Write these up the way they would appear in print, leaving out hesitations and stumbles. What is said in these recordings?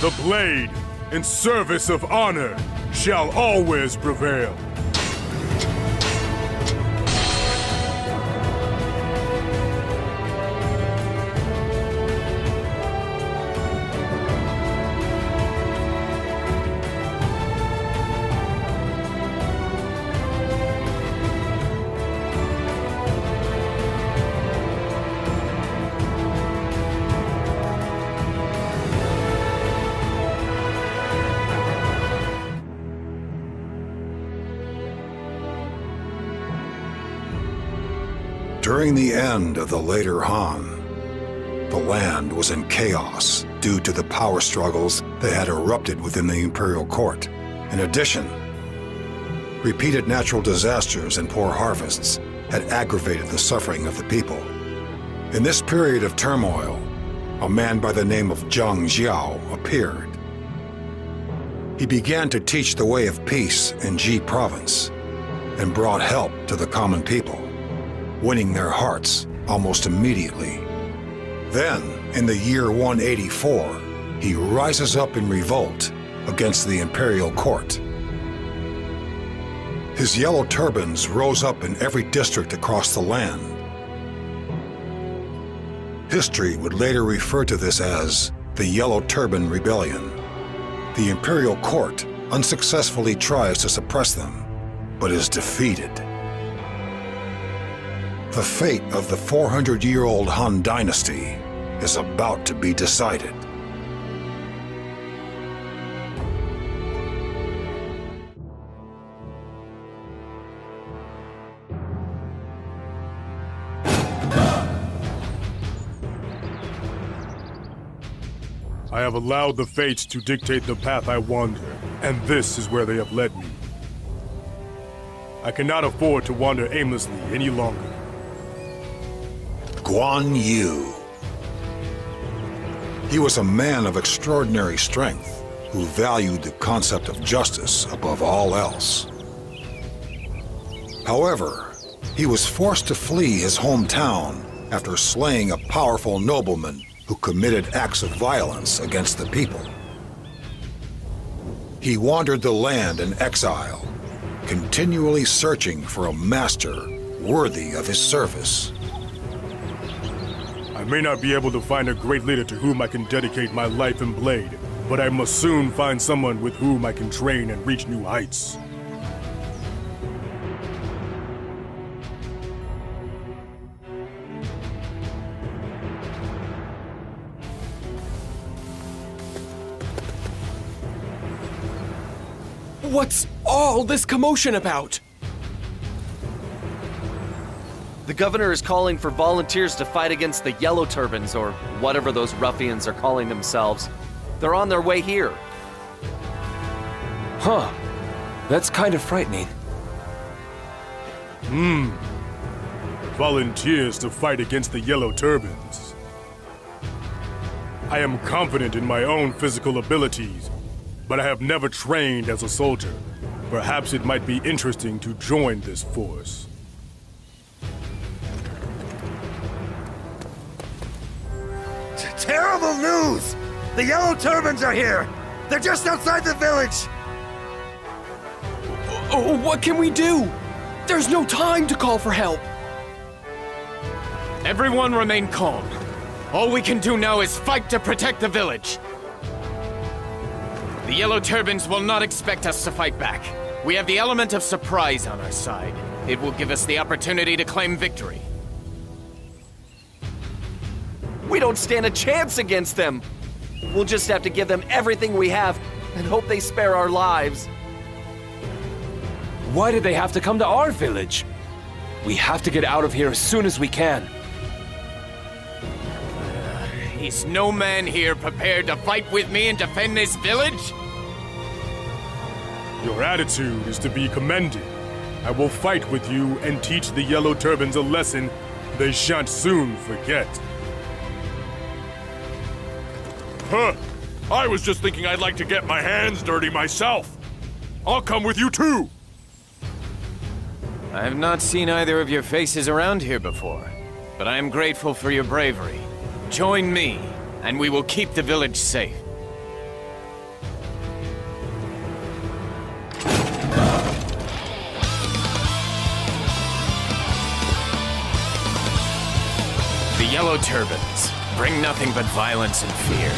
The blade, in service of honor, shall always prevail. During the end of the later Han, the land was in chaos due to the power struggles that had erupted within the imperial court. In addition, repeated natural disasters and poor harvests had aggravated the suffering of the people. In this period of turmoil, a man by the name of Zhang Jiao appeared. He began to teach the way of peace in Ji province and brought help to the common people, winning their hearts almost immediately. Then, in the year 184, he rises up in revolt against the imperial court. His yellow turbans rose up in every district across the land. History would later refer to this as the Yellow Turban Rebellion. The imperial court unsuccessfully tries to suppress them, but is defeated. The fate of the 400-year-old Han Dynasty is about to be decided. I have allowed the fates to dictate the path I wander, and this is where they have led me. I cannot afford to wander aimlessly any longer. Guan Yu. He was a man of extraordinary strength who valued the concept of justice above all else. However, he was forced to flee his hometown after slaying a powerful nobleman who committed acts of violence against the people. He wandered the land in exile, continually searching for a master worthy of his service. I may not be able to find a great leader to whom I can dedicate my life and blade, but I must soon find someone with whom I can train and reach new heights. What's all this commotion about? The governor is calling for volunteers to fight against the Yellow Turbans, or whatever those ruffians are calling themselves. They're on their way here. Huh. That's kind of frightening. Volunteers to fight against the Yellow Turbans. I am confident in my own physical abilities, but I have never trained as a soldier. Perhaps it might be interesting to join this force. Terrible news! The Yellow Turbans are here! They're just outside the village! Oh, what can we do? There's no time to call for help. Everyone remain calm. All we can do now is fight to protect the village. The Yellow Turbans will not expect us to fight back. We have the element of surprise on our side. It will give us the opportunity to claim victory. We don't stand a chance against them. We'll just have to give them everything we have and hope they spare our lives. Why did they have to come to our village? We have to get out of here as soon as we can. Is no man here prepared to fight with me and defend this village? Your attitude is to be commended. I will fight with you and teach the Yellow Turbans a lesson they shan't soon forget. Huh! I was just thinking I'd like to get my hands dirty myself. I'll come with you too! I have not seen either of your faces around here before, but I am grateful for your bravery. Join me, and we will keep the village safe. Yellow turbans bring nothing but violence and fear.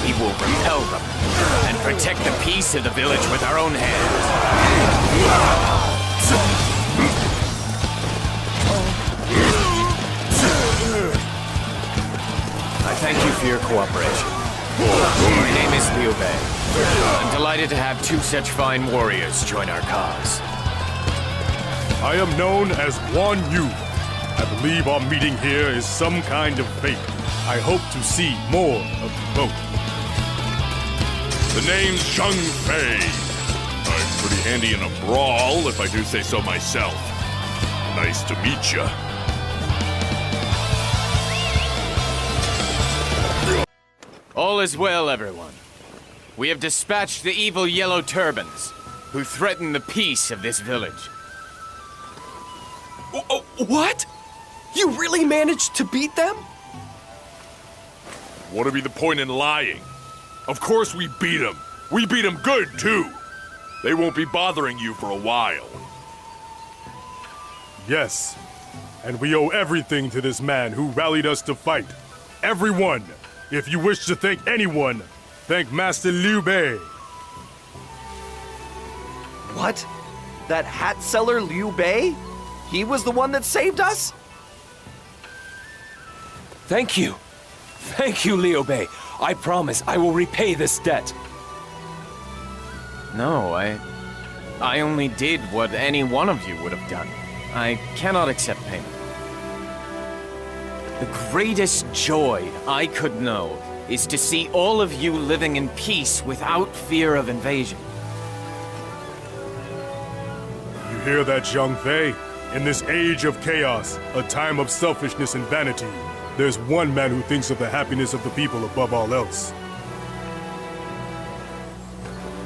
We will repel them and protect the peace of the village with our own hands. I thank you for your cooperation. My name is Liu Bei. I'm delighted to have two such fine warriors join our cause. I am known as Guan Yu. I believe our meeting here is some kind of fate. I hope to see more of you both. The name's Zhang Fei. I'm pretty handy in a brawl, if I do say so myself. Nice to meet ya. All is well, everyone. We have dispatched the evil Yellow Turbans, who threaten the peace of this village. What? You really managed to beat them? What'd be the point in lying? Of course we beat them. We beat them good, too. They won't be bothering you for a while. Yes, and we owe everything to this man who rallied us to fight. Everyone! If you wish to thank anyone, thank Master Liu Bei. What? That hat seller Liu Bei? He was the one that saved us? Thank you. Thank you, Liu Bei. I promise I will repay this debt. No, I only did what any one of you would have done. I cannot accept payment. The greatest joy I could know is to see all of you living in peace without fear of invasion. You hear that, Zhang Fei? In this age of chaos, a time of selfishness and vanity, there's one man who thinks of the happiness of the people above all else.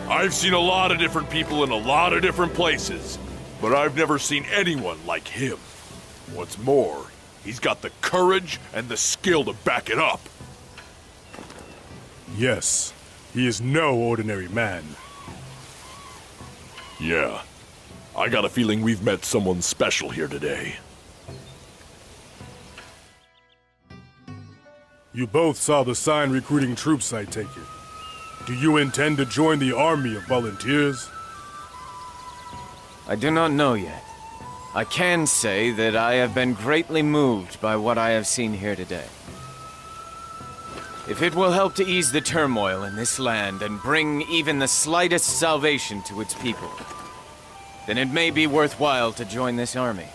I've seen a lot of different people in a lot of different places, but I've never seen anyone like him. What's more, he's got the courage and the skill to back it up. Yes, he is no ordinary man. Yeah, I got a feeling we've met someone special here today. You both saw the sign recruiting troops, I take it. Do you intend to join the army of volunteers? I do not know yet. I can say that I have been greatly moved by what I have seen here today. If it will help to ease the turmoil in this land and bring even the slightest salvation to its people, then it may be worthwhile to join this army.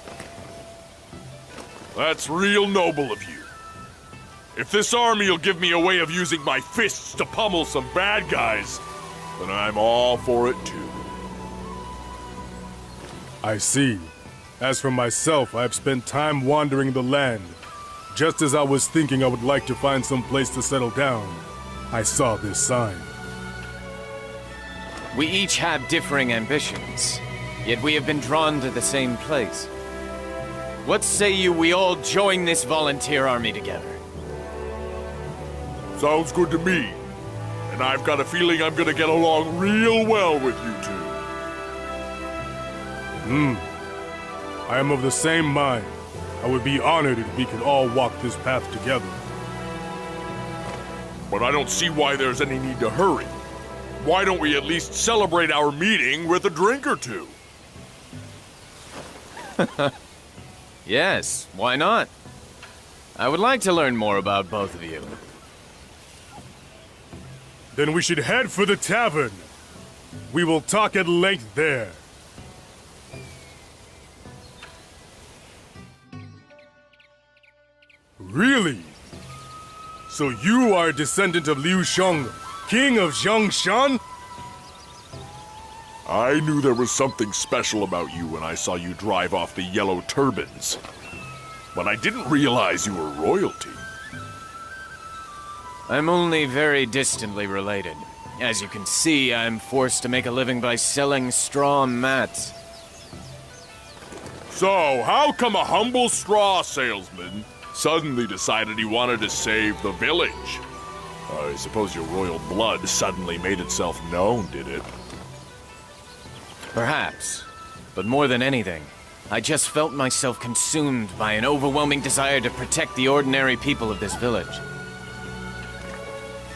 That's real noble of you. If this army'll give me a way of using my fists to pummel some bad guys, then I'm all for it too. I see. As for myself, I've spent time wandering the land. Just as I was thinking I would like to find some place to settle down, I saw this sign. We each have differing ambitions, yet we have been drawn to the same place. What say you we all join this volunteer army together? Sounds good to me. And I've got a feeling I'm gonna get along real well with you two. I am of the same mind. I would be honored if we could all walk this path together. But I don't see why there's any need to hurry. Why don't we at least celebrate our meeting with a drink or two? Yes, why not? I would like to learn more about both of you. Then we should head for the tavern. We will talk at length there. Really? So you are a descendant of Liu Sheng, king of Zhongshan? I knew there was something special about you when I saw you drive off the Yellow Turbans. But I didn't realize you were royalty. I'm only very distantly related. As you can see, I'm forced to make a living by selling straw mats. So, how come a humble straw salesman suddenly decided he wanted to save the village? I suppose your royal blood suddenly made itself known, did it? Perhaps. But more than anything, I just felt myself consumed by an overwhelming desire to protect the ordinary people of this village.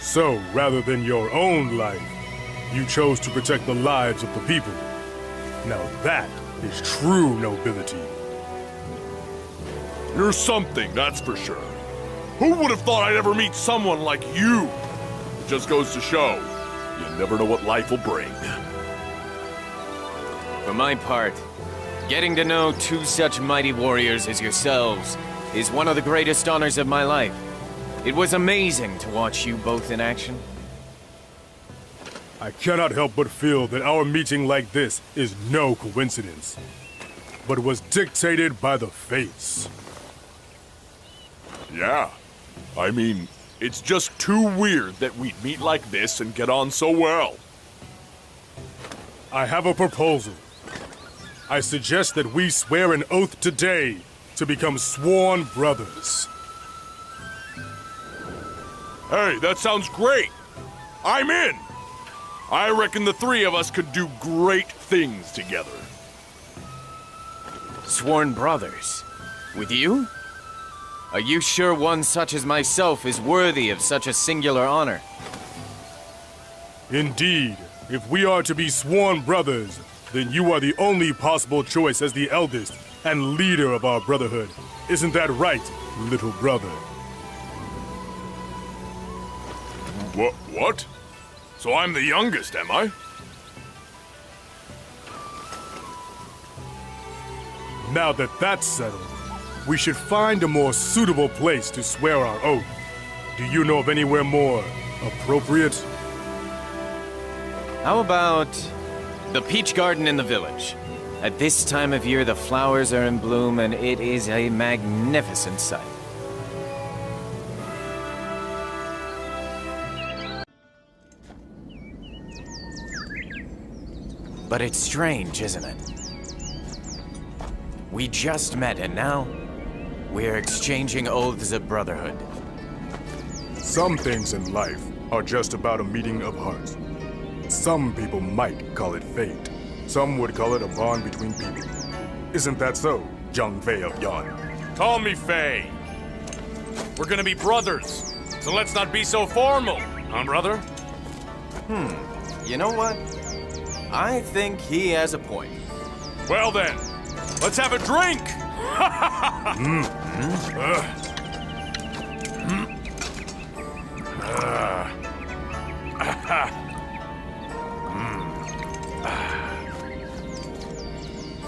So, rather than your own life, you chose to protect the lives of the people. Now that is true nobility. You're something, that's for sure. Who would have thought I'd ever meet someone like you? It just goes to show, you never know what life will bring. For my part, getting to know two such mighty warriors as yourselves is one of the greatest honors of my life. It was amazing to watch you both in action. I cannot help but feel that our meeting like this is no coincidence, but was dictated by the fates. Yeah. I mean, it's just too weird that we'd meet like this and get on so well. I have a proposal. I suggest that we swear an oath today to become sworn brothers. Hey, that sounds great! I'm in! I reckon the three of us could do great things together. Sworn brothers? With you? Are you sure one such as myself is worthy of such a singular honor? Indeed, if we are to be sworn brothers, then you are the only possible choice as the eldest and leader of our brotherhood. Isn't that right, little brother? What? So I'm the youngest, am I? Now that that's settled, we should find a more suitable place to swear our oath. Do you know of anywhere more appropriate? How about the peach garden in the village? At this time of year, the flowers are in bloom and it is a magnificent sight. But it's strange, isn't it? We just met and now we're exchanging oaths of brotherhood. Some things in life are just about a meeting of hearts. Some people might call it fate. Some would call it a bond between people. Isn't that so, Zhang Fei of Yan? Call me Fei. We're gonna be brothers, so let's not be so formal, huh, brother? You know what? I think he has a point. Well then, let's have a drink!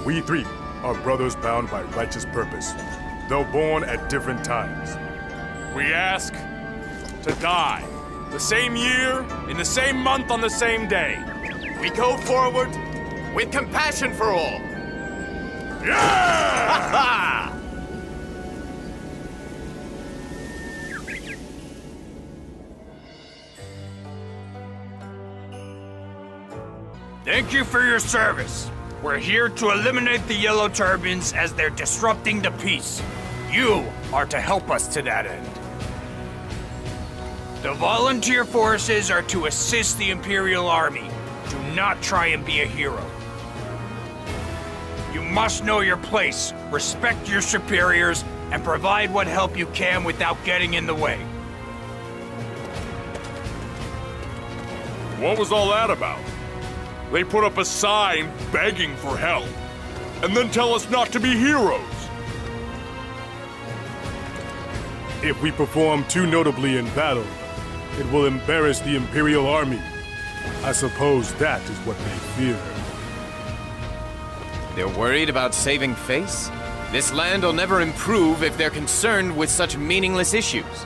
We three are brothers bound by righteous purpose, though born at different times. We ask to die. The same year, in the same month, on the same day. We go forward with compassion for all. Yeah! Thank you for your service. We're here to eliminate the Yellow Turbans as they're disrupting the peace. You are to help us to that end. The volunteer forces are to assist the Imperial Army. Do not try and be a hero. You must know your place, respect your superiors, and provide what help you can without getting in the way. What was all that about? They put up a sign begging for help, and then tell us not to be heroes. If we perform too notably in battle, it will embarrass the Imperial Army. I suppose that is what they fear. They're worried about saving face? This land will never improve if they're concerned with such meaningless issues.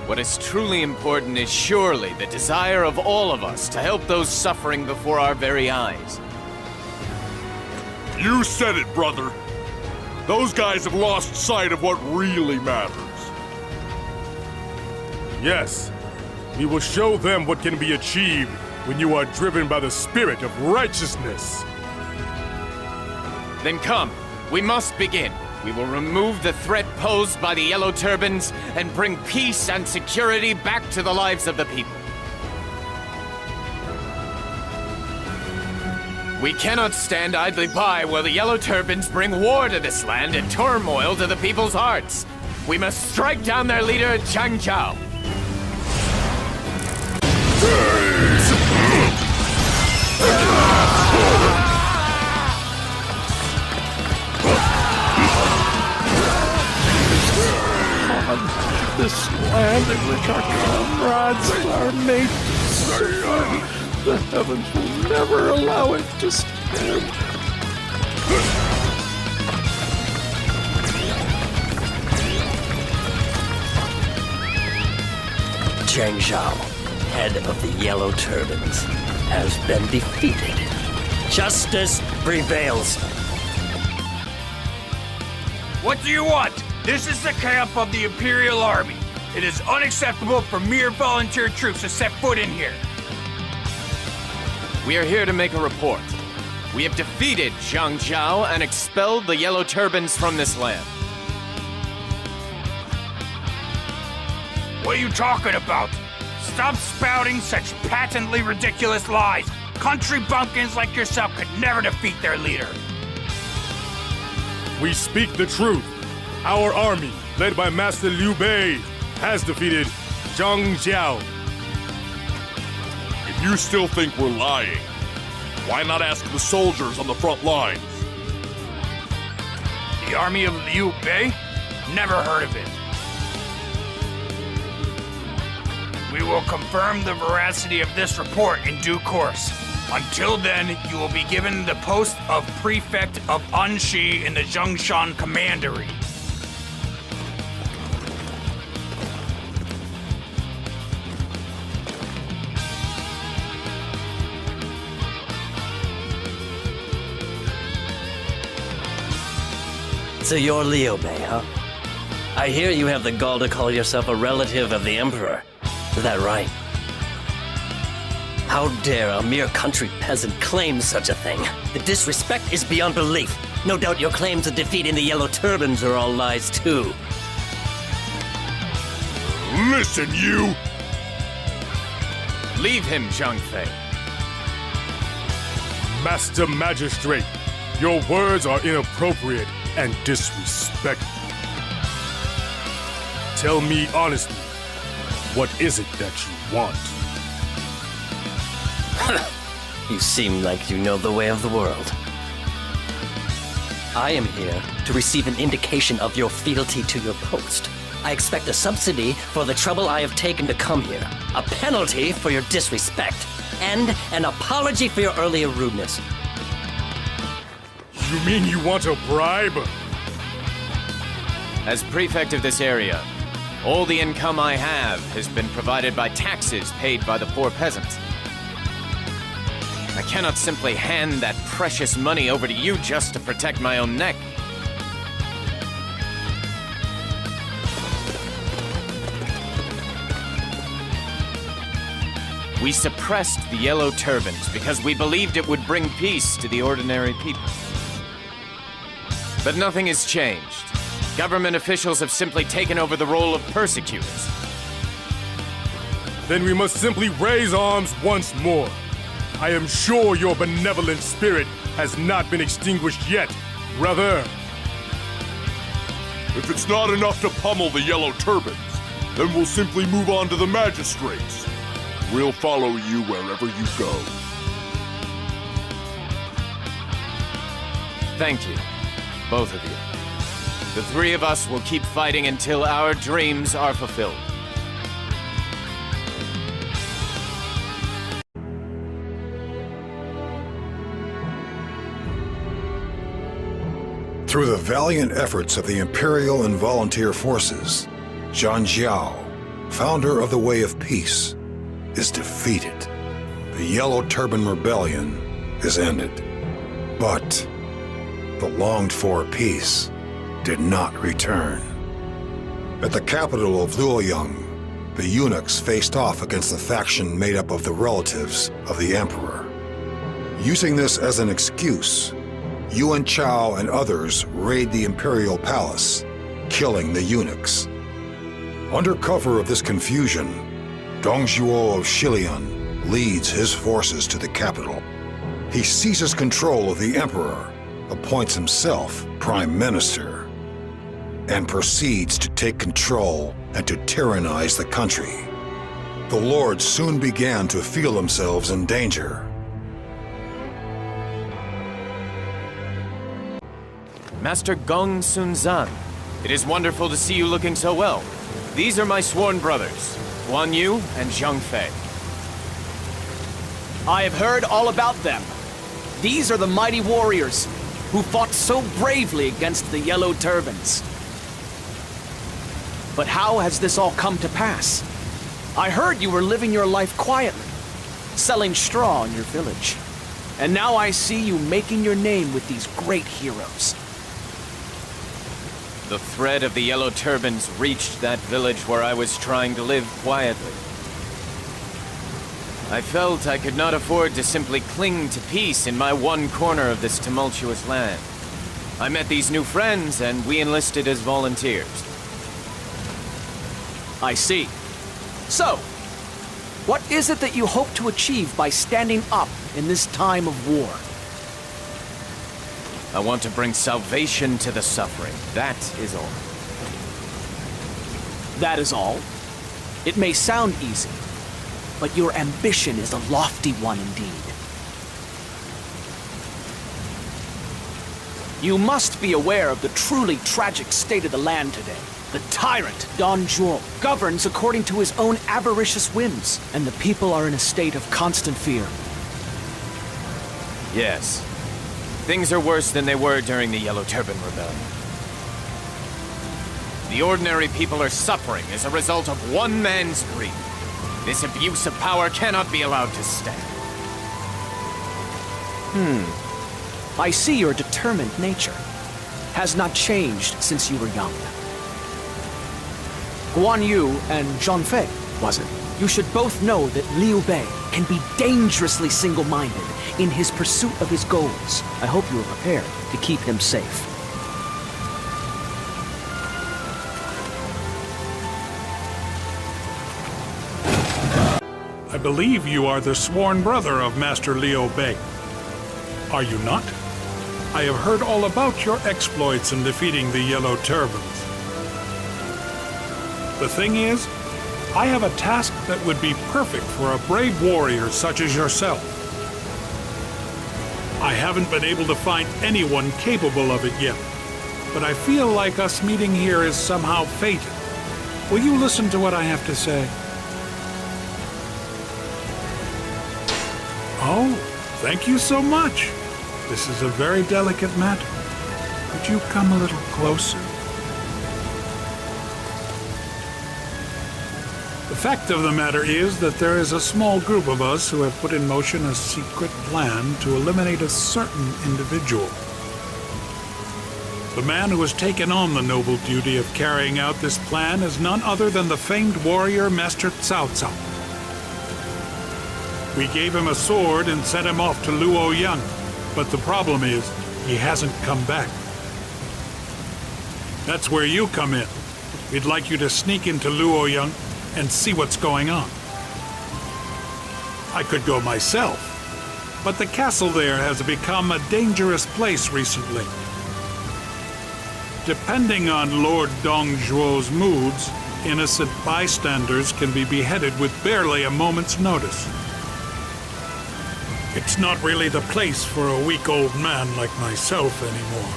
What is truly important is surely the desire of all of us to help those suffering before our very eyes. You said it, brother. Those guys have lost sight of what really matters. Yes, we will show them what can be achieved when you are driven by the spirit of righteousness. Then come, we must begin. We will remove the threat posed by the Yellow Turbans and bring peace and security back to the lives of the people. We cannot stand idly by while the Yellow Turbans bring war to this land and turmoil to the people's hearts. We must strike down their leader, Zhang Zhao. This land in which our comrades are made to serve. The heavens will never allow it to stand. Zhang Zhao, head of the Yellow Turbans, has been defeated. Justice prevails. What do you want? This is the camp of the Imperial Army. It is unacceptable for mere volunteer troops to set foot in here. We are here to make a report. We have defeated Zhang Zhao and expelled the Yellow Turbans from this land. What are you talking about? Stop spouting such patently ridiculous lies. Country bumpkins like yourself could never defeat their leader. We speak the truth. Our army, led by Master Liu Bei, has defeated Zhang Zhao. If you still think we're lying, why not ask the soldiers on the front lines? The army of Liu Bei? Never heard of it. We will confirm the veracity of this report in due course. Until then, you will be given the post of Prefect of Anxi in the Zhongshan Commandery. So you're Liu Bei, huh? I hear you have the gall to call yourself a relative of the Emperor. Is that right? How dare a mere country peasant claim such a thing? The disrespect is beyond belief. No doubt your claims of defeat in the Yellow Turbans are all lies too. Listen, you! Leave him, Zhang Fei. Master Magistrate, your words are inappropriate and disrespectful. Tell me honestly, what is it that you want? You seem like you know the way of the world. I am here to receive an indication of your fealty to your post. I expect a subsidy for the trouble I have taken to come here, a penalty for your disrespect, and an apology for your earlier rudeness. You mean you want a bribe? As prefect of this area, all the income I have has been provided by taxes paid by the poor peasants. I cannot simply hand that precious money over to you just to protect my own neck. We suppressed the Yellow Turbans because we believed it would bring peace to the ordinary people. But nothing has changed. Government officials have simply taken over the role of persecutors. Then we must simply raise arms once more. I am sure your benevolent spirit has not been extinguished yet, brother. If it's not enough to pummel the Yellow Turbans, then we'll simply move on to the magistrates. We'll follow you wherever you go. Thank you, both of you. The three of us will keep fighting until our dreams are fulfilled. Through the valiant efforts of the Imperial and Volunteer forces, Zhang Zhao, founder of the Way of Peace, is defeated. The Yellow Turban Rebellion is ended. But the longed-for peace did not return. At the capital of Luoyang, the eunuchs faced off against the faction made up of the relatives of the Emperor. Using this as an excuse, Yuan Chao and others raid the Imperial Palace, killing the eunuchs. Under cover of this confusion, Dong Zhuo of Shilian leads his forces to the capital. he seizes control of the emperor, appoints himself prime minister, and proceeds to take control and to tyrannize the country. The lords soon began to feel themselves in danger. Master Gong Sun Zan, it is wonderful to see you looking so well. These are my sworn brothers, Guan Yu and Zhang Fei. I have heard all about them. These are the mighty warriors who fought so bravely against the Yellow Turbans. But how has this all come to pass? I heard you were living your life quietly, selling straw in your village. And now I see you making your name with these great heroes. The threat of the Yellow Turbans reached that village where I was trying to live quietly. I felt I could not afford to simply cling to peace in my one corner of this tumultuous land. I met these new friends and we enlisted as volunteers. I see. So, what is it that you hope to achieve by standing up in this time of war? I want to bring salvation to the suffering. That is all. That is all? It may sound easy, but your ambition is a lofty one indeed. You must be aware of the truly tragic state of the land today. The tyrant, Don Zhuo, governs according to his own avaricious whims, and the people are in a state of constant fear. Yes. Things are worse than they were during the Yellow Turban Rebellion. The ordinary people are suffering as a result of one man's greed. This abuse of power cannot be allowed to stand. I see your determined nature has not changed since you were young. Guan Yu and Zhang Fei, was it? You should both know that Liu Bei can be dangerously single-minded in his pursuit of his goals. I hope you are prepared to keep him safe. I believe you are the sworn brother of Master Liu Bei. Are you not? I have heard all about your exploits in defeating the Yellow Turbans. The thing is, I have a task that would be perfect for a brave warrior such as yourself. I haven't been able to find anyone capable of it yet, but I feel like us meeting here is somehow fated. Will you listen to what I have to say? Oh, thank you so much. This is a very delicate matter. Could you come a little closer? The fact of the matter is that there is a small group of us who have put in motion a secret plan to eliminate a certain individual. The man who has taken on the noble duty of carrying out this plan is none other than the famed warrior Master Cao Cao. We gave him a sword and sent him off to Luoyang, but the problem is, he hasn't come back. That's where you come in. We'd like you to sneak into Luoyang and see what's going on. I could go myself, but the castle there has become a dangerous place recently. Depending on Lord Dong Zhuo's moods, innocent bystanders can be beheaded with barely a moment's notice. It's not really the place for a weak old man like myself anymore.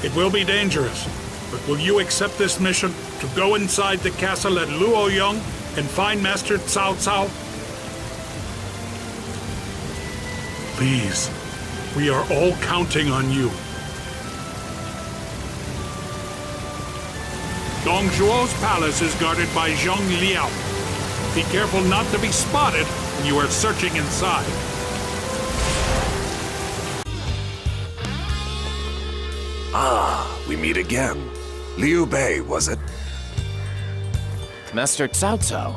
It will be dangerous, but will you accept this mission to go inside the castle at Luoyang and find Master Cao Cao? Please, we are all counting on you. Dong Zhuo's palace is guarded by Zhang Liao. Be careful not to be spotted when you are searching inside. We meet again. Liu Bei, was it? Master Cao Cao,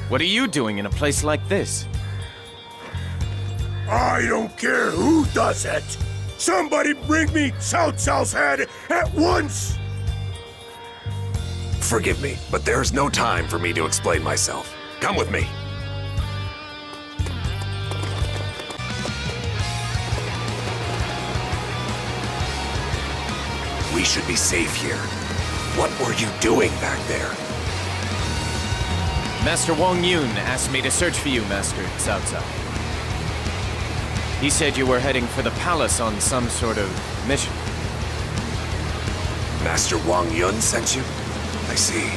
what are you doing in a place like this? I don't care who does it! Somebody bring me Cao Cao's head at once! Forgive me, but there's no time for me to explain myself. Come with me. should be safe here. What were you doing back there? Master Wang Yun asked me to search for you, Master Cao Cao. He said you were heading for the palace on some sort of mission. Master Wang Yun sent you? I see.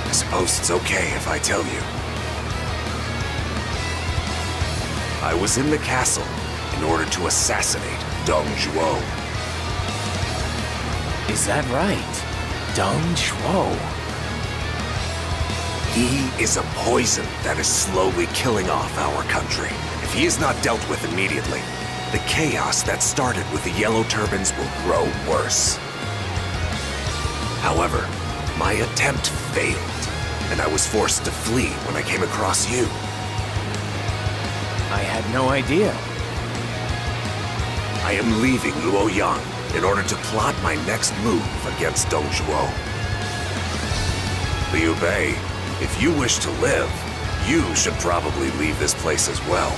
I suppose it's okay if I tell you. I was in the castle in order to assassinate Dong Zhuo. Is that right? Dong Zhuo? He is a poison that is slowly killing off our country. If he is not dealt with immediately, the chaos that started with the Yellow Turbans will grow worse. However, my attempt failed, and I was forced to flee when I came across you. I had no idea. I am leaving Luoyang in order to plot my next move against Dong Zhuo. Liu Bei, if you wish to live, you should probably leave this place as well.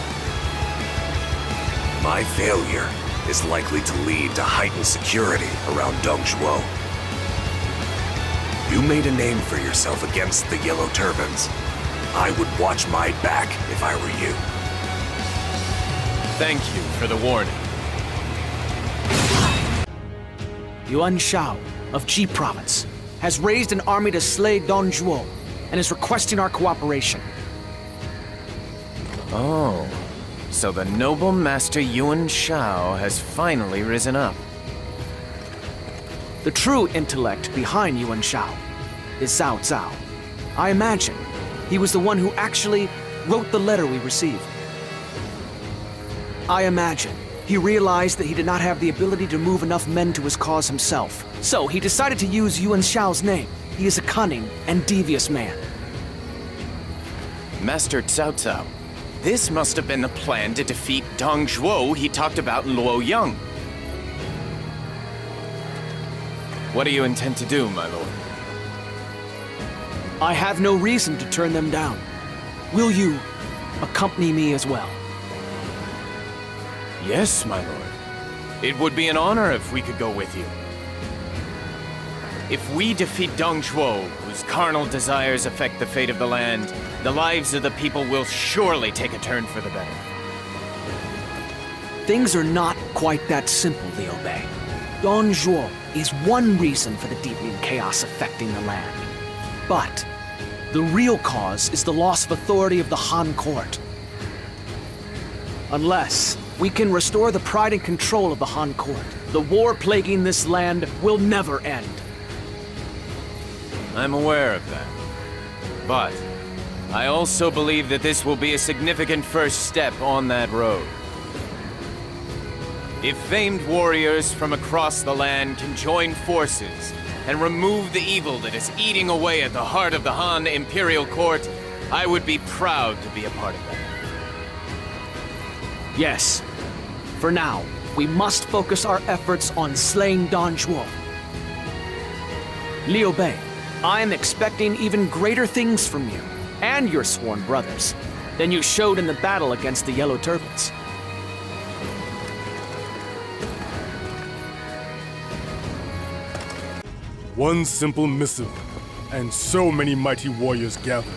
My failure is likely to lead to heightened security around Dong Zhuo. You made a name for yourself against the Yellow Turbans. I would watch my back if I were you. Thank you for the warning. Yuan Shao of Ji Province has raised an army to slay Dong Zhuo and is requesting our cooperation. Oh, so the noble Master Yuan Shao has finally risen up. The true intellect behind Yuan Shao is Cao Cao. I imagine he was the one who actually wrote the letter we received. I imagine he realized that he did not have the ability to move enough men to his cause himself. So he decided to use Yuan Shao's name. He is a cunning and devious man. Master Cao Cao, this must have been the plan to defeat Dong Zhuo he talked about in Luoyang. What do you intend to do, my lord? I have no reason to turn them down. Will you accompany me as well? Yes, my lord. It would be an honor if we could go with you. If we defeat Dong Zhuo, whose carnal desires affect the fate of the land, the lives of the people will surely take a turn for the better. Things are not quite that simple, Liu Bei. Dong Zhuo is one reason for the deepening chaos affecting the land. But the real cause is the loss of authority of the Han court. Unless we can restore the pride and control of the Han court, the war plaguing this land will never end. I'm aware of that. But I also believe that this will be a significant first step on that road. If famed warriors from across the land can join forces and remove the evil that is eating away at the heart of the Han Imperial Court, I would be proud to be a part of that. Yes. For now, we must focus our efforts on slaying Dong Zhuo. Liu Bei, I am expecting even greater things from you and your sworn brothers than you showed in the battle against the Yellow Turbans. One simple missive, and so many mighty warriors gather.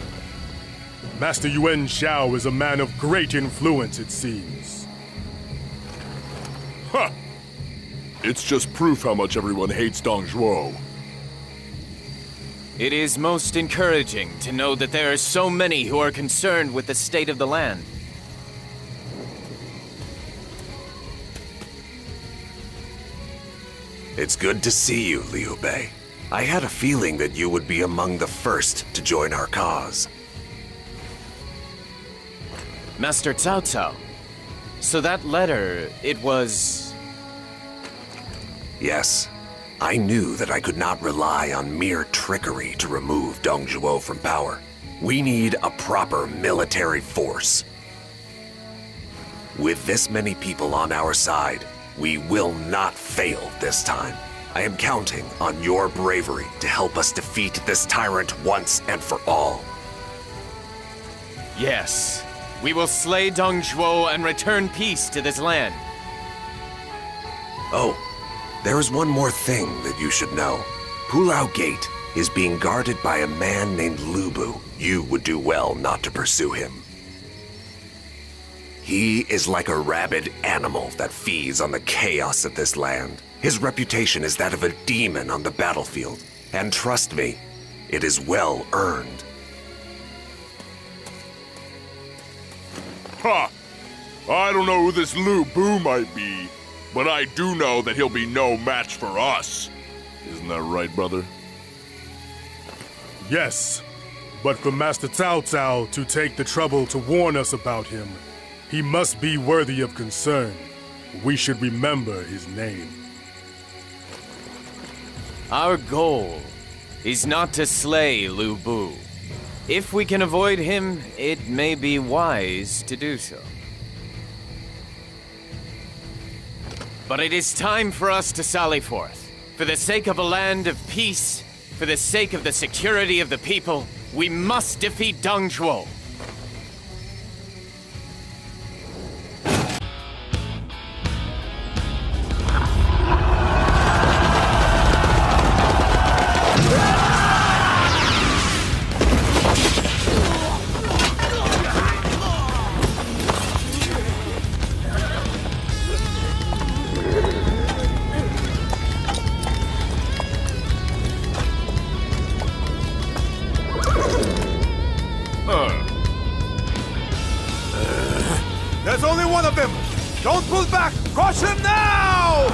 Master Yuan Shao is a man of great influence, it seems. Ha! It's just proof how much everyone hates Dong Zhuo. It is most encouraging to know that there are so many who are concerned with the state of the land. It's good to see you, Liu Bei. I had a feeling that you would be among the first to join our cause. Master Cao Cao, so that letter, it was... Yes, I knew that I could not rely on mere trickery to remove Dong Zhuo from power. We need a proper military force. With this many people on our side, we will not fail this time. I am counting on your bravery to help us defeat this tyrant once and for all. Yes, we will slay Dong Zhuo and return peace to this land. Oh, There is one more thing that you should know. Pulao Gate is being guarded by a man named Liu Bei. You would do well not to pursue him. He is like a rabid animal that feeds on the chaos of this land. His reputation is that of a demon on the battlefield. And trust me, it is well earned. Ha! I don't know who this Liu Bei might be, but I do know that he'll be no match for us. Isn't that right, brother? Yes, but for Master Cao Cao to take the trouble to warn us about him, he must be worthy of concern. We should remember his name. Our goal is not to slay Liu Bei. If we can avoid him, it may be wise to do so. But it is time for us to sally forth. For the sake of a land of peace, for the sake of the security of the people, we must defeat Deng Zhuo. There's only one of them! Don't pull back! Crush him now!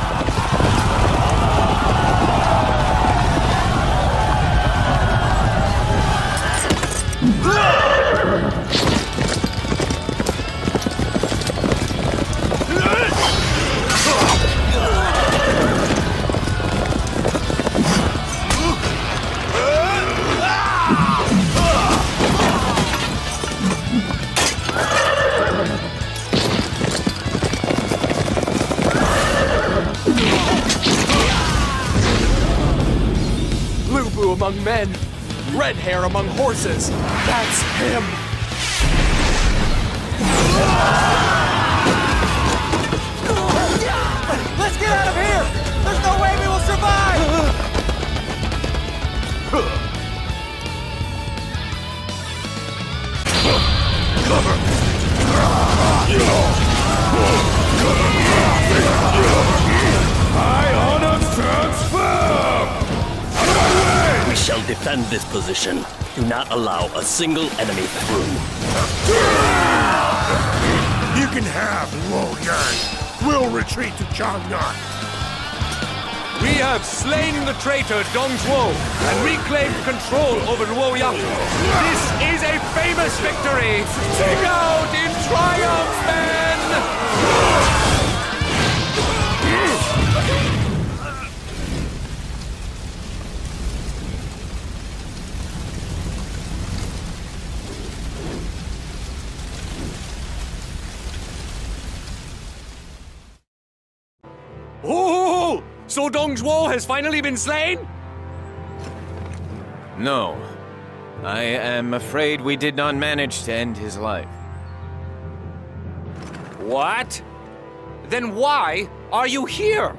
Among men, red hair among horses. That's him. Let's get out of here! There's no way we will survive! My honor stands firm! We shall defend this position. Do not allow a single enemy through. You can have Luo Yang. We'll retreat to Chang'an. We have slain the traitor Deng Zhuo and reclaimed control over Luoyang. This is a famous victory! Sing out in triumph, men! Oh! So Deng Zhuo has finally been slain? No. I am afraid we did not manage to end his life. What? Then why are you here?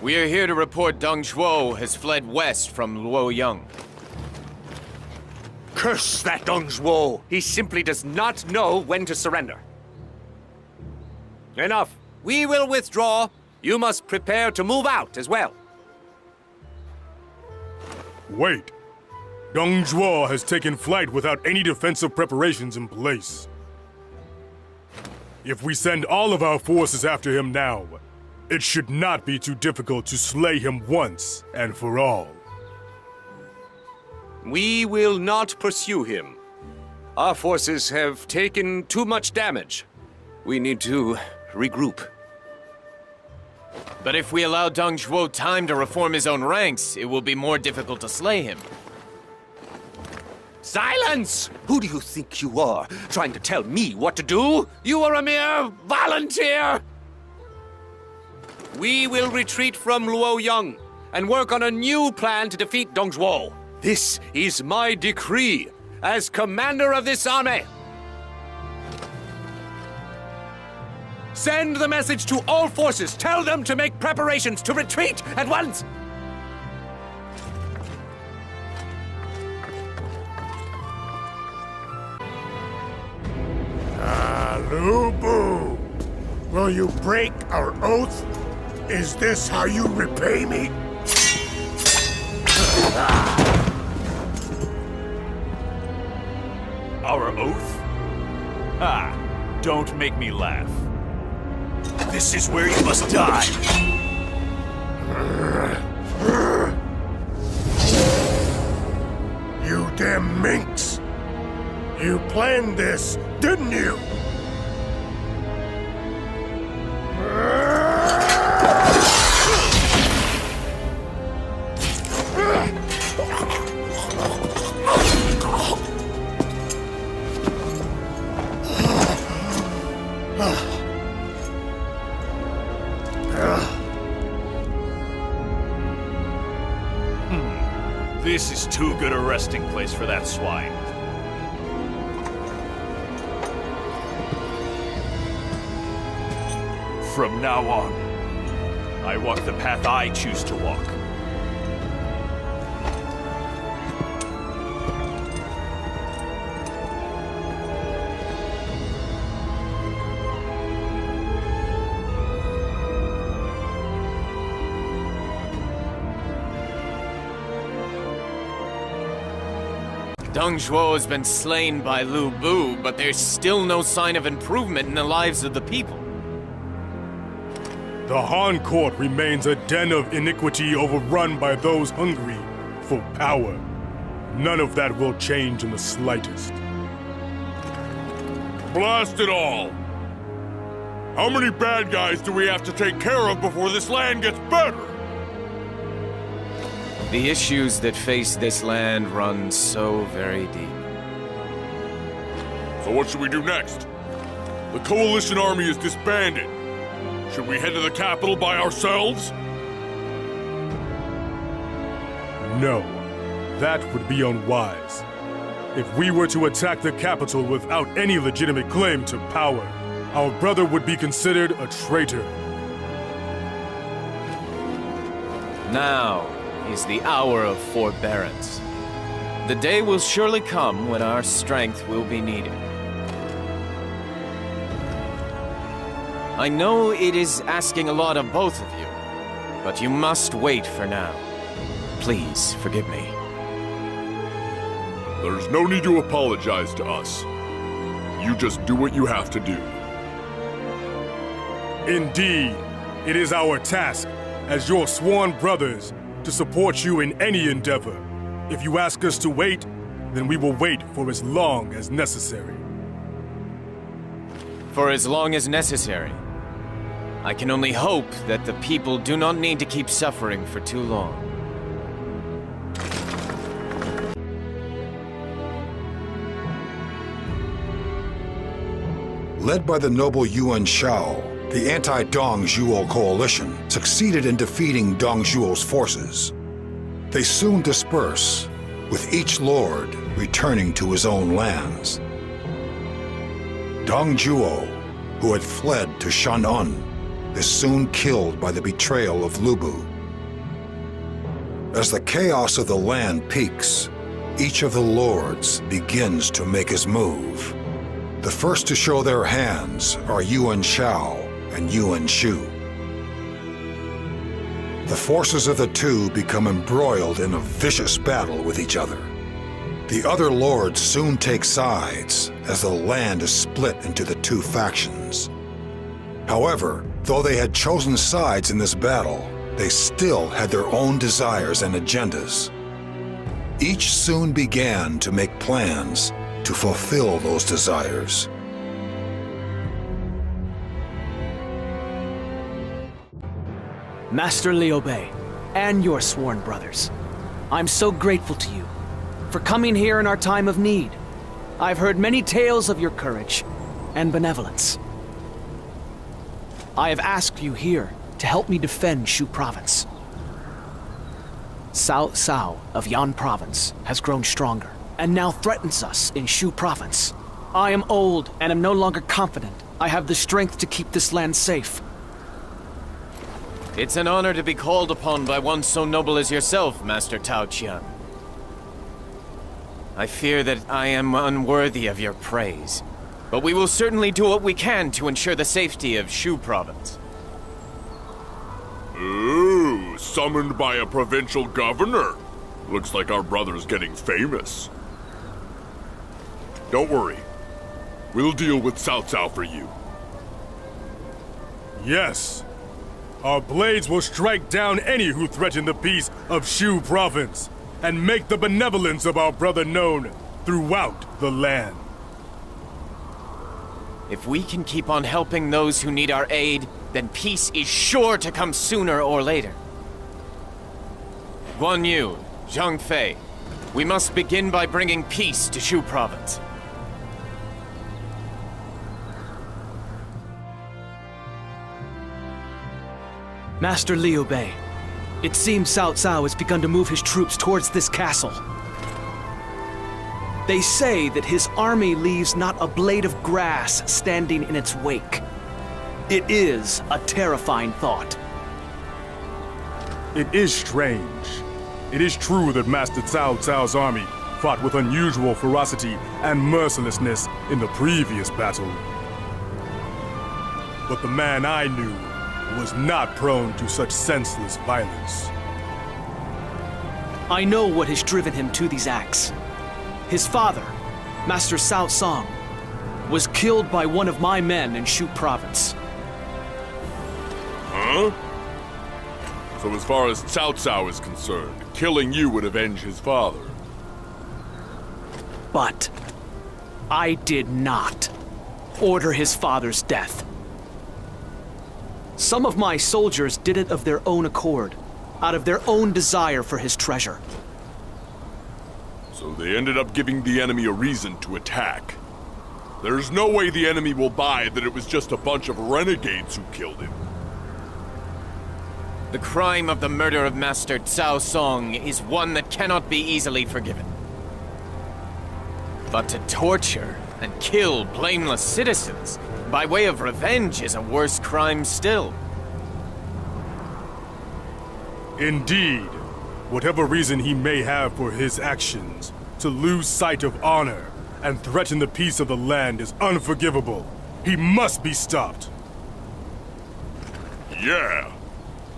We are here to report Deng Zhuo has fled west from Luoyang. Curse that Deng Zhuo! He simply does not know when to surrender. Enough. We will withdraw. You must prepare to move out as well. Wait. Deng Zhuo has taken flight without any defensive preparations in place. If we send all of our forces after him now, it should not be too difficult to slay him once and for all. We will not pursue him. Our forces have taken too much damage. We need to regroup. But if we allow Deng Zhuo time to reform his own ranks, it will be more difficult to slay him. Silence! Who do you think you are, trying to tell me what to do? You are a mere volunteer! We will retreat from Luoyang and work on a new plan to defeat Deng Zhuo. This is my decree as commander of this army. Send the message to all forces. Tell them to make preparations to retreat at once. Liu Bei, will you break our oath? Is this how you repay me? Our oath? Ah, don't make me laugh. This is where you must die. You damn minx! You planned this, didn't you? This is too good a resting place for that swine. From now on, I walk the path I choose to walk. Zhuo has been slain by Liu Bei, but there's still no sign of improvement in the lives of the people. The Han court remains a den of iniquity overrun by those hungry for power. None of that will change in the slightest. Blast it all! How many bad guys do we have to take care of before this land gets better? The issues that face this land run so very deep. So what should we do next? The coalition army is disbanded. Should we head to the capital by ourselves? No, that would be unwise. If we were to attack the capital without any legitimate claim to power, our brother would be considered a traitor. Now is the hour of forbearance. The day will surely come when our strength will be needed. I know it is asking a lot of both of you, but you must wait for now. Please forgive me. There's no need to apologize to us. You just do what you have to do. Indeed, it is our task, as your sworn brothers, to support you in any endeavor. If you ask us to wait, then we will wait for as long as necessary. For as long as necessary. I can only hope that the people do not need to keep suffering for too long. Led by the noble Yuan Shao, the anti-Dong Zhuo coalition succeeded in defeating Dong Zhuo's forces. They soon disperse, with each lord returning to his own lands. Dong Zhuo, who had fled to Shan'an, is soon killed by the betrayal of Liu Bei. As the chaos of the land peaks, each of the lords begins to make his move. The first to show their hands are Yuan Shao and Yuan Shu. The forces of the two become embroiled in a vicious battle with each other. The other lords soon take sides as the land is split into the two factions. However, though they had chosen sides in this battle, they still had their own desires and agendas. Each soon began to make plans to fulfill those desires. Master Liu Bei, and your sworn brothers, I'm so grateful to you for coming here in our time of need. I've heard many tales of your courage and benevolence. I have asked you here to help me defend Shu Province. Cao Cao of Yan Province has grown stronger and now threatens us in Shu Province. I am old and am no longer confident I have the strength to keep this land safe. It's an honor to be called upon by one so noble as yourself, Master Tao Qian. I fear that I am unworthy of your praise, but we will certainly do what we can to ensure the safety of Shu Province. Ooh, summoned by a provincial governor. Looks like our brother's getting famous. Don't worry. We'll deal with Cao Cao for you. Yes. Our blades will strike down any who threaten the peace of Shu Province, and make the benevolence of our brother known throughout the land. If we can keep on helping those who need our aid, then peace is sure to come sooner or later. Guan Yu, Zhang Fei, we must begin by bringing peace to Shu Province. Master Liu Bei, it seems Cao Cao has begun to move his troops towards this castle. They say that his army leaves not a blade of grass standing in its wake. It is a terrifying thought. It is strange. It is true that Master Cao Cao's army fought with unusual ferocity and mercilessness in the previous battle. But the man I knew was not prone to such senseless violence. I know what has driven him to these acts. His father, Master Cao Song, was killed by one of my men in Shu Province. Huh? So as far as Cao Cao is concerned, killing you would avenge his father. But I did not order his father's death. Some of my soldiers did it of their own accord, out of their own desire for his treasure. So they ended up giving the enemy a reason to attack. There's no way the enemy will buy that it was just a bunch of renegades who killed him. The crime of the murder of Master Cao Song is one that cannot be easily forgiven. But to torture and kill blameless citizens by way of revenge is a worse crime still. Indeed, whatever reason he may have for his actions, to lose sight of honor and threaten the peace of the land is unforgivable. He must be stopped. Yeah.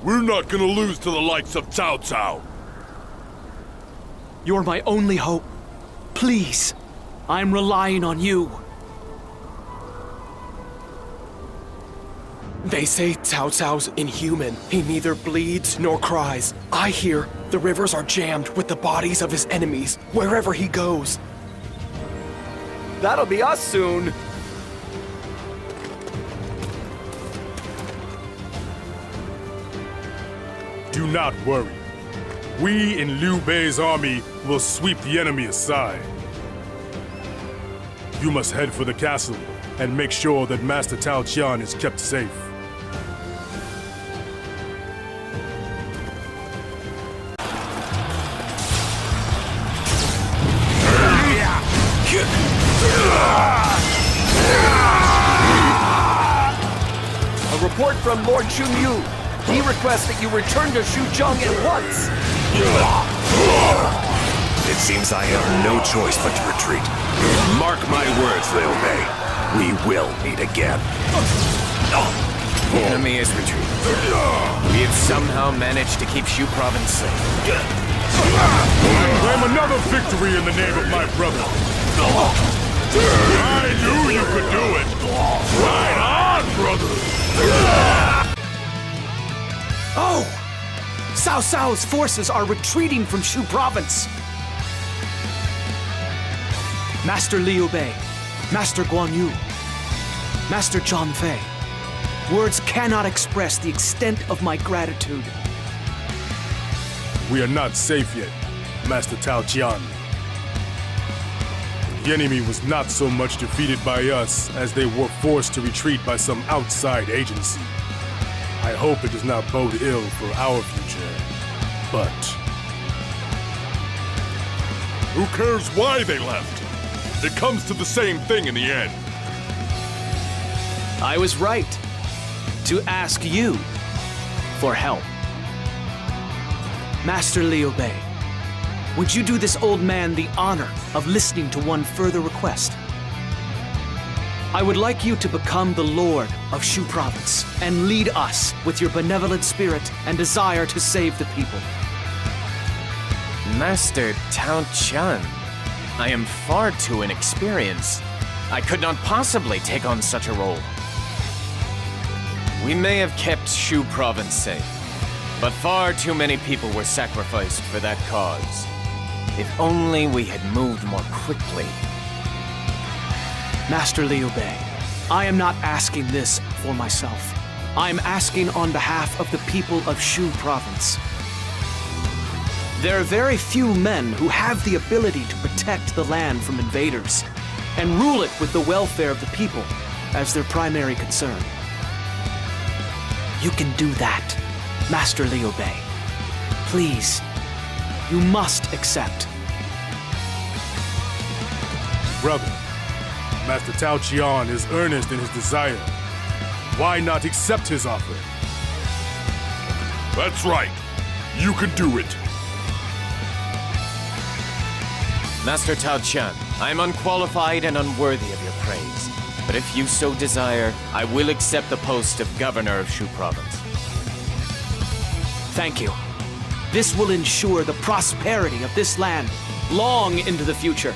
We're not gonna lose to the likes of Cao Cao. You're my only hope. Please, I'm relying on you. They say Cao Cao's inhuman. He neither bleeds nor cries. I hear the rivers are jammed with the bodies of his enemies wherever he goes. That'll be us soon. Do not worry. We in Liu Bei's army will sweep the enemy aside. You must head for the castle and make sure that Master Tao Qian is kept safe. A report from Lord Chun Yu. He requests that you return to Shuzhong at once. It seems I have no choice but to retreat. Mark my words, Liu Bei. We will meet again. The enemy is retreating. We have somehow managed to keep Shu Province safe. Claim another victory in the name of my brother. I knew you could do it. Right on, brother. Oh! Cao Cao's forces are retreating from Shu Province. Master Liu Bei, Master Guan Yu, Master Zhang Fei. Words cannot express the extent of my gratitude. We are not safe yet, Master Tao Qian. The enemy was not so much defeated by us as they were forced to retreat by some outside agency. I hope it does not bode ill for our future, but... Who cares why they left? It comes to the same thing in the end. I was right to ask you for help. Master Liu Bei, would you do this old man the honor of listening to one further request? I would like you to become the Lord of Shu Province and lead us with your benevolent spirit and desire to save the people. Master Tao Chan, I am far too inexperienced. I could not possibly take on such a role. We may have kept Shu Province safe, but far too many people were sacrificed for that cause. If only we had moved more quickly. Master Liu Bei, I am not asking this for myself. I am asking on behalf of the people of Shu Province. There are very few men who have the ability to protect the land from invaders and rule it with the welfare of the people as their primary concern. You can do that, Master Liu Bei. Please, you must accept. Brother, Master Tao Qian is earnest in his desire. Why not accept his offer? That's right. You can do it. Master Tao Chan, I am unqualified and unworthy of your praise. But if you so desire, I will accept the post of Governor of Shu Province. Thank you. This will ensure the prosperity of this land long into the future.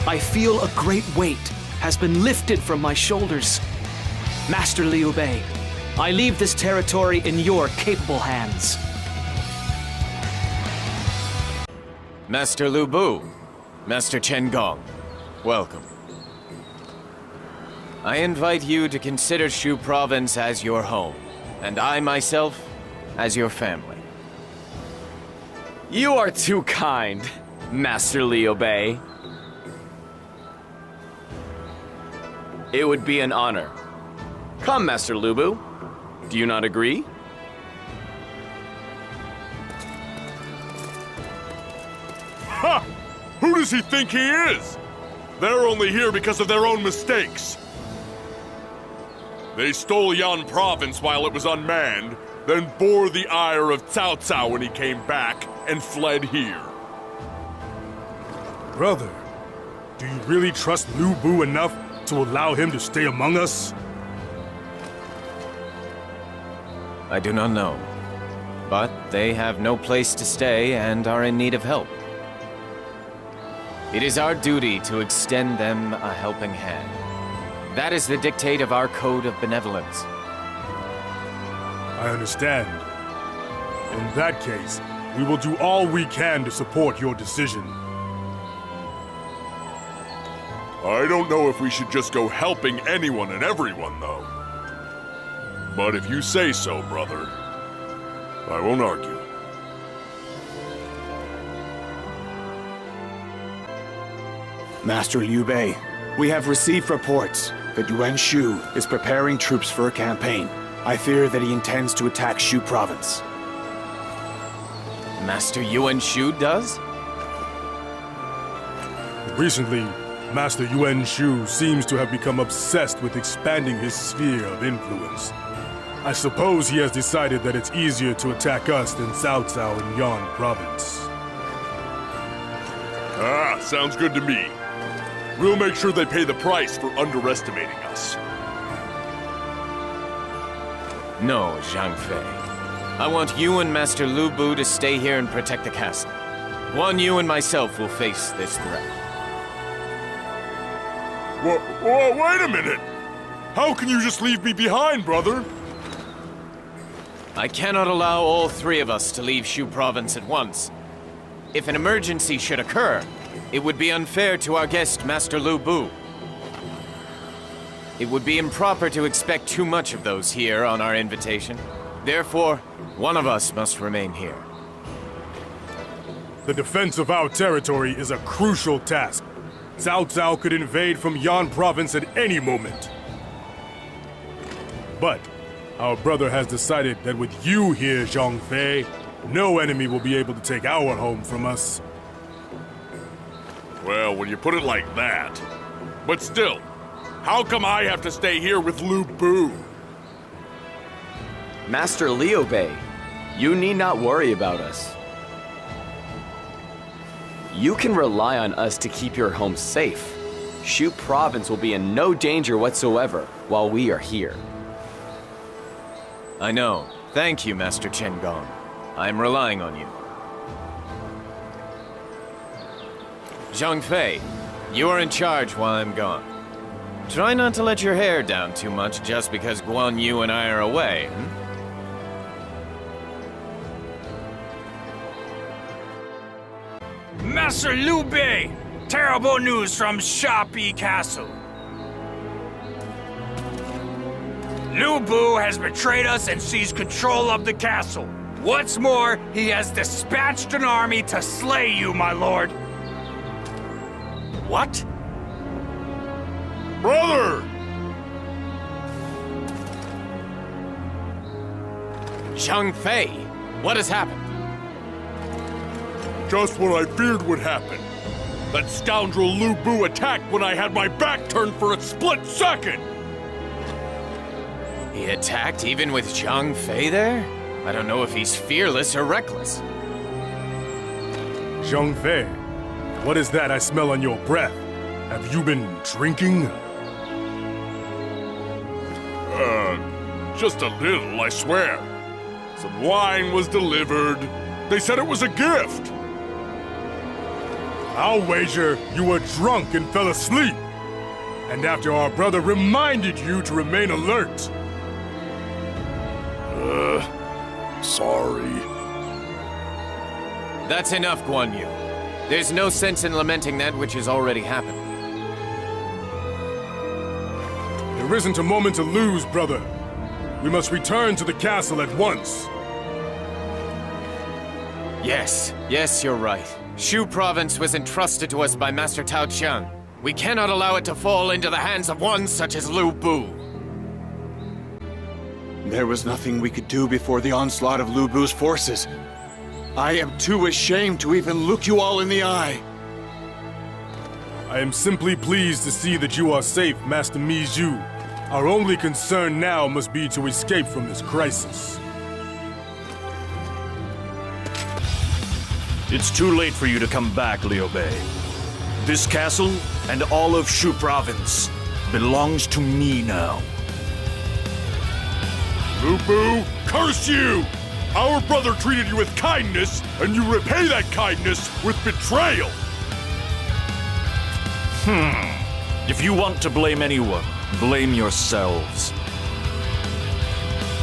I feel a great weight has been lifted from my shoulders. Master Liu Bei, I leave this territory in your capable hands. Master Lu Bu, Master Chen Gong, welcome. I invite you to consider Shu Province as your home, and I myself as your family. You are too kind, Master Liu Bei. It would be an honor. Come, Master Lu Bu. Do you not agree? Ha! Who does he think he is? They're only here because of their own mistakes. They stole Yan Province while it was unmanned, then bore the ire of Cao Cao when he came back and fled here. Brother, do you really trust Lu Bu enough to allow him to stay among us? I do not know, but they have no place to stay and are in need of help. It is our duty to extend them a helping hand. That is the dictate of our code of benevolence. I understand. In that case, we will do all we can to support your decision. I don't know if we should just go helping anyone and everyone, though. But if you say so, brother, I won't argue. Master Liu Bei, we have received reports that Yuan Shu is preparing troops for a campaign. I fear that he intends to attack Shu Province. Master Yuan Shu does? Recently, Master Yuan Shu seems to have become obsessed with expanding his sphere of influence. I suppose he has decided that it's easier to attack us than Cao Cao in Yan Province. Ah, sounds good to me. We'll make sure they pay the price for underestimating us. No, Zhang Fei. I want you and Master Lu Bu to stay here and protect the castle. Guan Yu and myself will face this threat. Wait a minute! How can you just leave me behind, brother? I cannot allow all three of us to leave Shu Province at once. If an emergency should occur, it would be unfair to our guest, Master Lu Bu. It would be improper to expect too much of those here on our invitation. Therefore, one of us must remain here. The defense of our territory is a crucial task. Cao Cao could invade from Yan Province at any moment. But our brother has decided that with you here, Zhang Fei, no enemy will be able to take our home from us. Well, when you put it like that. But still, How come I have to stay here with Liu Bei? Master Liu Bei, you need not worry about us. You can rely on us to keep your home safe. Shu Province will be in no danger whatsoever while we are here. I know. Thank you, Master Chen Gong. I'm relying on you. Zhang Fei, you are in charge while I'm gone. Try not to let your hair down too much just because Guan Yu and I are away, Master Liu Bei! Terrible news from Shapi Castle. Liu Bei has betrayed us and seized control of the castle. What's more, he has dispatched an army to slay you, my lord. What? Brother! Zhang Fei, what has happened? Just what I feared would happen. That scoundrel Liu Bei attacked when I had my back turned for a split second! He attacked even with Zhang Fei there? I don't know if he's fearless or reckless. Zhang Fei, what is that I smell on your breath? Have you been drinking? Just a little, I swear. Some wine was delivered. They said it was a gift. I'll wager you were drunk and fell asleep. And after our brother reminded you to remain alert. Sorry. That's enough, Guan Yu. There's no sense in lamenting that which has already happened. There isn't a moment to lose, brother. We must return to the castle at once. Yes, you're right. Shu Province was entrusted to us by Master Tao Qian. We cannot allow it to fall into the hands of one such as Liu Bei. There was nothing we could do before the onslaught of Liu Bei's forces. I am too ashamed to even look you all in the eye. I am simply pleased to see that you are safe, Master Mi Zhu. Our only concern now must be to escape from this crisis. It's too late for you to come back, Liu Bei. This castle and all of Shu Province belongs to me now. Liu Bei, curse you! Our brother treated you with kindness, and you repay that kindness with betrayal! If you want to blame anyone, blame yourselves.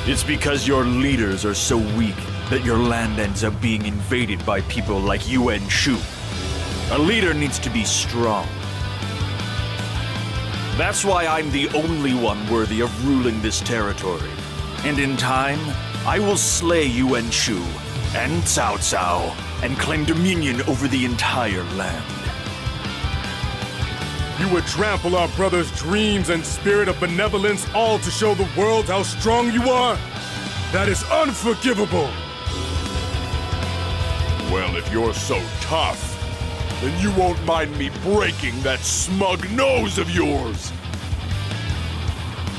It's because your leaders are so weak that your land ends up being invaded by people like Yuan Shu. A leader needs to be strong. That's why I'm the only one worthy of ruling this territory. And in time, I will slay Yuan Shu and Cao Cao and claim dominion over the entire land. You would trample our brother's dreams and spirit of benevolence, all to show the world how strong you are? That is unforgivable! Well, if you're so tough, then you won't mind me breaking that smug nose of yours!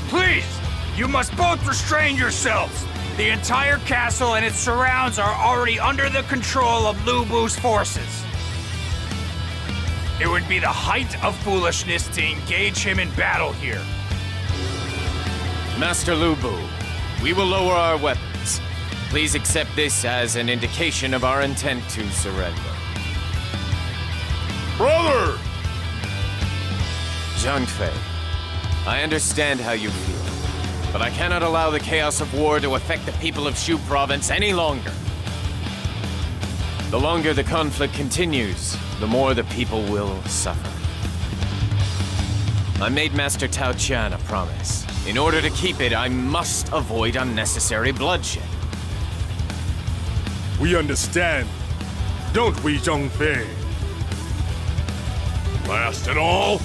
Please! You must both restrain yourselves! The entire castle and its surrounds are already under the control of Liu Bei's forces. It would be the height of foolishness to engage him in battle here. Master Liu Bei, we will lower our weapons. Please accept this as an indication of our intent to surrender. Brother! Zhang Fei, I understand how you feel, but I cannot allow the chaos of war to affect the people of Shu Province any longer. The longer the conflict continues, the more the people will suffer. I made Master Tao Qian a promise. In order to keep it, I must avoid unnecessary bloodshed. We understand, don't we, Zhang Fei? Last and all,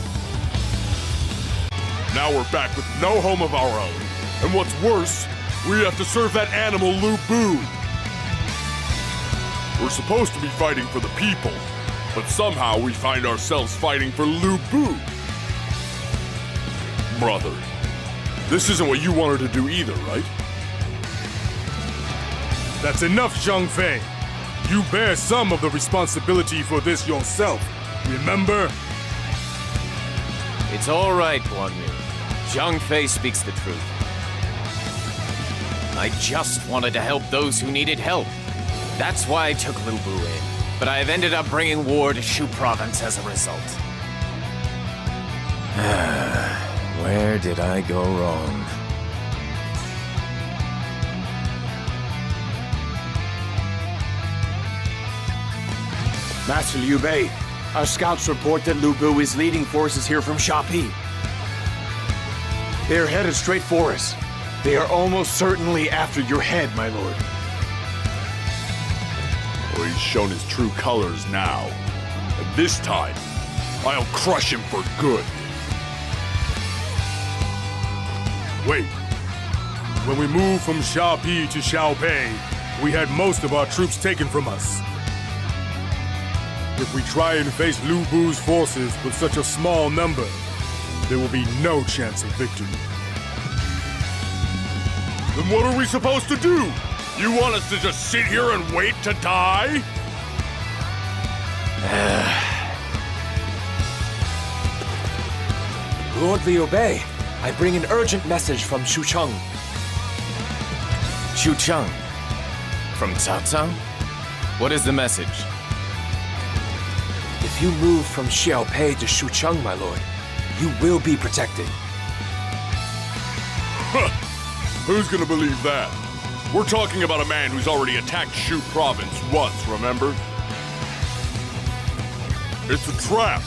now we're back with no home of our own. And what's worse, we have to serve that animal Liu Bei. We're supposed to be fighting for the people, but somehow we find ourselves fighting for Liu Bei. brother. This isn't what you wanted to do either, right? That's enough, Zhang Fei. You bear some of the responsibility for this yourself, remember? It's all right, Guan Yu. Zhang Fei speaks the truth. I just wanted to help those who needed help. That's why I took Liu Bei in. But I have ended up bringing war to Shu province as a result. Where did I go wrong? Master Liu Bei, our scouts report that Liu Bei is leading forces here from Shapi. They are headed straight for us. They are almost certainly after your head, my lord. Well, he's shown his true colors now. And this time, I'll crush him for good. Wait. When we moved from Shapi to Xiaopei, we had most of our troops taken from us. If we try and face Liu Bei's forces with such a small number, there will be no chance of victory. Then what are we supposed to do? You want us to just sit here and wait to die? Lord Liu Bei, I bring an urgent message from Xucheng. Xucheng? From Cao Cao? What is the message? If you move from Xiaopei to Xucheng, my lord, you will be protected. Who's gonna believe that? We're talking about a man who's already attacked Shu province once, remember? It's a trap.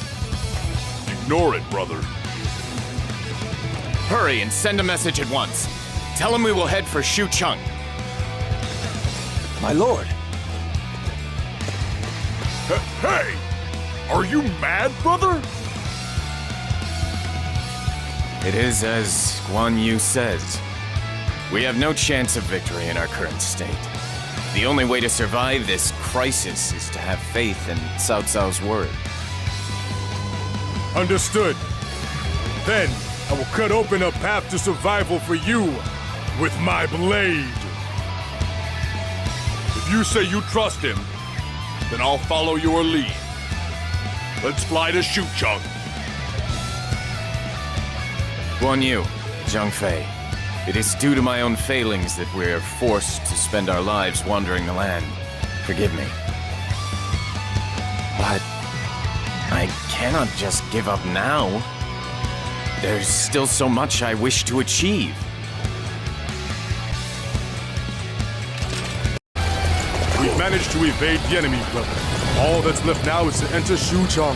Ignore it, brother. Hurry and send a message at once. Tell him we will head for Xucheng. My lord. Hey! Are you mad, brother? It is as Guan Yu says. We have no chance of victory in our current state. The only way to survive this crisis is to have faith in Cao Cao's word. Understood. Then, I will cut open a path to survival for you with my blade. If you say you trust him, then I'll follow your lead. Let's fly to Xucheng. Guan Yu, Zhang Fei, it is due to my own failings that we're forced to spend our lives wandering the land. Forgive me. But I cannot just give up now. There's still so much I wish to achieve. We've managed to evade the enemy, brother. All that's left now is to enter Xucheng.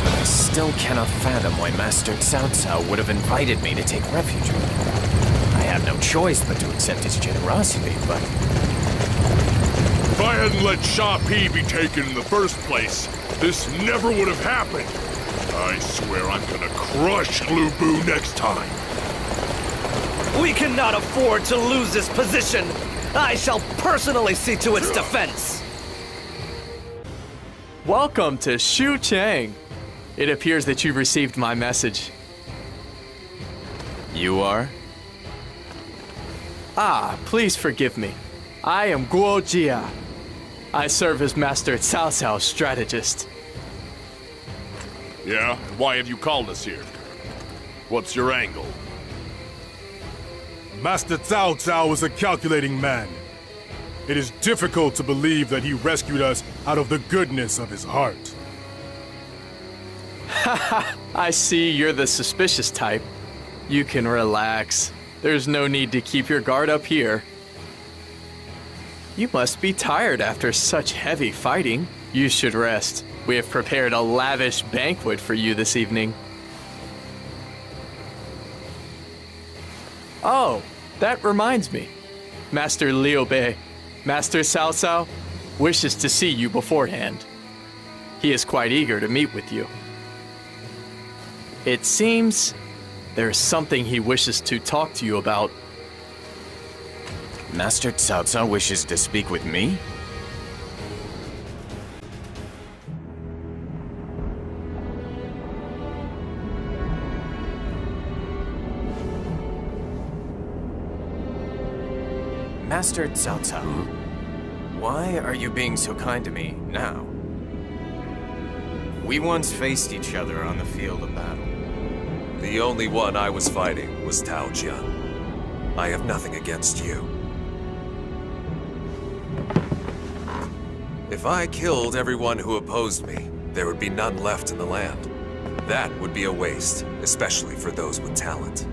I still cannot fathom why Master Cao Cao would have invited me to take refuge with him. I have no choice but to accept his generosity, but... If I hadn't let Shapi be taken in the first place, this never would have happened. I swear I'm gonna crush Liu Bei next time. We cannot afford to lose this position. I shall personally see to its defense. Welcome to Xucheng. It appears that you've received my message. You are? Ah, please forgive me. I am Guo Jia. I serve as Master Cao Cao's strategist. Yeah? Why have you called us here? What's your angle? Master Cao Cao is a calculating man. It is difficult to believe that he rescued us out of the goodness of his heart. I see you're the suspicious type. You can relax. There's no need to keep your guard up here. You must be tired after such heavy fighting. You should rest. We have prepared a lavish banquet for you this evening. Oh, that reminds me. Master Liu Bei, Master Cao Cao, wishes to see you beforehand. He is quite eager to meet with you. It seems there's something he wishes to talk to you about. Master Cao Cao wishes to speak with me? Master Cao Cao, why are you being so kind to me now? We once faced each other on the field of battle. The only one I was fighting was Tao Jian. I have nothing against you. If I killed everyone who opposed me, there would be none left in the land. That would be a waste, especially for those with talent.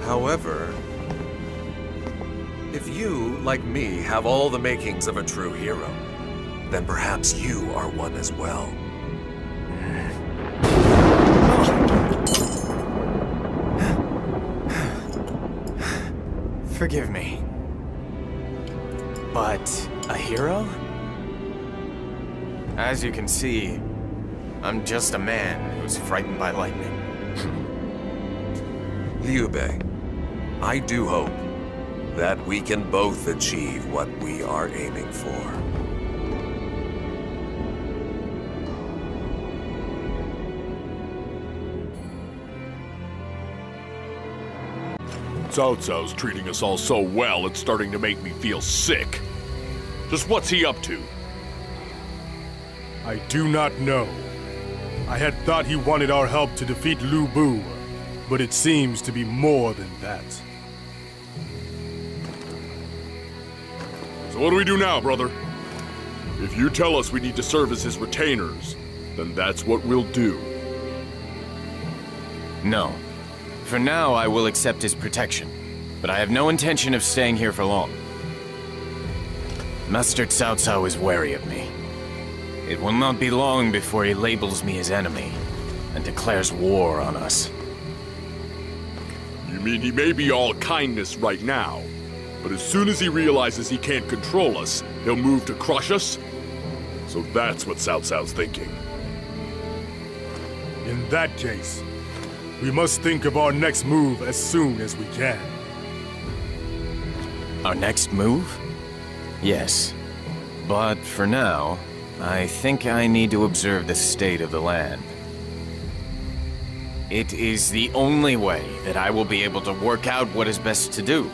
However, if you, like me, have all the makings of a true hero, then perhaps you are one as well. Forgive me. But a hero? As you can see, I'm just a man who's frightened by lightning. Liu Bei, I do hope that we can both achieve what we are aiming for. Cao Cao's treating us all so well, it's starting to make me feel sick. Just what's he up to? I do not know. I had thought he wanted our help to defeat Lu Bu, but it seems to be more than that. So what do we do now, brother? If you tell us we need to serve as his retainers, then that's what we'll do. No. For now, I will accept his protection, but I have no intention of staying here for long. Master Cao Cao is wary of me. It will not be long before he labels me his enemy and declares war on us. You mean he may be all kindness right now, but as soon as he realizes he can't control us, he'll move to crush us? So that's what Cao Cao's thinking. In that case, we must think of our next move as soon as we can. Our next move? Yes. But for now, I think I need to observe the state of the land. It is the only way that I will be able to work out what is best to do.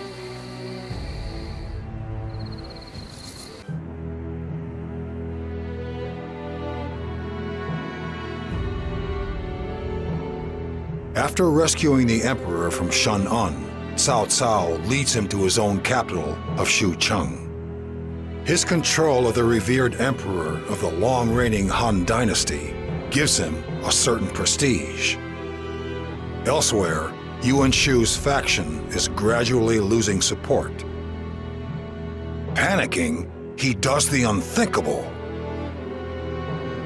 After rescuing the Emperor from Shan'an, Cao Cao leads him to his own capital of Xucheng. His control of the revered Emperor of the long-reigning Han Dynasty gives him a certain prestige. Elsewhere, Yuan Shu's faction is gradually losing support. Panicking, he does the unthinkable.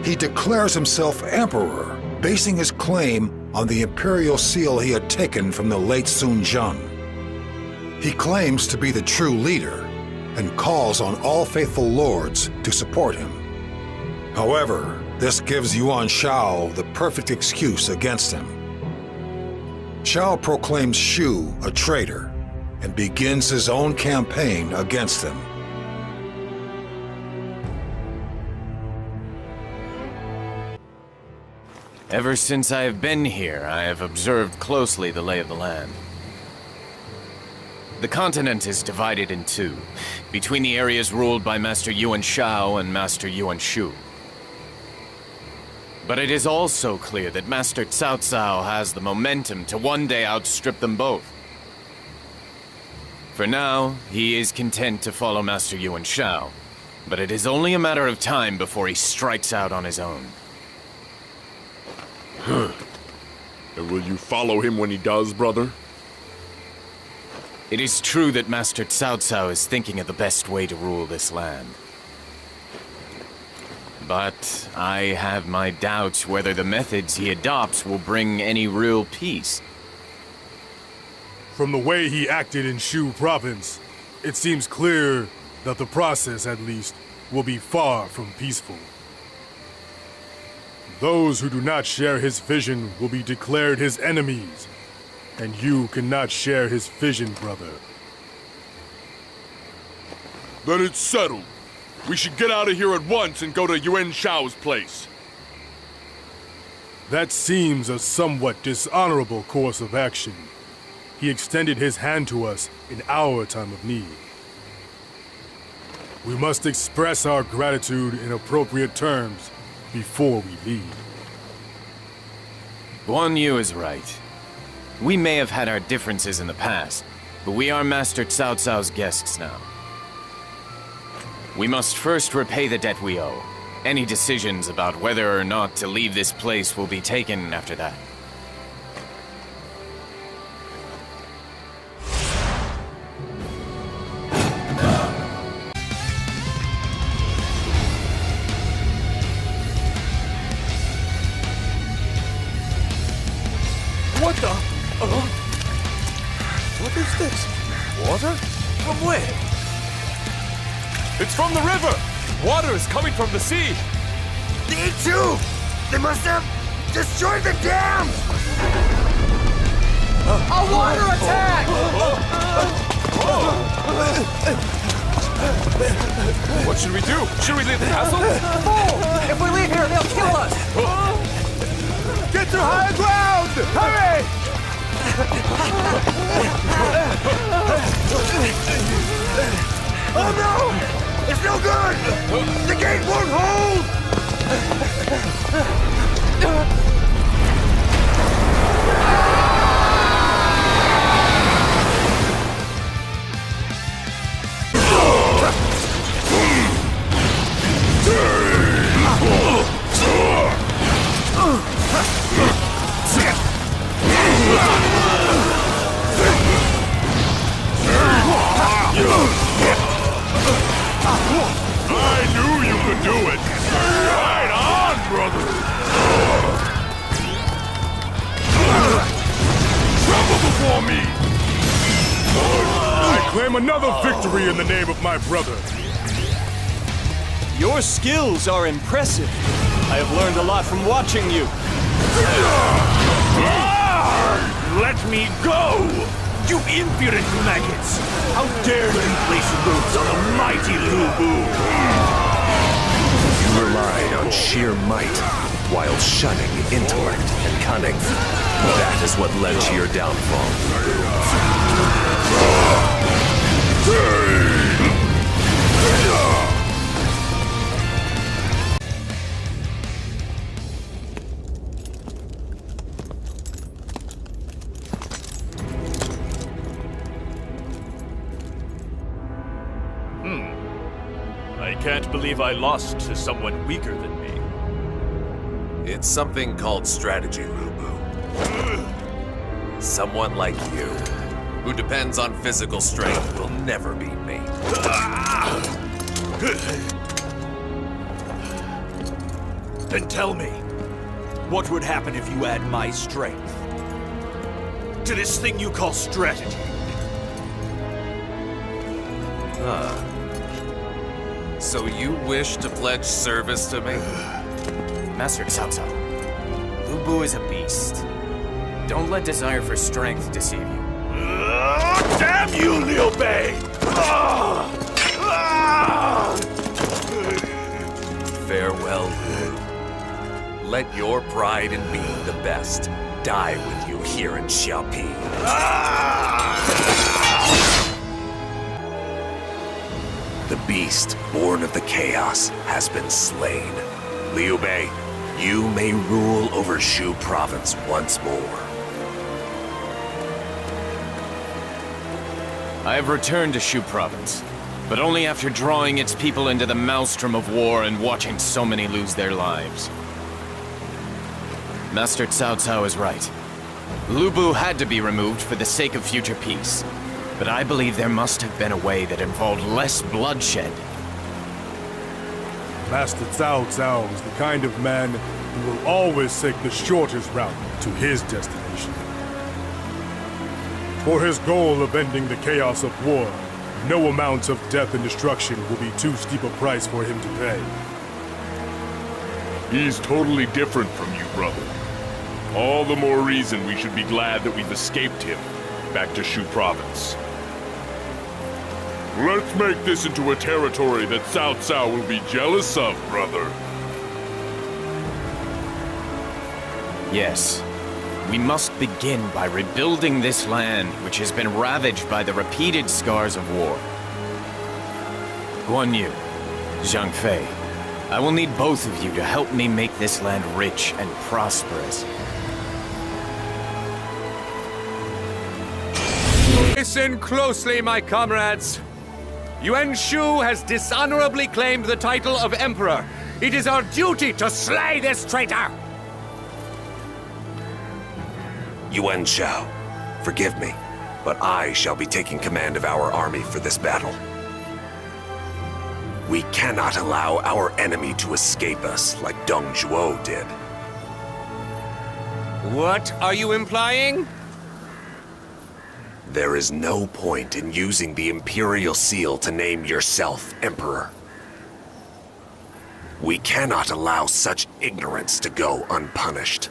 He declares himself emperor, basing his claim on the imperial seal he had taken from the late Sun Jian. He claims to be the true leader and calls on all faithful lords to support him. However, this gives Yuan Shao the perfect excuse against him. Shao proclaims Shu a traitor and begins his own campaign against him. Ever since I have been here, I have observed closely the lay of the land. The continent is divided in two, between the areas ruled by Master Yuan Shao and Master Yuan Shu. But it is also clear that Master Cao Cao has the momentum to one day outstrip them both. For now, he is content to follow Master Yuan Shao, but it is only a matter of time before he strikes out on his own. And will you follow him when he does, brother? It is true that Master Cao Cao is thinking of the best way to rule this land. But I have my doubts whether the methods he adopts will bring any real peace. From the way he acted in Shu province, it seems clear that the process, at least, will be far from peaceful. Those who do not share his vision will be declared his enemies, and you cannot share his vision, brother. Then it's settled. We should get out of here at once and go to Yuan Shao's place. That seems a somewhat dishonorable course of action. he extended his hand to us in our time of need. We must express our gratitude in appropriate terms before we leave. Guan Yu is right. We may have had our differences in the past, but we are Master Cao Cao's guests now. We must first repay the debt we owe. Any decisions about whether or not to leave this place will be taken after that. What the? What is this? Water? From where? It's from the river! Water is coming from the sea! They too! They must have destroyed the dam! A water attack! What should we do? Should we leave the castle? Fool! If we leave here, they'll kill us! Get to higher ground! Hurry! Oh no! It's no good! The gate won't hold! I knew you could do it! Right on, brother! Tremble before me! I claim another victory in the name of my brother. Your skills are impressive. I have learned a lot from watching you. Let me go! You impudent maggots! How dare you place roots on the mighty Liu Bei? You relied on sheer might while shunning intellect and cunning. That is what led to your downfall. I can't believe I lost to someone weaker than me. It's something called strategy, Liu Bei. Someone like you, who depends on physical strength, will never beat me. Then tell me, what would happen if you add my strength to this thing you call strategy? So you wish to pledge service to me? Master Cao Cao, Liu Bei is a beast. Don't let desire for strength deceive you. Damn you, Liu Bei! Farewell, Liu. Let your pride in being the best die with you here in Xiaopi. The beast, born of the chaos, has been slain. Liu Bei, you may rule over Shu province once more. I have returned to Shu province, but only after drawing its people into the maelstrom of war and watching so many lose their lives. Master Cao Cao is right. Liu Bei had to be removed for the sake of future peace. But I believe there must have been a way that involved less bloodshed. Master Cao Cao is the kind of man who will always take the shortest route to his destination. For his goal of ending the chaos of war, no amount of death and destruction will be too steep a price for him to pay. He's totally different from you, brother. All the more reason we should be glad that we've escaped him back to Shu province. Let's make this into a territory that Cao Cao will be jealous of, brother. Yes. We must begin by rebuilding this land, which has been ravaged by the repeated scars of war. Guan Yu, Zhang Fei, I will need both of you to help me make this land rich and prosperous. Listen closely, my comrades. Yuan Shu has dishonorably claimed the title of Emperor. It is our duty to slay this traitor! Yuan Shao, forgive me, but I shall be taking command of our army for this battle. We cannot allow our enemy to escape us like Dong Zhuo did. What are you implying? There is no point in using the Imperial Seal to name yourself Emperor. We cannot allow such ignorance to go unpunished.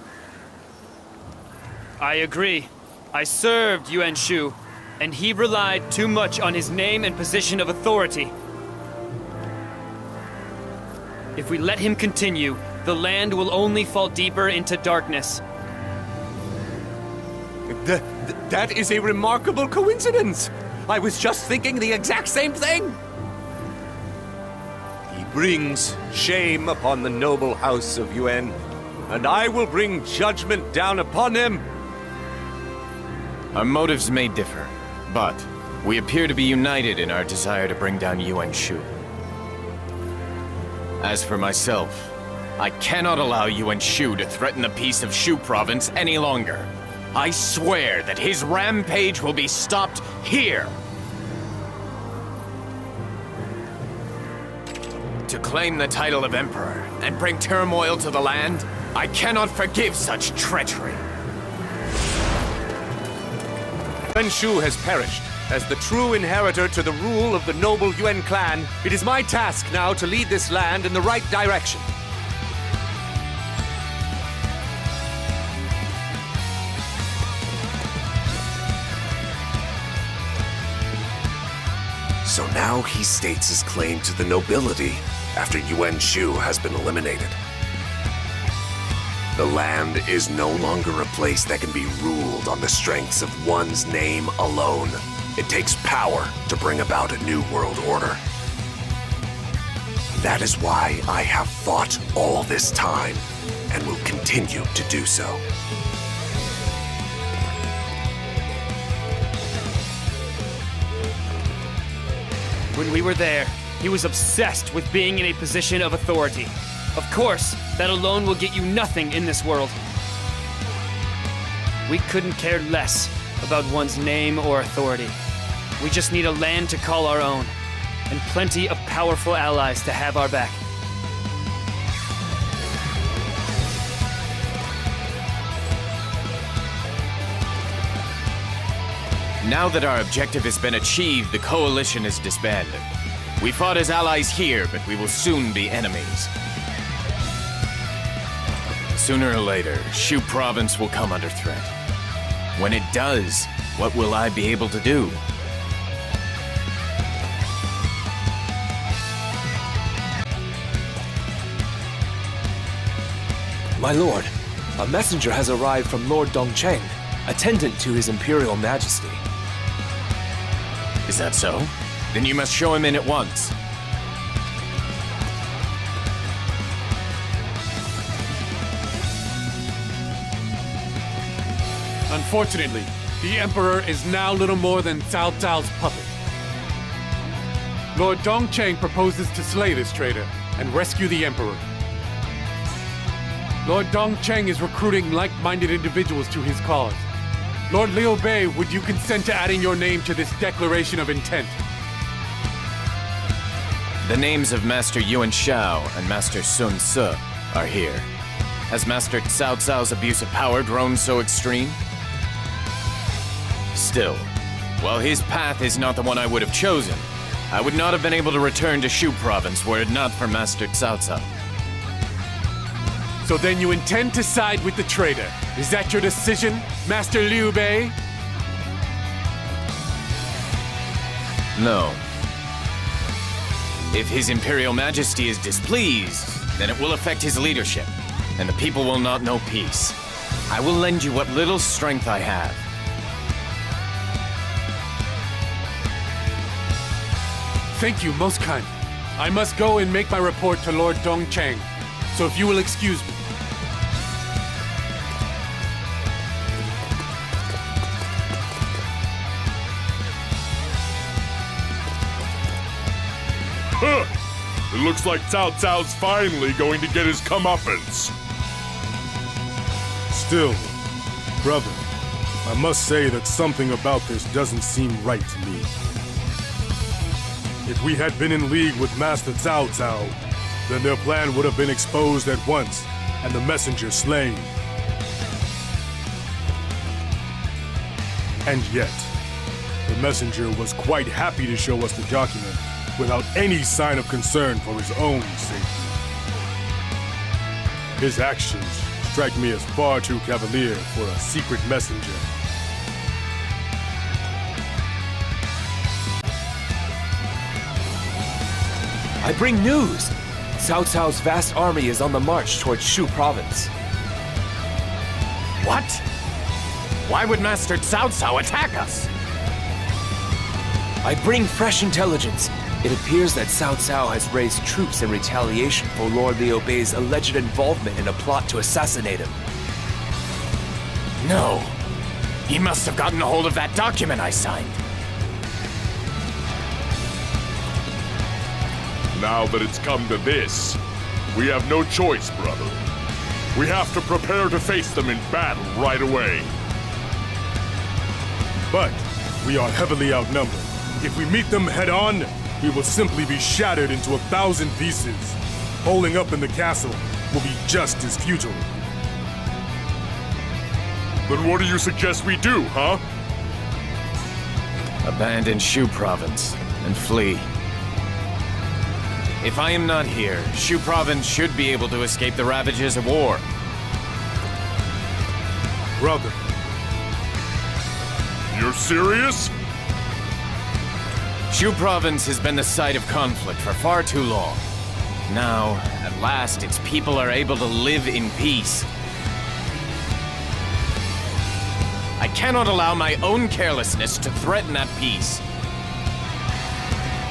I agree. I served Yuan Shu, and he relied too much on his name and position of authority. If we let him continue, the land will only fall deeper into darkness. That is a remarkable coincidence. I was just thinking the exact same thing. He brings shame upon the noble house of Yuan, and I will bring judgment down upon him. Our motives may differ, but we appear to be united in our desire to bring down Yuan Shu. As for myself, I cannot allow Yuan Shu to threaten the peace of Shu province any longer. I swear that his rampage will be stopped here. To claim the title of Emperor and bring turmoil to the land, I cannot forgive such treachery. Yuan Shu has perished. As the true inheritor to the rule of the noble Yuan clan, it is my task now to lead this land in the right direction. So now he states his claim to the nobility after Yuan Shu has been eliminated. The land is no longer a place that can be ruled on the strengths of one's name alone. It takes power to bring about a new world order. That is why I have fought all this time and will continue to do so. When we were there, he was obsessed with being in a position of authority. Of course, that alone will get you nothing in this world. We couldn't care less about one's name or authority. We just need a land to call our own, and plenty of powerful allies to have our back. Now that our objective has been achieved, the coalition is disbanded. We fought as allies here, but we will soon be enemies. Sooner or later, Shu province will come under threat. When it does, what will I be able to do? My lord, a messenger has arrived from Lord Dongcheng, attendant to His Imperial Majesty. Is that so? Then you must show him in at once. Unfortunately, the Emperor is now little more than Cao Cao's puppet. Lord Dongcheng proposes to slay this traitor and rescue the Emperor. Lord Dongcheng is recruiting like-minded individuals to his cause. Lord Liu Bei, would you consent to adding your name to this declaration of intent? The names of Master Yuan Shao and Master Sun Ce are here. Has Master Cao Cao's abuse of power grown so extreme? Still, while his path is not the one I would have chosen, I would not have been able to return to Shu province were it not for Master Cao Cao. So then you intend to side with the traitor. Is that your decision, Master Liu Bei? No. If His Imperial Majesty is displeased, then it will affect his leadership, and the people will not know peace. I will lend you what little strength I have. Thank you, most kind. I must go and make my report to Lord Dongchang, so if you will excuse me. Huh! It looks like Cao Cao's finally going to get his comeuppance. Still, brother, I must say that something about this doesn't seem right to me. If we had been in league with Master Cao Cao, then their plan would have been exposed at once, and the messenger slain. And yet, the messenger was quite happy to show us the document without any sign of concern for his own safety. His actions strike me as far too cavalier for a secret messenger. I bring news! Cao Cao's vast army is on the march towards Shu province. What? Why would Master Cao Cao attack us? I bring fresh intelligence. It appears that Cao Cao has raised troops in retaliation for Lord Liu Bei's alleged involvement in a plot to assassinate him. No. He must have gotten a hold of that document I signed. Now that it's come to this, we have no choice, brother. We have to prepare to face them in battle right away. But we are heavily outnumbered. If we meet them head-on, we will simply be shattered into 1,000 pieces. Holding up in the castle will be just as futile. Then what do you suggest we do, huh? Abandon Shu province and flee. If I am not here, Shu province should be able to escape the ravages of war. Brother. You're serious? Shu province has been the site of conflict for far too long. Now, at last, its people are able to live in peace. I cannot allow my own carelessness to threaten that peace.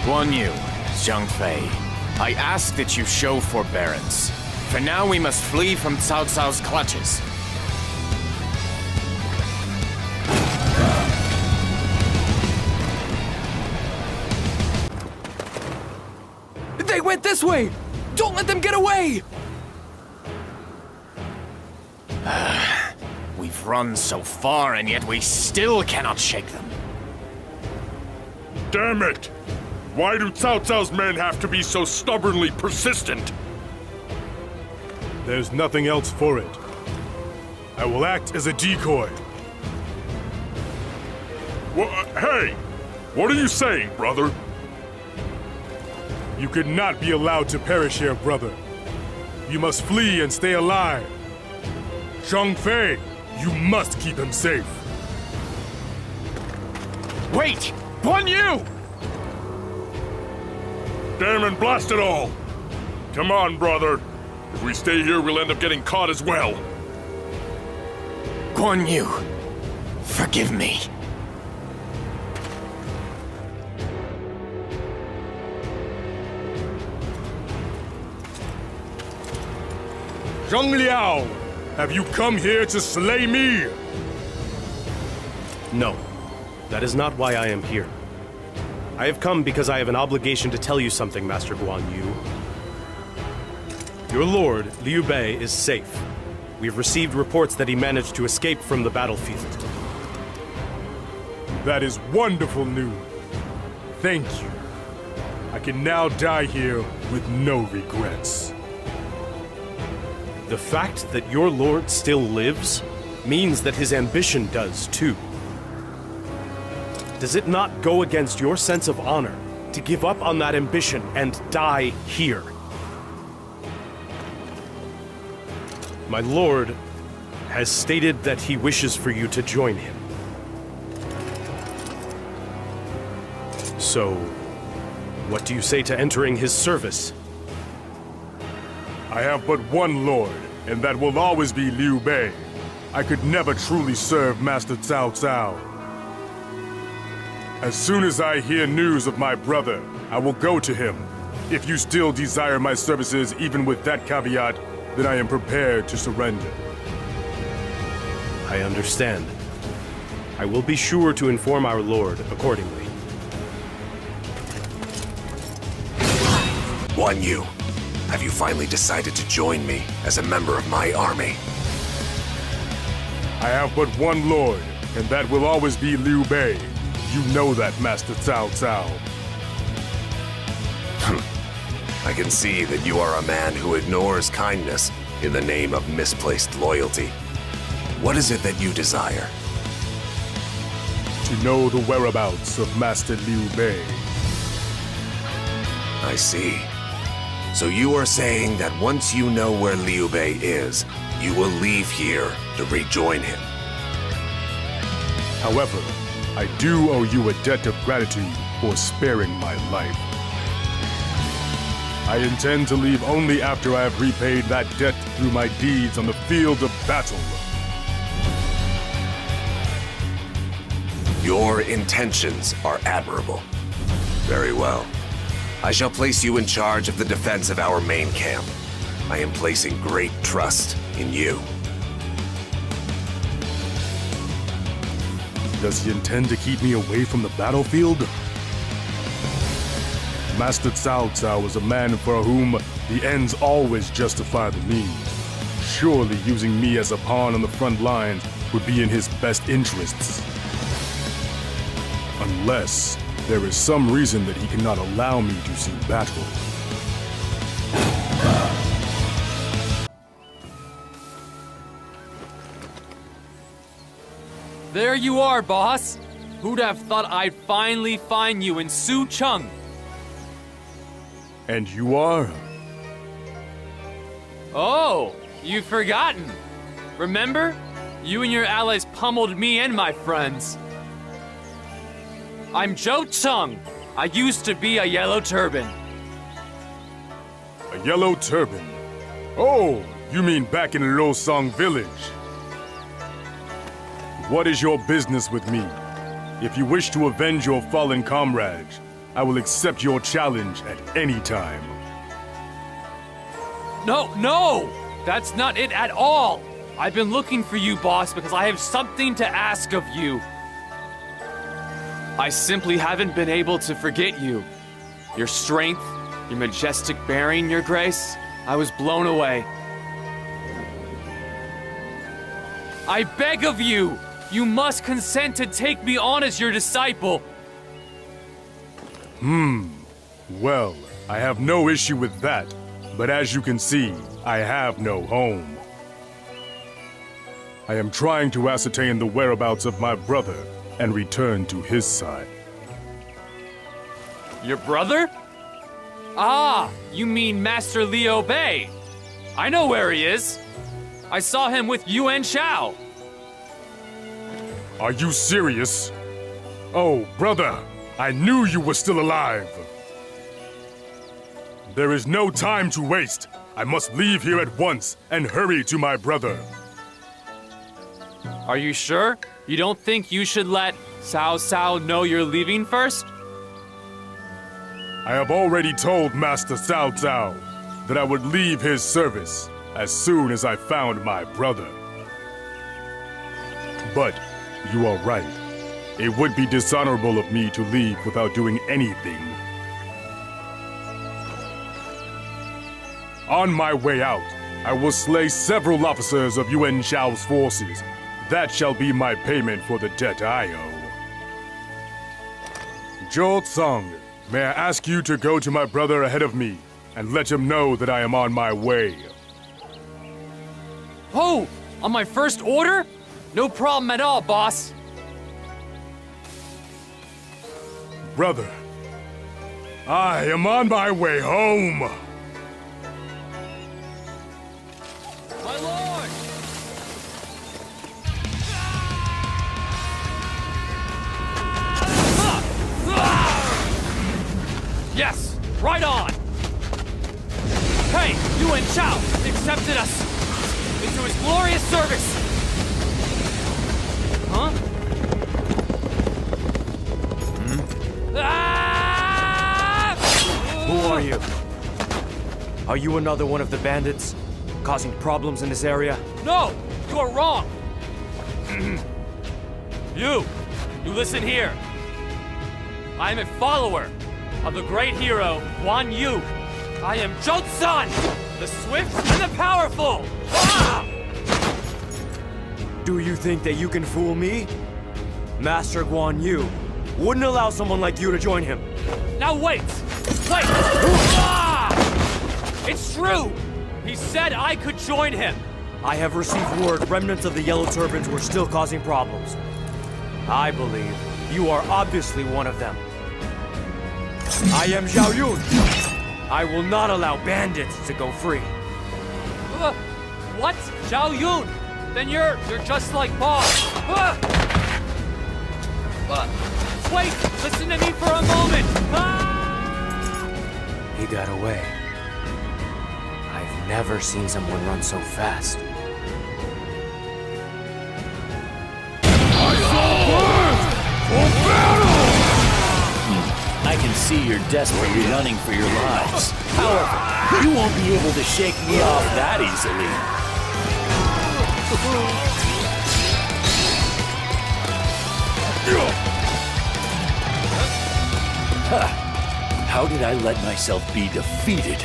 Guan Yu, Zhang Fei, I ask that you show forbearance. For now, we must flee from Cao Cao's clutches. They went this way! Don't let them get away! We've run so far, and yet we still cannot shake them. Damn it! Why do Cao Cao's men have to be so stubbornly persistent? There's nothing else for it. I will act as a decoy. Hey! What are you saying, brother? You could not be allowed to perish here, brother. You must flee and stay alive. Zhang Fei, you must keep him safe. Wait! Guan Yu! Damn and blast it all! Come on, brother. If we stay here, we'll end up getting caught as well. Guan Yu, forgive me. Zhang Liao, have you come here to slay me? No, that is not why I am here. I have come because I have an obligation to tell you something, Master Guan Yu. Your lord, Liu Bei, is safe. We have received reports that he managed to escape from the battlefield. That is wonderful news. Thank you. I can now die here with no regrets. The fact that your lord still lives means that his ambition does too. Does it not go against your sense of honor to give up on that ambition and die here? My lord has stated that he wishes for you to join him. So, what do you say to entering his service? I have but one lord, and that will always be Liu Bei. I could never truly serve Master Cao Cao. As soon as I hear news of my brother, I will go to him. If you still desire my services, even with that caveat, then I am prepared to surrender. I understand. I will be sure to inform our lord accordingly. Guan Yu, have you finally decided to join me as a member of my army? I have but one lord, and that will always be Liu Bei. You know that, Master Cao Cao. I can see that you are a man who ignores kindness in the name of misplaced loyalty. What is it that you desire? To know the whereabouts of Master Liu Bei. I see. So you are saying that once you know where Liu Bei is, you will leave here to rejoin him. However, I do owe you a debt of gratitude for sparing my life. I intend to leave only after I have repaid that debt through my deeds on the field of battle. Your intentions are admirable. Very well. I shall place you in charge of the defense of our main camp. I am placing great trust in you. Does he intend to keep me away from the battlefield? Master Cao Cao was a man for whom the ends always justify the means. Surely using me as a pawn on the front lines would be in his best interests. Unless there is some reason that he cannot allow me to see battle. There you are, boss. Who'd have thought I'd finally find you in Sucheng? And you are? Oh, you've forgotten. Remember? You and your allies pummeled me and my friends. I'm Zhou Cheng. I used to be a yellow turban. A yellow turban? Oh, you mean back in Losong village? What is your business with me? If you wish to avenge your fallen comrades, I will accept your challenge at any time. No! That's not it at all! I've been looking for you, boss, because I have something to ask of you. I simply haven't been able to forget you. Your strength, your majestic bearing, your grace, I was blown away. I beg of you! You must consent to take me on as your disciple. Well, I have no issue with that, but as you can see, I have no home. I am trying to ascertain the whereabouts of my brother and return to his side. Your brother? Ah, you mean Master Liu Bei. I know where he is. I saw him with Yuan Shao. Are you serious? Oh, brother, I knew you were still alive. There is no time to waste. I must leave here at once and hurry to my brother. Are you sure? You don't think you should let Cao Cao know you're leaving first? I have already told Master Cao Cao that I would leave his service as soon as I found my brother. But you are right. It would be dishonorable of me to leave without doing anything. On my way out, I will slay several officers of Yuan Shao's forces. That shall be my payment for the debt I owe. Zhou Tsang, may I ask you to go to my brother ahead of me and let him know that I am on my way. Oh, on my first order? No problem at all, boss. Brother, I am on my way home. My lord! Yes, right on! Hey, Yuan Shao accepted us into his glorious service! are you? Are you another one of the bandits? Causing problems in this area? No! You are wrong! You listen here. I am a follower of the great hero, Guan Yu. I am Zhou's son, the swift and the powerful! Ah! Do you think that you can fool me? Master Guan Yu wouldn't allow someone like you to join him. Now wait! Wait! Ah! It's true! He said I could join him! I have received word remnants of the Yellow Turbans were still causing problems. I believe you are obviously one of them. I am Zhao Yun. I will not allow bandits to go free. What? Zhao Yun? Then you're just like boss. Wait! Listen to me for a moment! Ah! He got away. I've never seen someone run so fast. I can see you're desperately running for your lives. However, you won't be able to shake me off that easily. How did I let myself be defeated?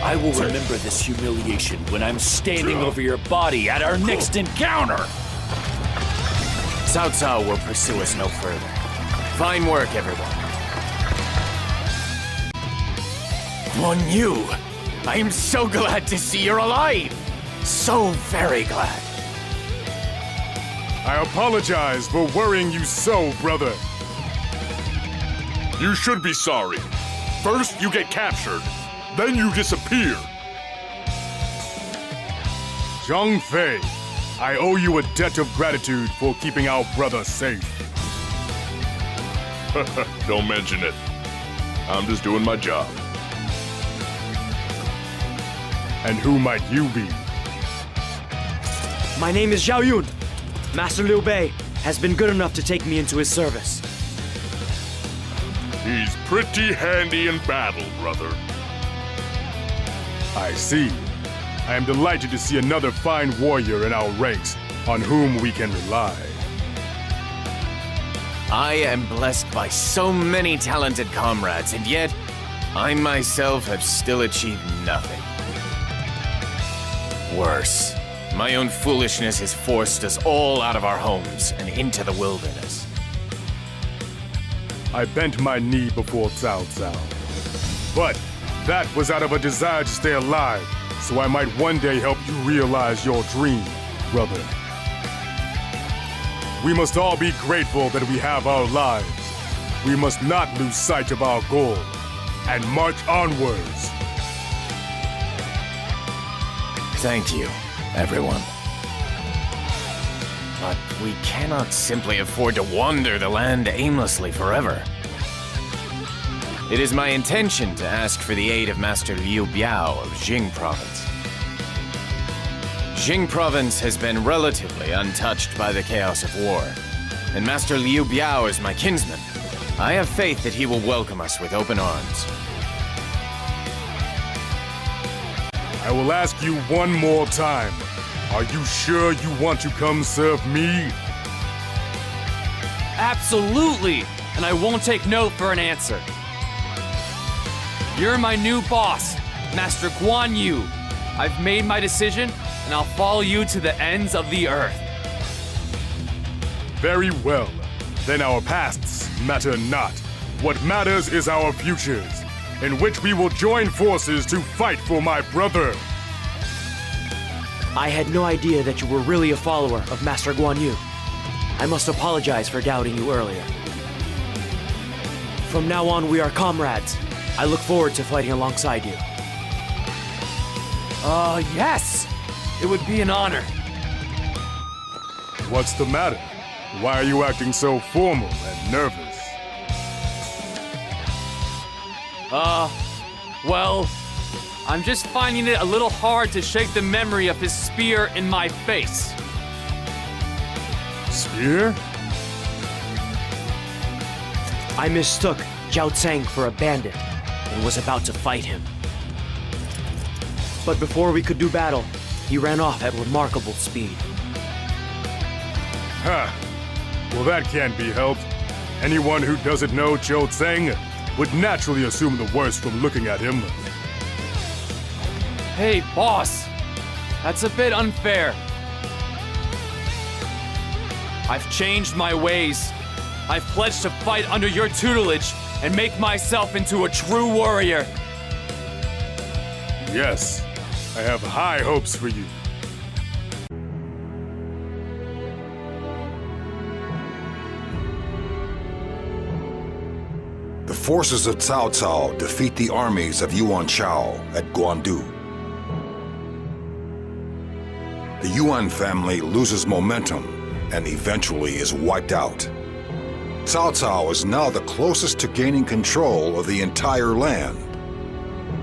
I will remember this humiliation when I'm standing over your body at our next encounter! Cao Cao will pursue us no further. Fine work, everyone. Guan Yu, I am so glad to see you're alive! So very glad. I apologize for worrying you so, brother. You should be sorry. First, you get captured. Then you disappear. Zhang Fei, I owe you a debt of gratitude for keeping our brother safe. Don't mention it. I'm just doing my job. And who might you be? My name is Zhao Yun. Master Liu Bei has been good enough to take me into his service. He's pretty handy in battle, brother. I see. I am delighted to see another fine warrior in our ranks on whom we can rely. I am blessed by so many talented comrades, and yet I myself have still achieved nothing. Worse, my own foolishness has forced us all out of our homes and into the wilderness. I bent my knee before Cao Cao. But that was out of a desire to stay alive, so I might one day help you realize your dream, brother. We must all be grateful that we have our lives. We must not lose sight of our goal and march onwards. Thank you, everyone. But we cannot simply afford to wander the land aimlessly forever. It is my intention to ask for the aid of Master Liu Bei of Jing Province. Jing Province has been relatively untouched by the chaos of war, and Master Liu Bei is my kinsman. I have faith that he will welcome us with open arms. I will ask you one more time. Are you sure you want to come serve me? Absolutely! And I won't take no for an answer. You're my new boss, Master Guan Yu. I've made my decision, and I'll follow you to the ends of the earth. Very well. Then our pasts matter not. What matters is our futures, in which we will join forces to fight for my brother. I had no idea that you were really a follower of Master Guan Yu. I must apologize for doubting you earlier. From now on, we are comrades. I look forward to fighting alongside you. Yes! It would be an honor. What's the matter? Why are you acting so formal and nervous? Well, I'm just finding it a little hard to shake the memory of his spear in my face. Spear? I mistook Zhao Tsang for a bandit, and was about to fight him. But before we could do battle, he ran off at remarkable speed. Ha! Well, that can't be helped. Anyone who doesn't know Zhou Zeng would naturally assume the worst from looking at him. Hey, boss! That's a bit unfair. I've changed my ways. I've pledged to fight under your tutelage and make myself into a true warrior. Yes, I have high hopes for you. The forces of Cao Cao defeat the armies of Yuan Shao at Guandi. The Yuan family loses momentum and eventually is wiped out. Cao Cao is now the closest to gaining control of the entire land.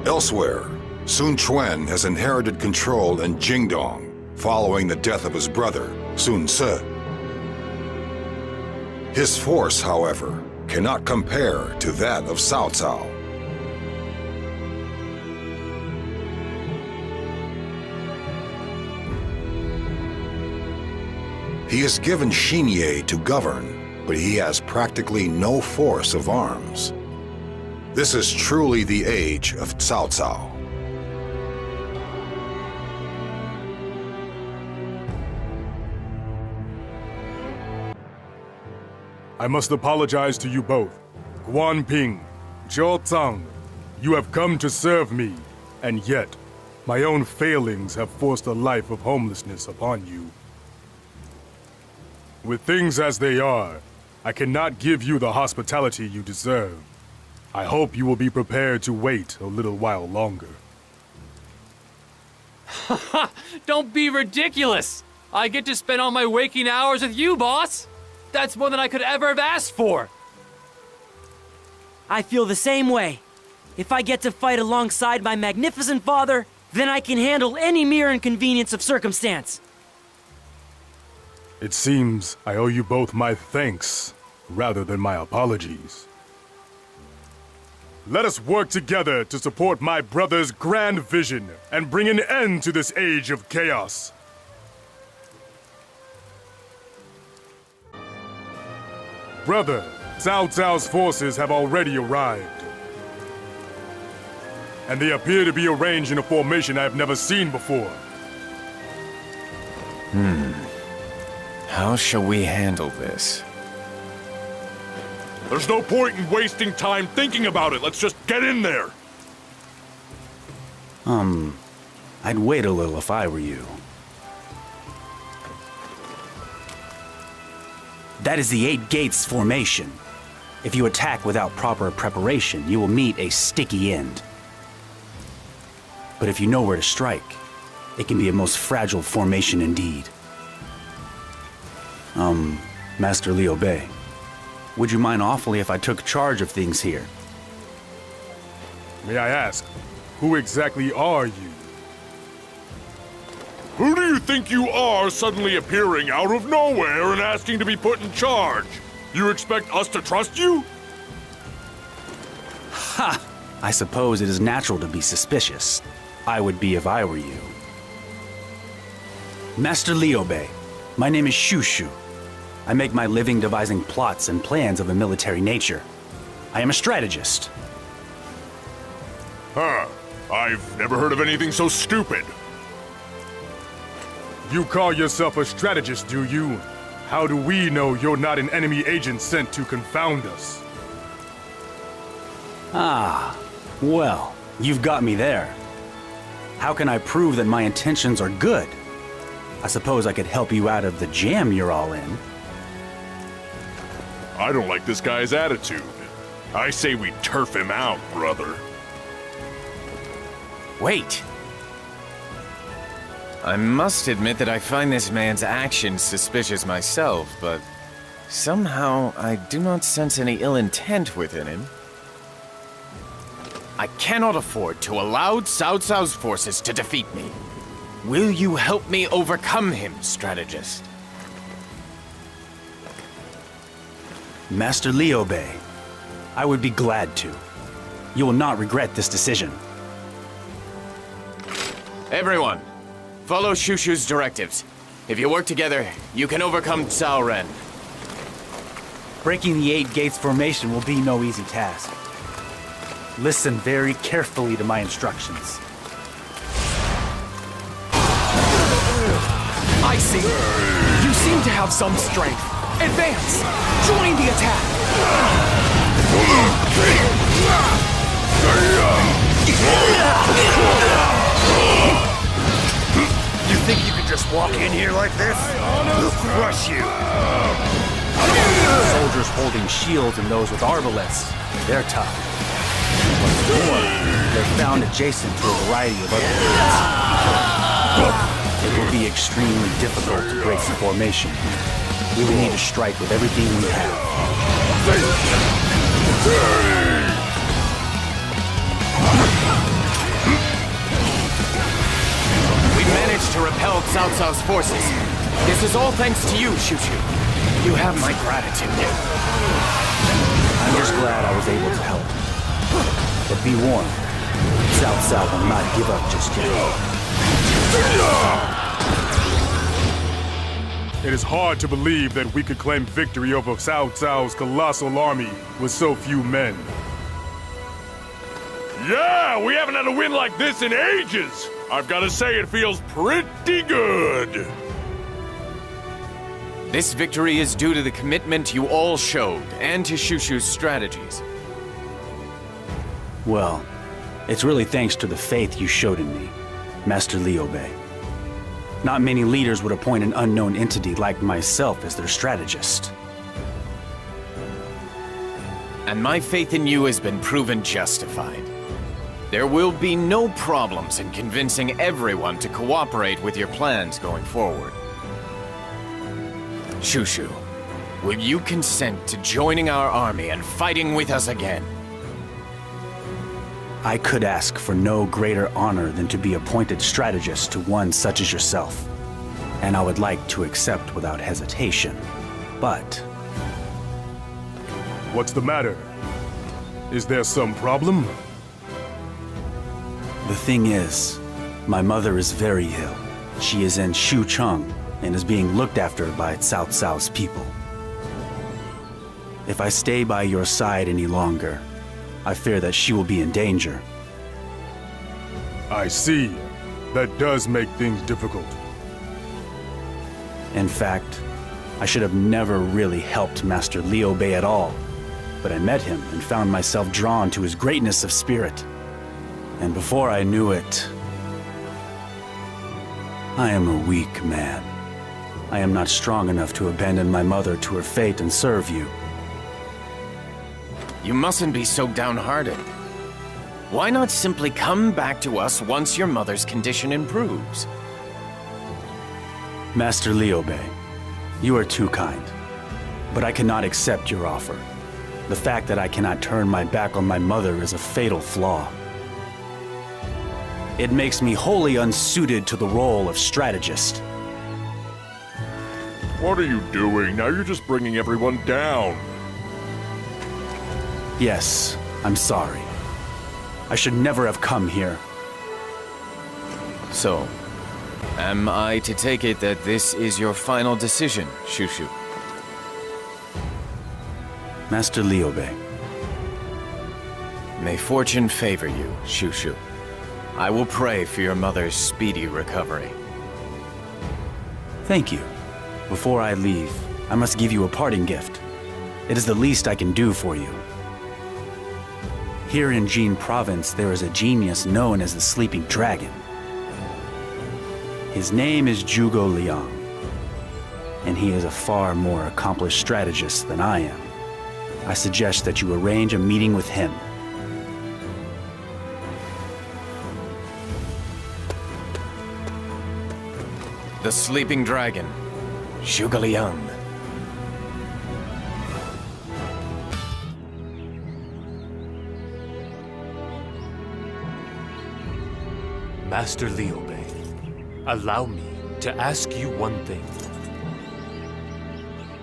Elsewhere, Sun Quan has inherited control in Jingdong following the death of his brother, Sun Ce. His force, however, cannot compare to that of Cao Cao. He is given Xinye to govern, but he has practically no force of arms. This is truly the age of Cao Cao. I must apologize to you both. Guan Ping, Zhou Zhang, you have come to serve me, and yet, my own failings have forced a life of homelessness upon you. With things as they are, I cannot give you the hospitality you deserve. I hope you will be prepared to wait a little while longer. Don't be ridiculous! I get to spend all my waking hours with you, boss! That's more than I could ever have asked for! I feel the same way. If I get to fight alongside my magnificent father, then I can handle any mere inconvenience of circumstance. It seems I owe you both my thanks, rather than my apologies. Let us work together to support my brother's grand vision and bring an end to this age of chaos. Brother, Cao Cao's forces have already arrived. And they appear to be arranged in a formation I have never seen before. How shall we handle this? There's no point in wasting time thinking about it. Let's just get in there. I'd wait a little if I were you. That is the Eight Gates formation. If you attack without proper preparation, you will meet a sticky end. But if you know where to strike, it can be a most fragile formation indeed. Master Liu Bei, would you mind awfully if I took charge of things here? May I ask, who exactly are you? Who do you think you are suddenly appearing out of nowhere and asking to be put in charge? You expect us to trust you? Ha! I suppose it is natural to be suspicious. I would be if I were you. Master Liu Bei, my name is Shu Shu. I make my living devising plots and plans of a military nature. I am a strategist. Huh. I've never heard of anything so stupid. You call yourself a strategist, do you? How do we know you're not an enemy agent sent to confound us? Ah, well, you've got me there. How can I prove that my intentions are good? I suppose I could help you out of the jam you're all in. I don't like this guy's attitude. I say we turf him out, brother. Wait! I must admit that I find this man's actions suspicious myself, but somehow I do not sense any ill intent within him. I cannot afford to allow Cao Cao's forces to defeat me. Will you help me overcome him, strategist? Master Liu Bei, I would be glad to. You will not regret this decision. Everyone, follow Shushu's directives. If you work together, you can overcome Cao Ren. Breaking the 8 gates formation will be no easy task. Listen very carefully to my instructions. I see. You seem to have some strength. Advance! Join the attack! You think you could just walk in here like this? We'll crush you. Soldiers holding shields and those with arbalets, they're tough. What's more, they're found adjacent to a variety of other units. It will be extremely difficult to break the formation. We will need to strike with everything we have. We managed to repel Cao Cao's forces. This is all thanks to you, Shushu. You have my gratitude. I'm just glad I was able to help. But be warned, Cao Cao will not give up just yet. It is hard to believe that we could claim victory over Cao Cao's colossal army with so few men. Yeah, we haven't had a win like this in ages. I've got to say, it feels pretty good. This victory is due to the commitment you all showed, and to Shushu's strategies. Well, it's really thanks to the faith you showed in me, Master Liu Bei. Not many leaders would appoint an unknown entity like myself as their strategist. And my faith in you has been proven justified. There will be no problems in convincing everyone to cooperate with your plans going forward. Shushu, will you consent to joining our army and fighting with us again? I could ask for no greater honor than to be appointed strategist to one such as yourself. And I would like to accept without hesitation. But... What's the matter? Is there some problem? The thing is, my mother is very ill. She is in Xucheng and is being looked after by Cao Cao's people. If I stay by your side any longer, I fear that she will be in danger. I see. That does make things difficult. In fact, I should have never really helped Master Liu Bei at all, but I met him and found myself drawn to his greatness of spirit. And before I knew it, I am a weak man. I am not strong enough to abandon my mother to her fate and serve you. You mustn't be so downhearted. Why not simply come back to us once your mother's condition improves? Master Liu Bei, you are too kind, but I cannot accept your offer. The fact that I cannot turn my back on my mother is a fatal flaw. It makes me wholly unsuited to the role of strategist. What are you doing? Now you're just bringing everyone down. Yes, I'm sorry. I should never have come here. So, am I to take it that this is your final decision, Shushu? Master Liu Bei. May fortune favor you, Shushu. I will pray for your mother's speedy recovery. Thank you. Before I leave, I must give you a parting gift. It is the least I can do for you. Here in Jin Province, there is a genius known as the Sleeping Dragon. His name is Zhuge Liang, and he is a far more accomplished strategist than I am. I suggest that you arrange a meeting with him. The Sleeping Dragon, Zhuge Liang. Master Liu Bei, allow me to ask you one thing.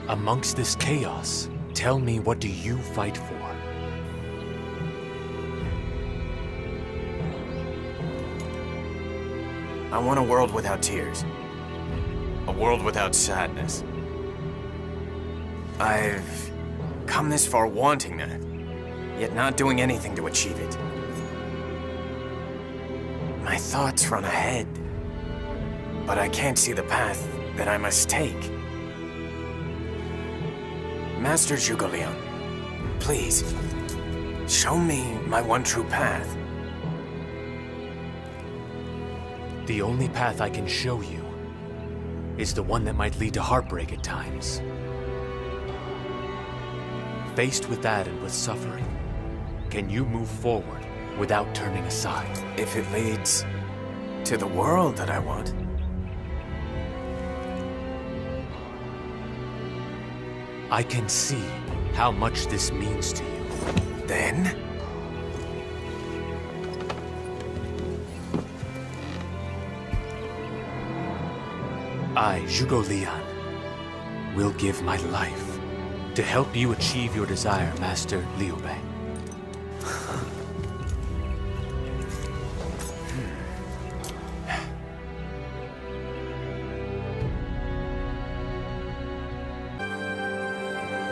Amongst this chaos, tell me, what do you fight for? I want a world without tears. A world without sadness. I've come this far wanting that, yet not doing anything to achieve it. My thoughts run ahead, but I can't see the path that I must take. Master Zhuge Liang, please, show me my one true path. The only path I can show you is the one that might lead to heartbreak at times. Faced with that and with suffering, can you move forward without turning aside? If it leads to the world that I want. I can see how much this means to you. Then? I, Zhuge Liang, will give my life to help you achieve your desire, Master Liu Bei.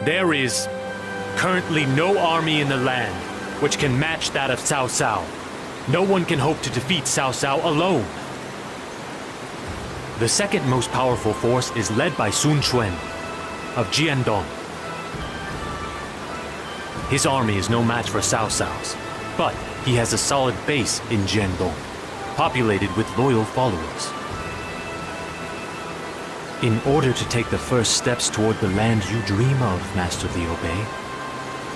There is currently no army in the land which can match that of Cao Cao. No one can hope to defeat Cao Cao alone. The second most powerful force is led by Sun Quan of Jiandong. His army is no match for Cao Cao's, but he has a solid base in Jiandong, populated with loyal followers. In order to take the first steps toward the land you dream of, Master Liu Bei,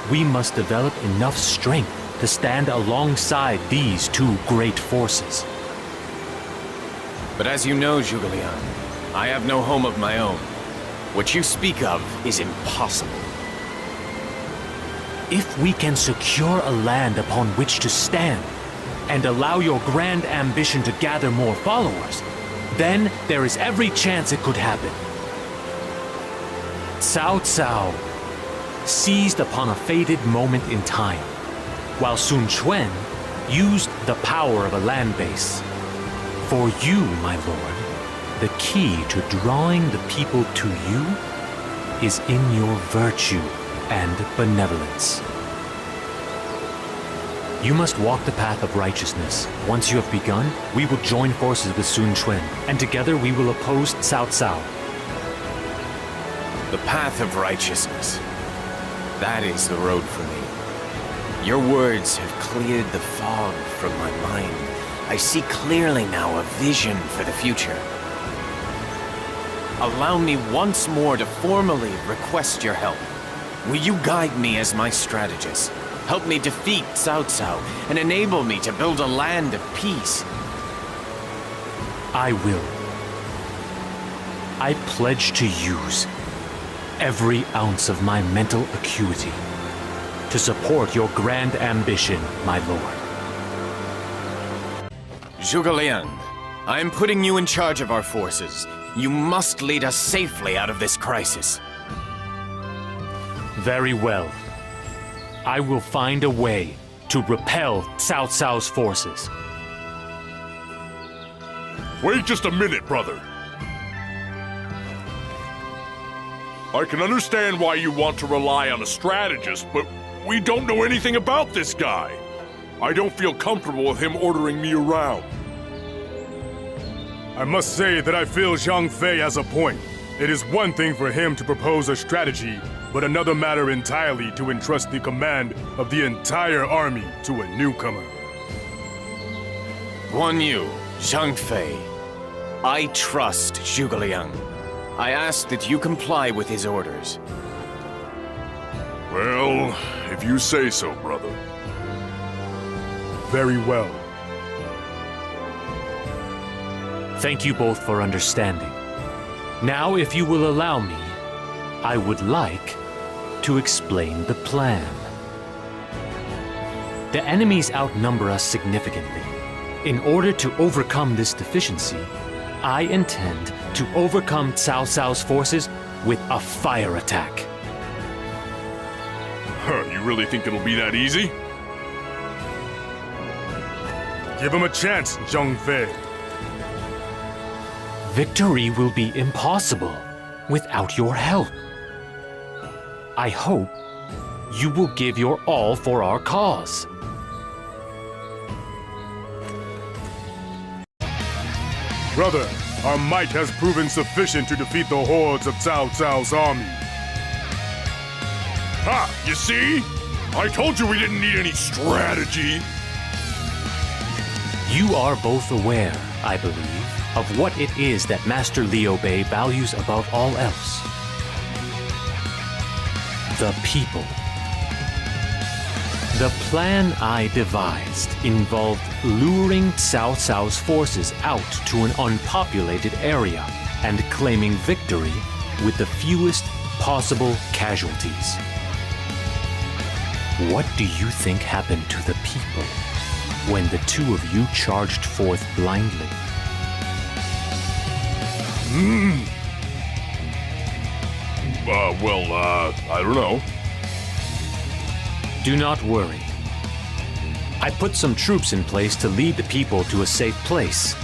we must develop enough strength to stand alongside these two great forces. But as you know, Zhuge Liang, I have no home of my own. What you speak of is impossible. If we can secure a land upon which to stand, and allow your grand ambition to gather more followers, then there is every chance it could happen. Cao Cao seized upon a fated moment in time, while Sun Quan used the power of a land base. For you, my lord, the key to drawing the people to you is in your virtue and benevolence. You must walk the path of righteousness. Once you have begun, we will join forces with Sun Quan, and together we will oppose Cao Cao. The path of righteousness. That is the road for me. Your words have cleared the fog from my mind. I see clearly now a vision for the future. Allow me once more to formally request your help. Will you guide me as my strategist? Help me defeat Cao Cao and enable me to build a land of peace. I will. I pledge to use every ounce of my mental acuity to support your grand ambition, my lord. Zhuge Liang, I am putting you in charge of our forces. You must lead us safely out of this crisis. Very well. I will find a way to repel Cao Cao's forces. Wait just a minute, brother. I can understand why you want to rely on a strategist, but we don't know anything about this guy. I don't feel comfortable with him ordering me around. I must say that I feel Zhang Fei has a point. It is one thing for him to propose a strategy, but another matter entirely to entrust the command of the entire army to a newcomer. Guan Yu, Zhang Fei, I trust Zhuge Liang. I ask that you comply with his orders. Well, if you say so, brother. Very well. Thank you both for understanding. Now, if you will allow me, I would like to explain the plan. The enemies outnumber us significantly. In order to overcome this deficiency, I intend to overcome Cao Cao's forces with a fire attack. Huh, you really think it'll be that easy? Give him a chance, Zhang Fei. Victory will be impossible without your help. I hope you will give your all for our cause. Brother, our might has proven sufficient to defeat the hordes of Cao Cao's army. Ha! You see? I told you we didn't need any strategy. You are both aware, I believe, of what it is that Master Liu Bei values above all else. The people. The plan I devised involved luring Cao Cao's forces out to an unpopulated area and claiming victory with the fewest possible casualties. What do you think happened to the people when the two of you charged forth blindly? I don't know. Do not worry. I put some troops in place to lead the people to a safe place.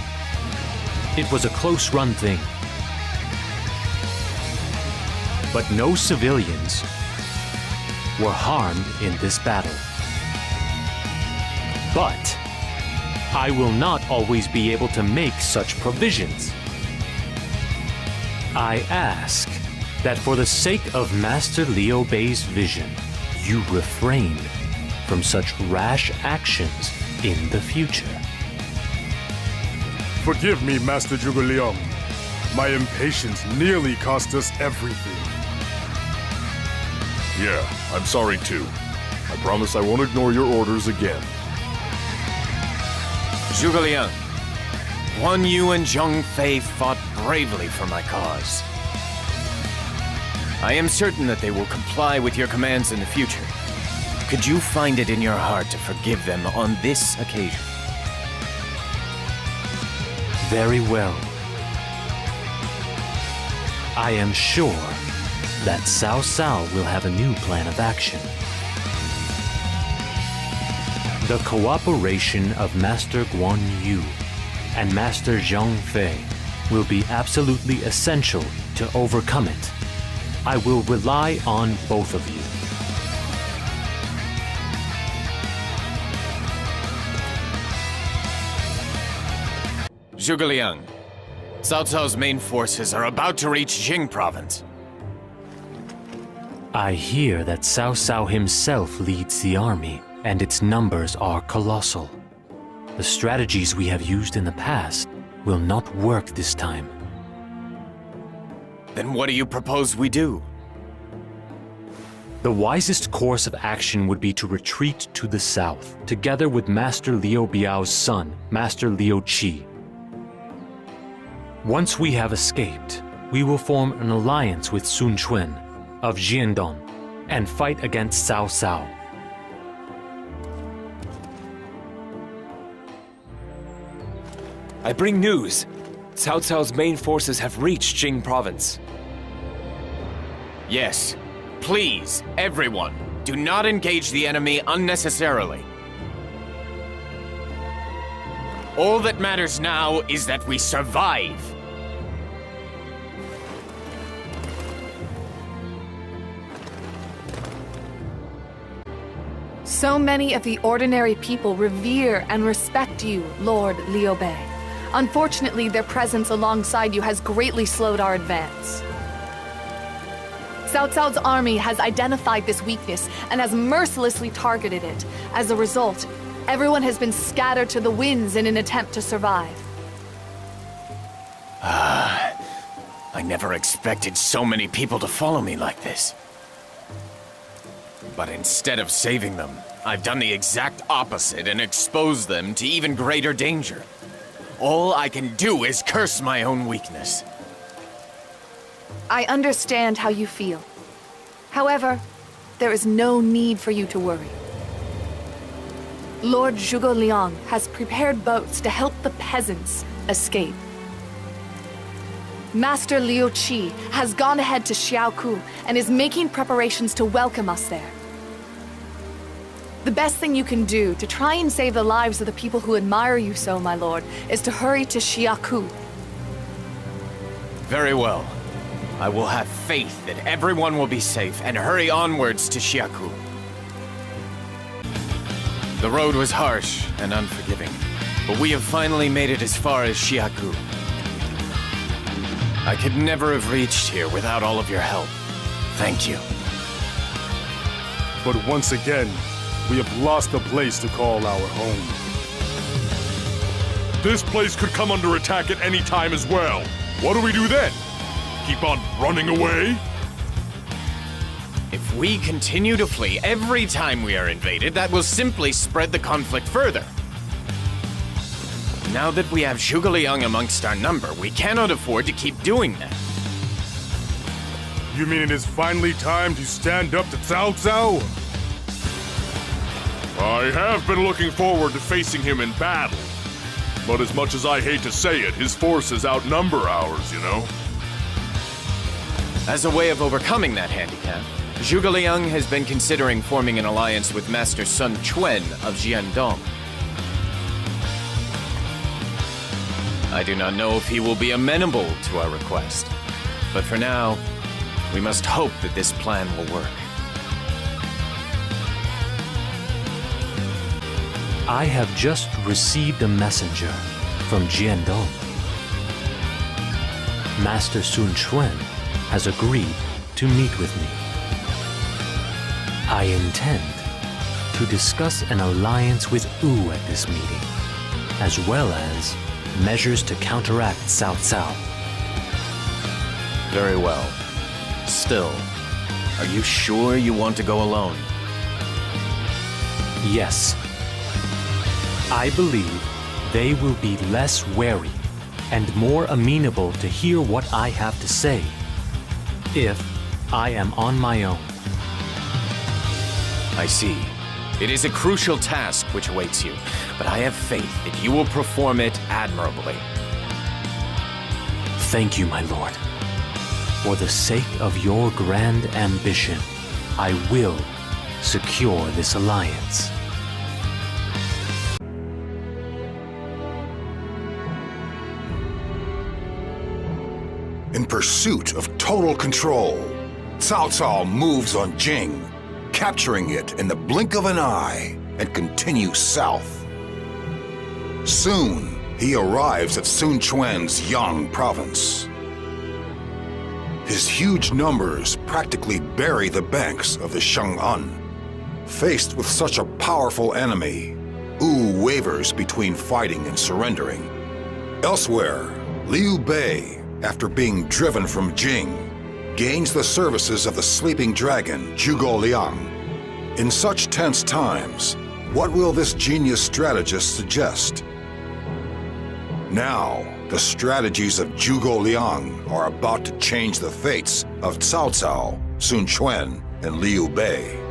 It was a close-run thing. But no civilians were harmed in this battle. But I will not always be able to make such provisions. I ask that for the sake of Master Liu Bei's vision, you refrain from such rash actions in the future. Forgive me, Master Zhuge Liang. My impatience nearly cost us everything. Yeah, I'm sorry too. I promise I won't ignore your orders again. Zhuge Liang, Guan Yu and Zhang Fei fought bravely for my cause. I am certain that they will comply with your commands in the future. Could you find it in your heart to forgive them on this occasion? Very well. I am sure that Cao Cao will have a new plan of action. The cooperation of Master Guan Yu and Master Zhang Fei will be absolutely essential to overcome it. I will rely on both of you. Zhuge Liang, Cao Cao's main forces are about to reach Jing province. I hear that Cao Cao himself leads the army, and its numbers are colossal. The strategies we have used in the past will not work this time. Then what do you propose we do? The wisest course of action would be to retreat to the south, together with Master Liu Biao's son, Master Liu Qi. Once we have escaped, we will form an alliance with Sun Quan of Jiandong and fight against Cao Cao. I bring news. Cao Cao's main forces have reached Jing province. Yes. Please, everyone, do not engage the enemy unnecessarily. All that matters now is that we survive. So many of the ordinary people revere and respect you, Lord Liu Bei. Unfortunately, their presence alongside you has greatly slowed our advance. Cao Cao's army has identified this weakness and has mercilessly targeted it. As a result, everyone has been scattered to the winds in an attempt to survive. I never expected so many people to follow me like this. But instead of saving them, I've done the exact opposite and exposed them to even greater danger. All I can do is curse my own weakness. I understand how you feel. However, there is no need for you to worry. Lord Zhuge Liang has prepared boats to help the peasants escape. Master Liu Qi has gone ahead to Xiaoku and is making preparations to welcome us there. The best thing you can do to try and save the lives of the people who admire you so, my lord, is to hurry to Xiaoku. Very well. I will have faith that everyone will be safe and hurry onwards to Xiaku. The road was harsh and unforgiving, but we have finally made it as far as Xiaku. I could never have reached here without all of your help. Thank you. But once again, we have lost the place to call our home. This place could come under attack at any time as well. What do we do then? Keep on running away? If we continue to flee every time we are invaded, that will simply spread the conflict further. Now that we have Zhuge Liang amongst our number, we cannot afford to keep doing that. You mean it is finally time to stand up to Cao Cao? I have been looking forward to facing him in battle. But as much as I hate to say it, his forces outnumber ours, you know? As a way of overcoming that handicap, Zhuge Liang has been considering forming an alliance with Master Sun Quan of Jiandong. I do not know if he will be amenable to our request, but for now, we must hope that this plan will work. I have just received a messenger from Jiandong. Master Sun Quan has agreed to meet with me. I intend to discuss an alliance with Wu at this meeting, as well as measures to counteract Cao Cao. Very well. Still, are you sure you want to go alone? Yes. I believe they will be less wary and more amenable to hear what I have to say if I am on my own. I see. It is a crucial task which awaits you, but I have faith that you will perform it admirably. Thank you, my lord. For the sake of your grand ambition, I will secure this alliance. In pursuit of total control, Cao Cao moves on Jing, capturing it in the blink of an eye, and continues south. Soon, he arrives at Sun Quan's Yang province. His huge numbers practically bury the banks of the Shang'an. Faced with such a powerful enemy, Wu wavers between fighting and surrendering. Elsewhere, Liu Bei, after being driven from Jing, gains the services of the sleeping dragon, Zhuge Liang. In such tense times, what will this genius strategist suggest? Now, the strategies of Zhuge Liang are about to change the fates of Cao Cao, Sun Quan, and Liu Bei.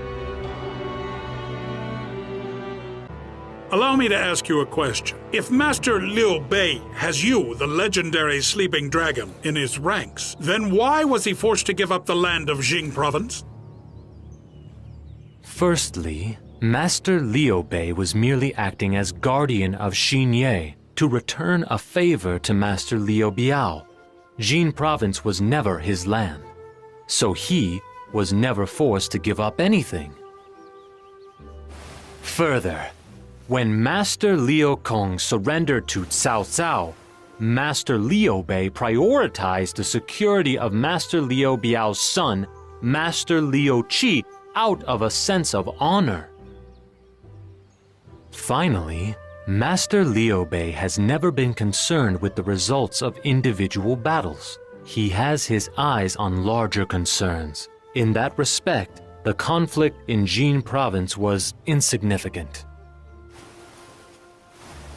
Allow me to ask you a question. If Master Liu Bei has you, the legendary sleeping dragon, in his ranks, then why was he forced to give up the land of Jing province? Firstly, Master Liu Bei was merely acting as guardian of Xinye to return a favor to Master Liu Biao. Jing province was never his land, so he was never forced to give up anything. Further, when Master Liu Kong surrendered to Cao Cao, Master Liu Bei prioritized the security of Master Liu Biao's son, Master Liu Qi, out of a sense of honor. Finally, Master Liu Bei has never been concerned with the results of individual battles. He has his eyes on larger concerns. In that respect, the conflict in Jing province was insignificant.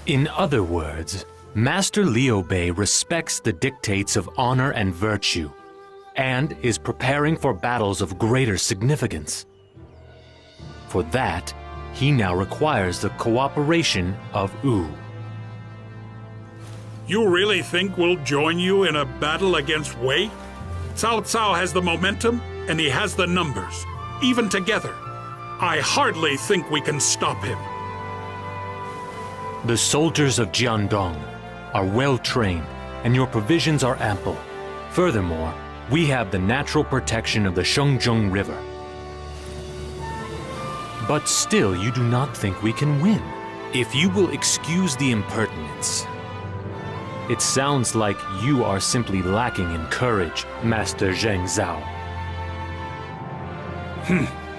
In other words, Master Liu Bei respects the dictates of honor and virtue, and is preparing for battles of greater significance. For that, he now requires the cooperation of Wu. You really think we'll join you in a battle against Wei? Cao Cao has the momentum, and he has the numbers. Even together, I hardly think we can stop him. The soldiers of Jiandong are well trained, and your provisions are ample. Furthermore, we have the natural protection of the Shengjung River. But still, you do not think we can win. If you will excuse the impertinence. It sounds like you are simply lacking in courage, Master Zheng Zhao.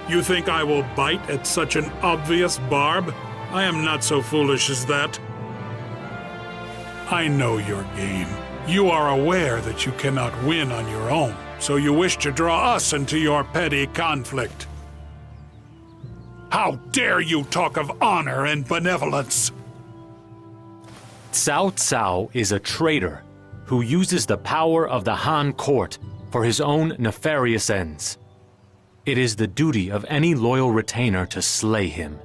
You think I will bite at such an obvious barb? I am not so foolish as that. I know your game. You are aware that you cannot win on your own, so you wish to draw us into your petty conflict. How dare you talk of honor and benevolence? Cao Cao is a traitor who uses the power of the Han court for his own nefarious ends. It is the duty of any loyal retainer to slay him.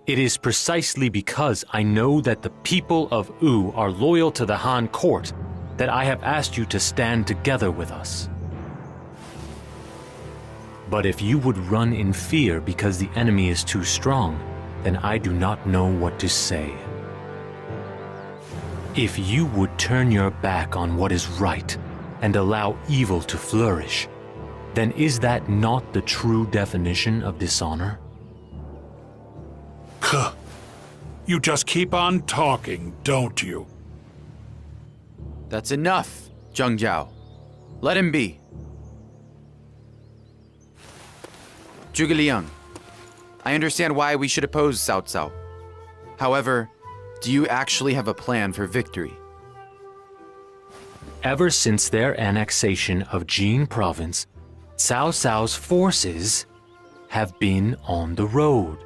It is precisely because I know that the people of Wu are loyal to the Han court that I have asked you to stand together with us. But if you would run in fear because the enemy is too strong, then I do not know what to say. If you would turn your back on what is right and allow evil to flourish, then is that not the true definition of dishonor? You just keep on talking, don't you? That's enough, Zheng Zhao. Let him be. Zhuge Liang, I understand why we should oppose Cao Cao. However, do you actually have a plan for victory? Ever since their annexation of Jin province, Cao Cao's forces have been on the road.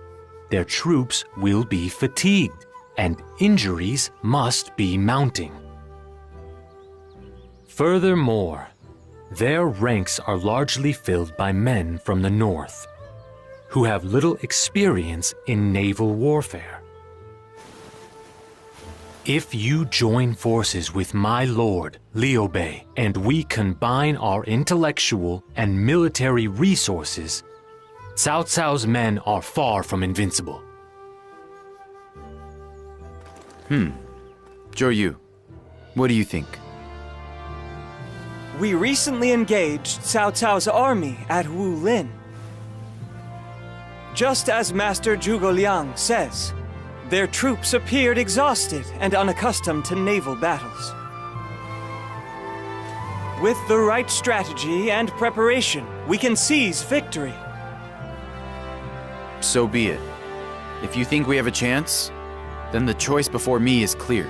Their troops will be fatigued, and injuries must be mounting. Furthermore, their ranks are largely filled by men from the north, who have little experience in naval warfare. If you join forces with my lord, Liu Bei, and we combine our intellectual and military resources, Cao Cao's men are far from invincible. Zhou Yu, what do you think? We recently engaged Cao Cao's army at Wu Lin. Just as Master Zhuge Liang says, their troops appeared exhausted and unaccustomed to naval battles. With the right strategy and preparation, we can seize victory. So be it. If you think we have a chance, then the choice before me is clear.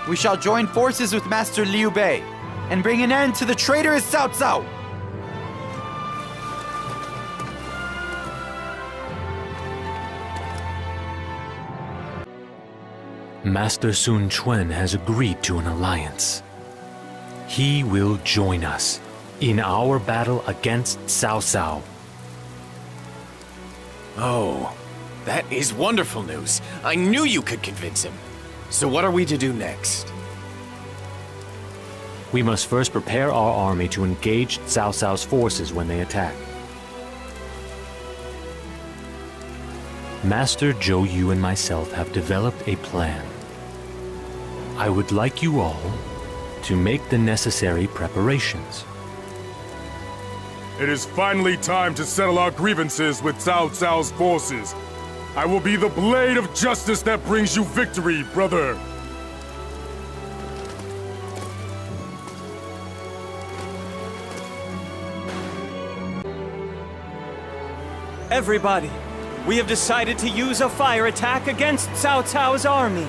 We shall join forces with Master Liu Bei and bring an end to the traitorous Cao Cao. Master Sun Quan has agreed to an alliance. He will join us in our battle against Cao Cao. Oh, that is wonderful news. I knew you could convince him. So what are we to do next? We must first prepare our army to engage Cao Cao's forces when they attack. Master Zhou Yu and myself have developed a plan. I would like you all to make the necessary preparations. It is finally time to settle our grievances with Cao Cao's forces. I will be the blade of justice that brings you victory, brother. Everybody, we have decided to use a fire attack against Cao Cao's army.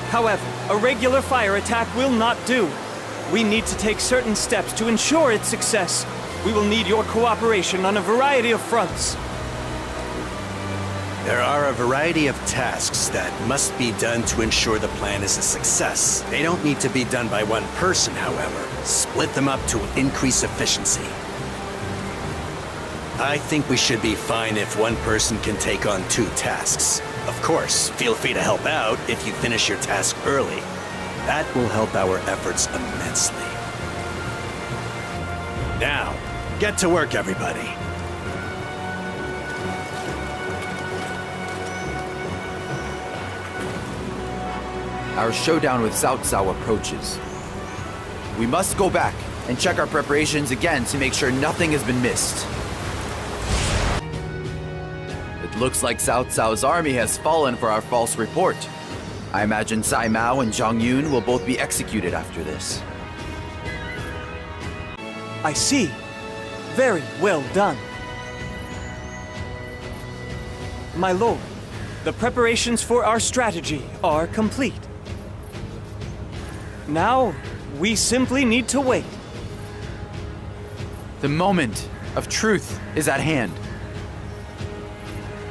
However, a regular fire attack will not do. We need to take certain steps to ensure its success. We will need your cooperation on a variety of fronts. There are a variety of tasks that must be done to ensure the plan is a success. They don't need to be done by one person, however. Split them up to increase efficiency. I think we should be fine if one person can take on 2 tasks. Of course, feel free to help out if you finish your task early. That will help our efforts immensely. Now, get to work, everybody. Our showdown with Cao Cao approaches. We must go back and check our preparations again to make sure nothing has been missed. It looks like Cao Cao's army has fallen for our false report. I imagine Sai Mao and Zhang Yun will both be executed after this. I see. Very well done. My lord, the preparations for our strategy are complete. Now, we simply need to wait. The moment of truth is at hand.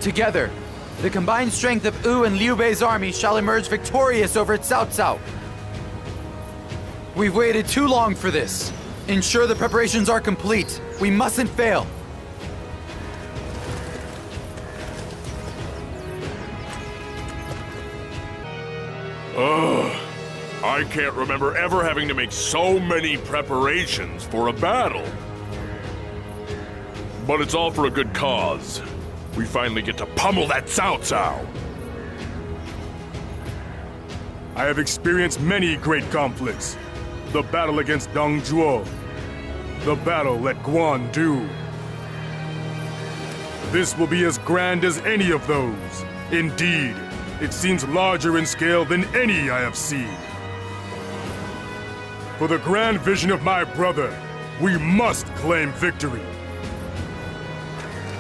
Together, the combined strength of Wu and Liu Bei's army shall emerge victorious over Cao Cao. We've waited too long for this. Ensure the preparations are complete. We mustn't fail. Ugh. I can't remember ever having to make so many preparations for a battle. But it's all for a good cause. We finally get to pummel that Cao Cao. I have experienced many great conflicts. The battle against Dong Zhuo. The battle at Guandi. This will be as grand as any of those. Indeed, it seems larger in scale than any I have seen. For the grand vision of my brother, we must claim victory.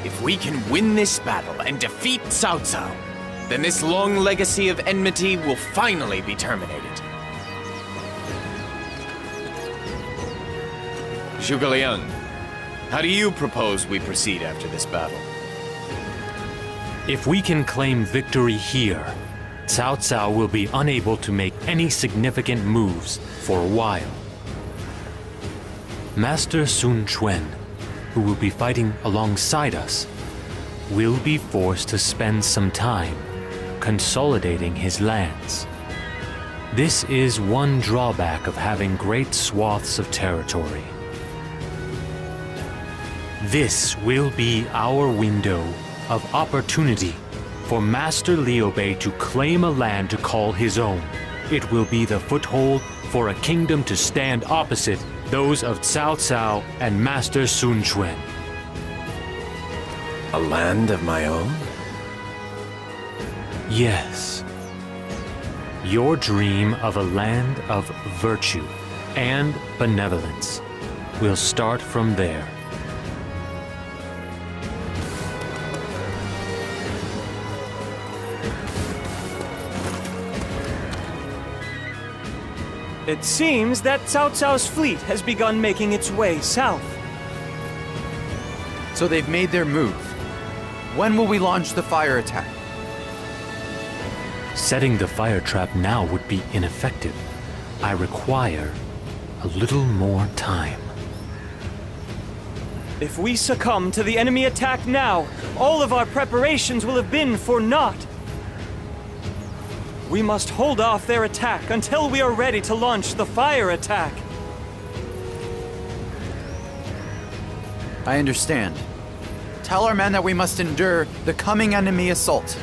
If we can win this battle and defeat Cao Cao, then this long legacy of enmity will finally be terminated. Zhuge Liang, how do you propose we proceed after this battle? If we can claim victory here, Cao Cao will be unable to make any significant moves for a while. Master Sun Quan, who will be fighting alongside us, will be forced to spend some time consolidating his lands. This is one drawback of having great swaths of territory. This will be our window of opportunity for Master Liu Bei to claim a land to call his own. It will be the foothold for a kingdom to stand opposite those of Cao Cao and Master Sun Quan. A land of my own? Yes. Your dream of a land of virtue and benevolence will start from there. It seems that Cao Cao's fleet has begun making its way south. So they've made their move. When will we launch the fire attack? Setting the fire trap now would be ineffective. I require a little more time. If we succumb to the enemy attack now, all of our preparations will have been for naught. We must hold off their attack until we are ready to launch the fire attack. I understand. Tell our men that we must endure the coming enemy assault.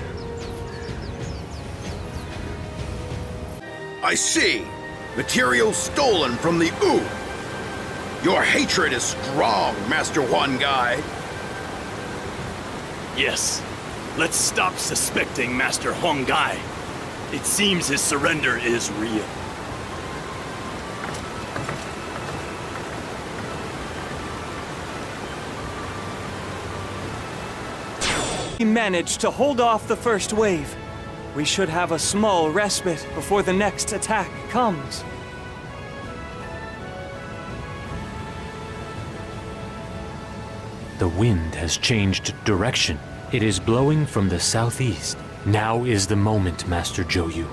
I see. Materials stolen from the Wu. Your hatred is strong, Master Huan Gai. Yes. Let's stop suspecting Master Huang Gai. It seems his surrender is real. We managed to hold off the first wave. We should have a small respite before the next attack comes. The wind has changed direction. It is blowing from the southeast. Now is the moment, Master Zhou Yu.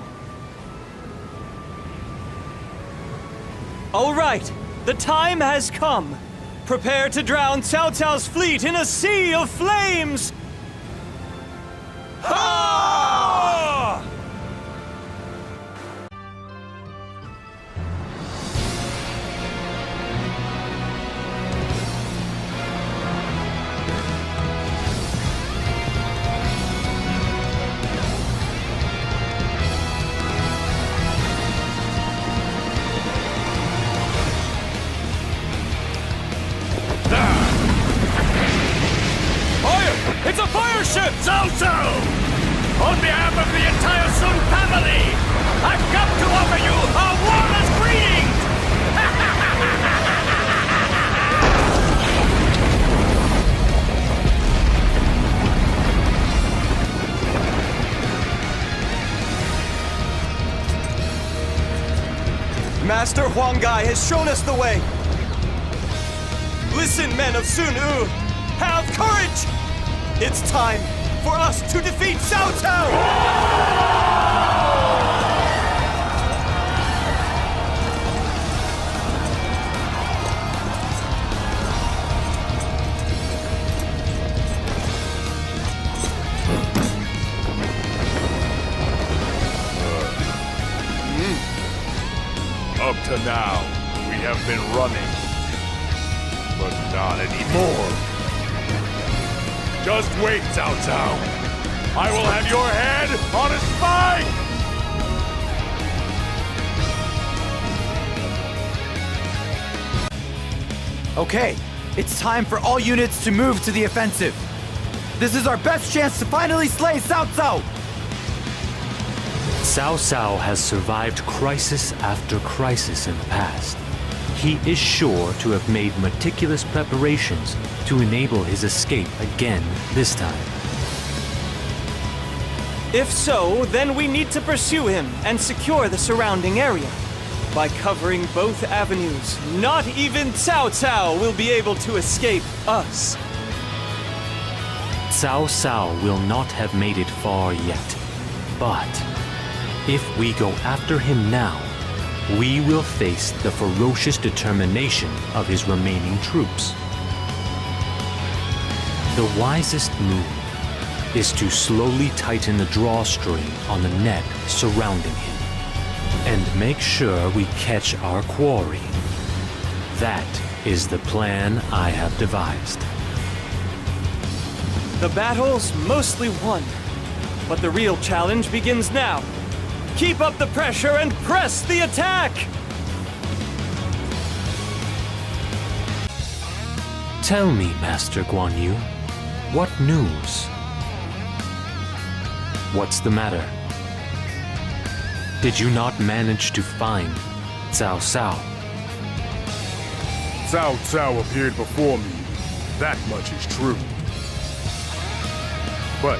All right, the time has come. Prepare to drown Cao Cao's fleet in a sea of flames! Ha! Cao Cao! On behalf of the entire Sun family, I've come to offer you our warmest greetings! Master Huanggai has shown us the way. Listen, men of Sun Yu, have courage! It's time for us to defeat Cao Cao! Up to now, we have been running. But not anymore. Just wait, Cao Cao. I will have your head on a spike! Okay, it's time for all units to move to the offensive. This is our best chance to finally slay Cao Cao! Cao Cao has survived crisis after crisis in the past. He is sure to have made meticulous preparations to enable his escape again this time. If so, then we need to pursue him and secure the surrounding area. By covering both avenues, not even Cao Cao will be able to escape us. Cao Cao will not have made it far yet, but if we go after him now, we will face the ferocious determination of his remaining troops. The wisest move is to slowly tighten the drawstring on the net surrounding him, and make sure we catch our quarry. That is the plan I have devised. The battle's mostly won, but the real challenge begins now. Keep up the pressure and press the attack! Tell me, Master Guan Yu, what news? What's the matter? Did you not manage to find Cao Cao? Cao Cao appeared before me. That much is true. But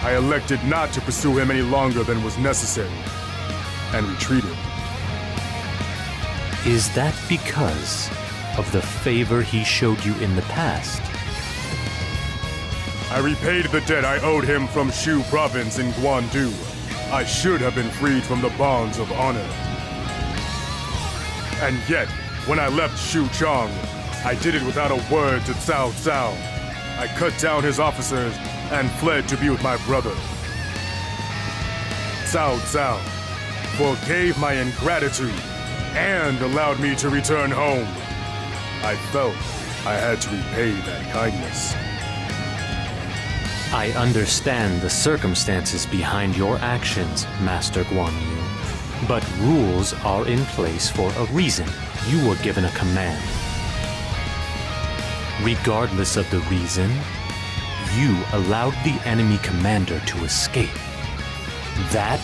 I elected not to pursue him any longer than was necessary, and retreated. Is that because of the favor he showed you in the past? I repaid the debt I owed him from Shu province in Guandi. I should have been freed from the bonds of honor. And yet, when I left Shu Chang, I did it without a word to Cao Cao. I cut down his officers and fled to be with my brother. Cao Cao forgave my ingratitude and allowed me to return home. I felt I had to repay that kindness. I understand the circumstances behind your actions, Master Guan Yu. But rules are in place for a reason. You were given a command. Regardless of the reason, you allowed the enemy commander to escape. That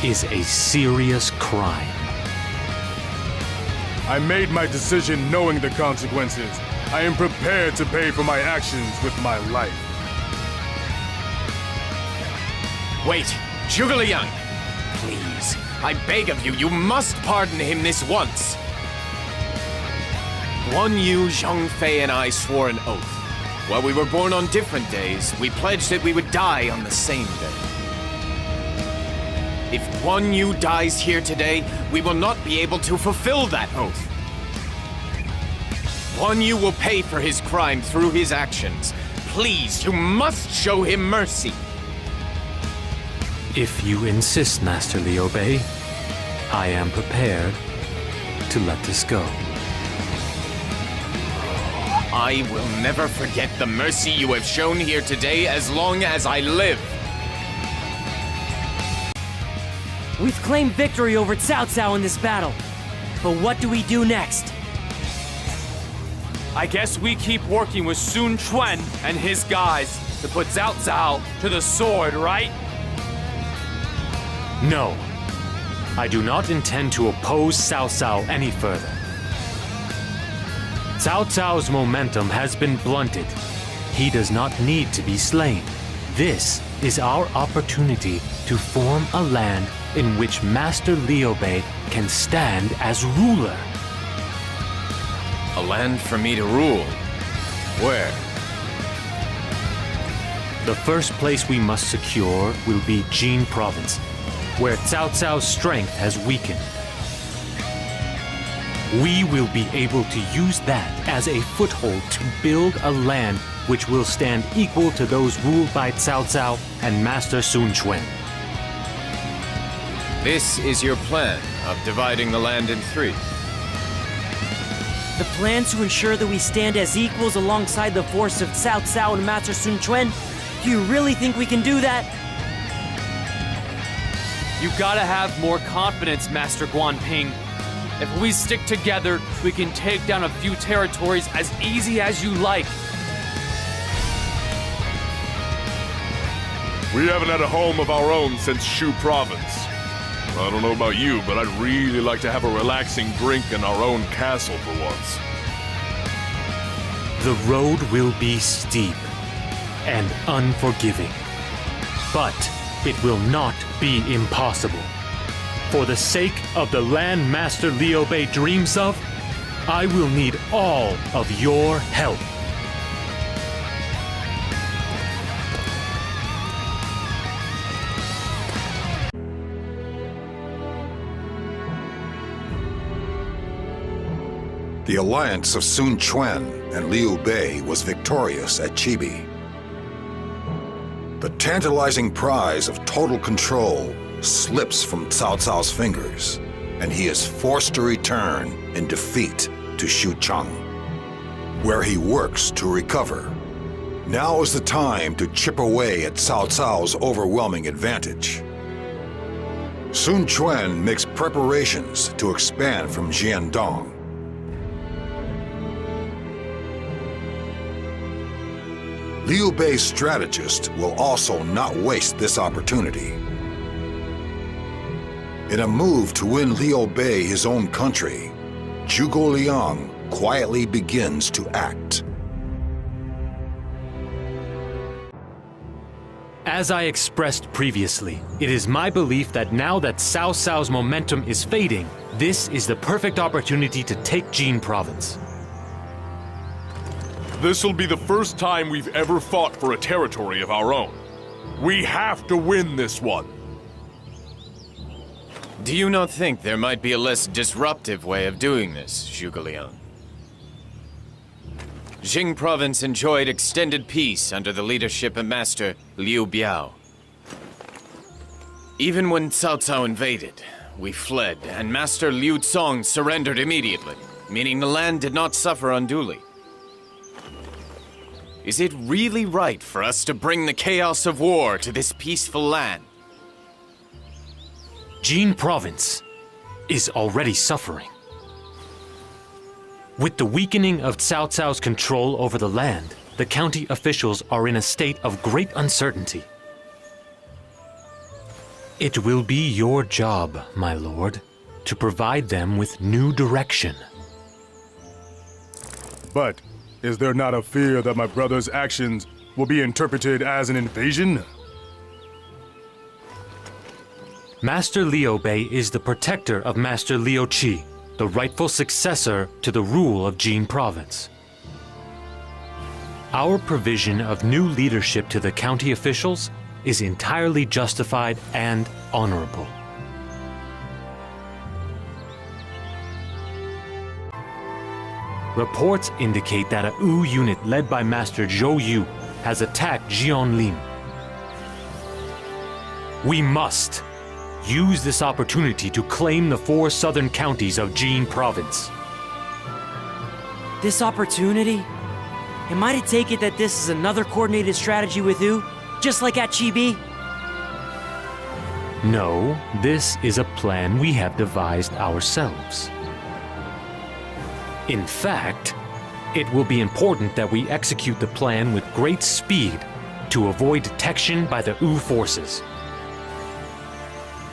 is a serious crime. I made my decision knowing the consequences. I am prepared to pay for my actions with my life. Wait, Zhuge Liang! Please, I beg of you, you must pardon him this once. Guan Yu, Zhang Fei, and I swore an oath. While we were born on different days, we pledged that we would die on the same day. If Guan Yu dies here today, we will not be able to fulfill that oath. Guan Yu will pay for his crime through his actions. Please, you must show him mercy. If you insist, Master Liu Bei, I am prepared to let this go. I will never forget the mercy you have shown here today as long as I live. We've claimed victory over Cao Cao in this battle. But what do we do next? I guess we keep working with Sun Quan and his guys. to put Cao Cao to the sword, right? No. I do not intend to oppose Cao Cao any further. Cao Cao's momentum has been blunted. He does not need to be slain. This is our opportunity to form a land in which Master Liu Bei can stand as ruler. A land for me to rule? Where? The first place we must secure will be Jin Province, where Cao Cao's strength has weakened. We will be able to use that as a foothold to build a land which will stand equal to those ruled by Cao Cao and Master Sun Quan. This is your plan of dividing the land in three. The plan to ensure that we stand as equals alongside the force of Cao Cao and Master Sun Quan? Do you really think we can do that? You gotta have more confidence, Master Guan Ping. If we stick together, we can take down a few territories as easy as you like. We haven't had a home of our own since Shu Province. I don't know about you, but I'd really like to have a relaxing drink in our own castle for once. The road will be steep and unforgiving, but it will not be impossible. For the sake of the land Master Liu Bei dreams of, I will need all of your help. The alliance of Sun Quan and Liu Bei was victorious at Chibi. The tantalizing prize of total control slips from Cao Cao's fingers, and he is forced to return in defeat to Xuchang, where he works to recover. Now is the time to chip away at Cao Cao's overwhelming advantage. Sun Quan makes preparations to expand from Jiandong. Liu Bei's strategist will also not waste this opportunity. In a move to win Liu Bei his own country, Zhuge Liang quietly begins to act. As I expressed previously, it is my belief that now that Cao Cao's momentum is fading, this is the perfect opportunity to take Jin Province. This'll be the first time we've ever fought for a territory of our own. We have to win this one. Do you not think there might be a less disruptive way of doing this, Zhuge Liang? Jing Province enjoyed extended peace under the leadership of Master Liu Bei. Even when Cao Cao invaded, we fled, and Master Liu Cong surrendered immediately, meaning the land did not suffer unduly. Is it really right for us to bring the chaos of war to this peaceful land? Jin Province is already suffering. With the weakening of Cao Cao's control over the land, the county officials are in a state of great uncertainty. It will be your job, my lord, to provide them with new direction. But is there not a fear that my brother's actions will be interpreted as an invasion? Master Liu Bei is the protector of Master Liu Qi, the rightful successor to the rule of Jin Province. Our provision of new leadership to the county officials is entirely justified and honorable. Reports indicate that a Wu unit led by Master Zhou Yu has attacked Jianlin. We must use this opportunity to claim the 4 southern counties of Jin Province. This opportunity? Am I to take it that this is another coordinated strategy with Wu, just like at Chibi? No, this is a plan we have devised ourselves. In fact, it will be important that we execute the plan with great speed to avoid detection by the Wu forces.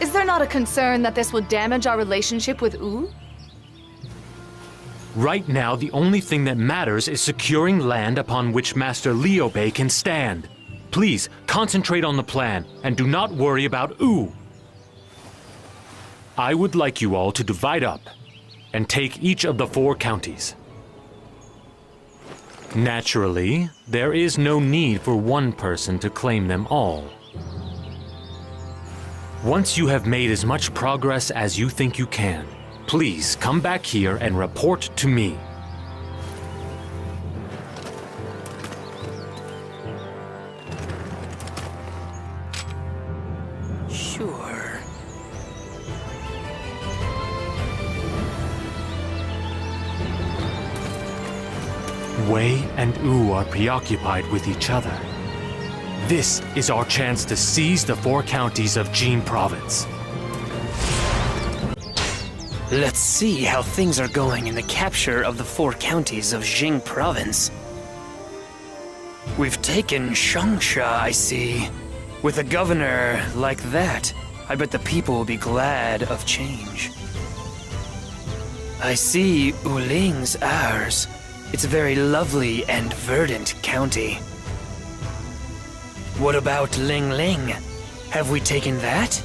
Is there not a concern that this will damage our relationship with Wu? Right now, the only thing that matters is securing land upon which Master Liu Bei can stand. Please, concentrate on the plan, and do not worry about Wu. I would like you all to divide up and take each of the 4 counties. Naturally, there is no need for one person to claim them all. Once you have made as much progress as you think you can, please come back here and report to me. Sure. Wei and Wu are preoccupied with each other. This is our chance to seize the 4 counties of Jin Province. Let's see how things are going in the capture of the 4 counties of Jing Province. We've taken Changsha, I see. With a governor like that, I bet the people will be glad of change. I see Uling's ours. It's a very lovely and verdant county. What about Ling Ling? Have we taken that?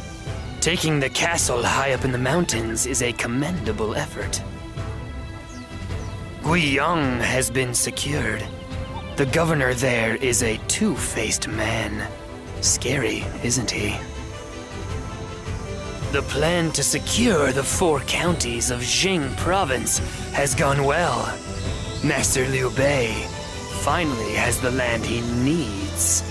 Taking the castle high up in the mountains is a commendable effort. Guiyang has been secured. The governor there is a two-faced man. Scary, isn't he? The plan to secure the 4 counties of Jing Province has gone well. Master Liu Bei finally has the land he needs.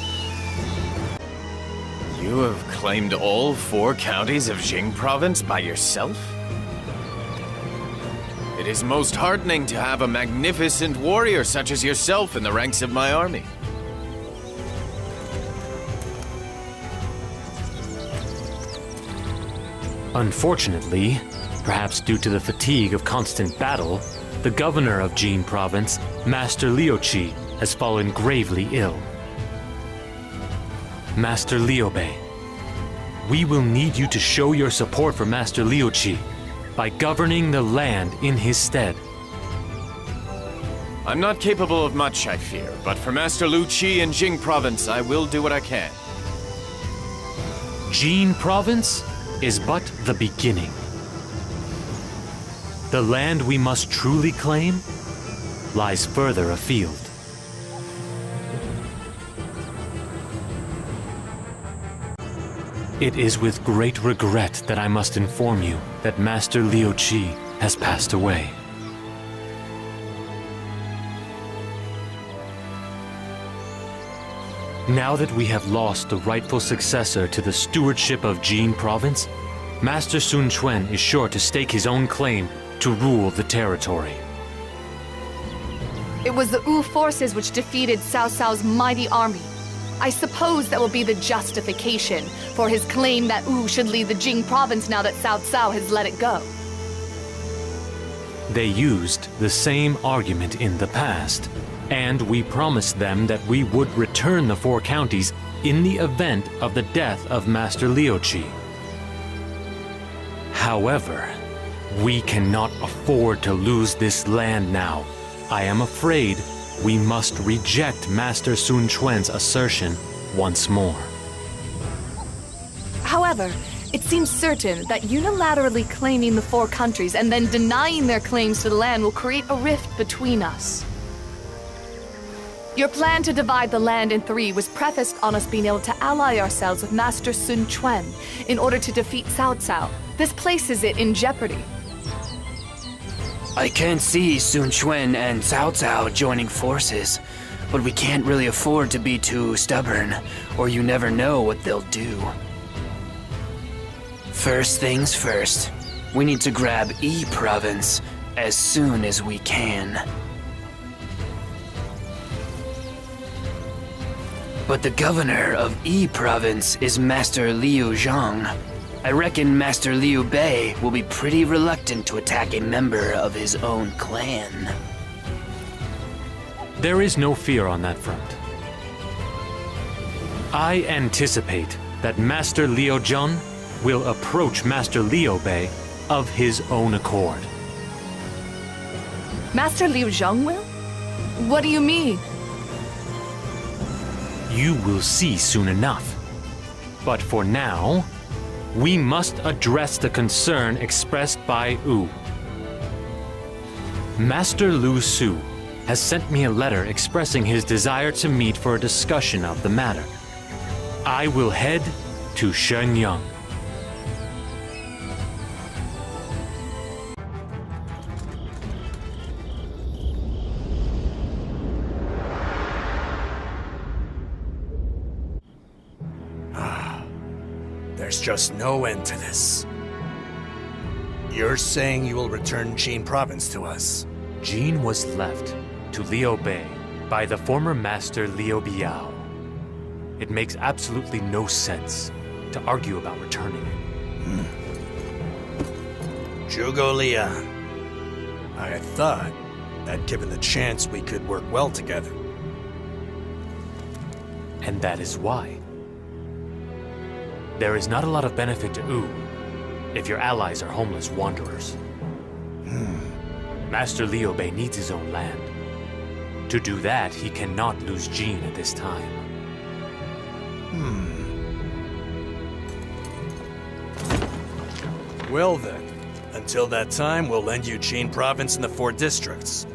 You have claimed all 4 counties of Jing Province by yourself? It is most heartening to have a magnificent warrior such as yourself in the ranks of my army. Unfortunately, perhaps due to the fatigue of constant battle, the governor of Jin Province, Master Liu Qi, has fallen gravely ill. Master Liu Bei, we will need you to show your support for Master Liu Qi by governing the land in his stead. I'm not capable of much, I fear, but for Master Liu Qi in Jing Province, I will do what I can. Jin Province is but the beginning. The land we must truly claim lies further afield. It is with great regret that I must inform you that Master Liu Qi has passed away. Now that we have lost the rightful successor to the stewardship of Jin Province, Master Sun Quan is sure to stake his own claim to rule the territory. It was the Wu forces which defeated Cao Cao's mighty army. I suppose that will be the justification for his claim that Wu should lead the Jing Province now that Cao Cao has let it go. They used the same argument in the past, and we promised them that we would return the 4 counties in the event of the death of Master Liu Qi. However, we cannot afford to lose this land now. I am afraid we must reject Master Sun Quan's assertion once more. However, it seems certain that unilaterally claiming the 4 countries and then denying their claims to the land will create a rift between us. Your plan to divide the land in 3 was prefaced on us being able to ally ourselves with Master Sun Quan in order to defeat Cao Cao. This places it in jeopardy. I can't see Sun Quan and Cao Cao joining forces, but we can't really afford to be too stubborn, or you never know what they'll do. First things first, we need to grab Yi Province as soon as we can. But the governor of Yi Province is Master Liu Zhang. I reckon Master Liu Bei will be pretty reluctant to attack a member of his own clan. There is no fear on that front. I anticipate that Master Liu Zhang will approach Master Liu Bei of his own accord. Master Liu Zhang will? What do you mean? You will see soon enough. But for now, we must address the concern expressed by Wu. Master Lu Su has sent me a letter expressing his desire to meet for a discussion of the matter. I will head to Shenyang. There's just no end to this. You're saying you will return Jin province to us? Jin was left to Liu Bei by the former master Liu Biao. It makes absolutely no sense to argue about returning it. Zhuge Liang. I thought that given the chance we could work well together. And that is why. There is not a lot of benefit to Wu if your allies are homeless wanderers. Master Liu Bei needs his own land. To do that, he cannot lose Jin at this time. Well then, until that time, we'll lend you Jin province and the 4 districts.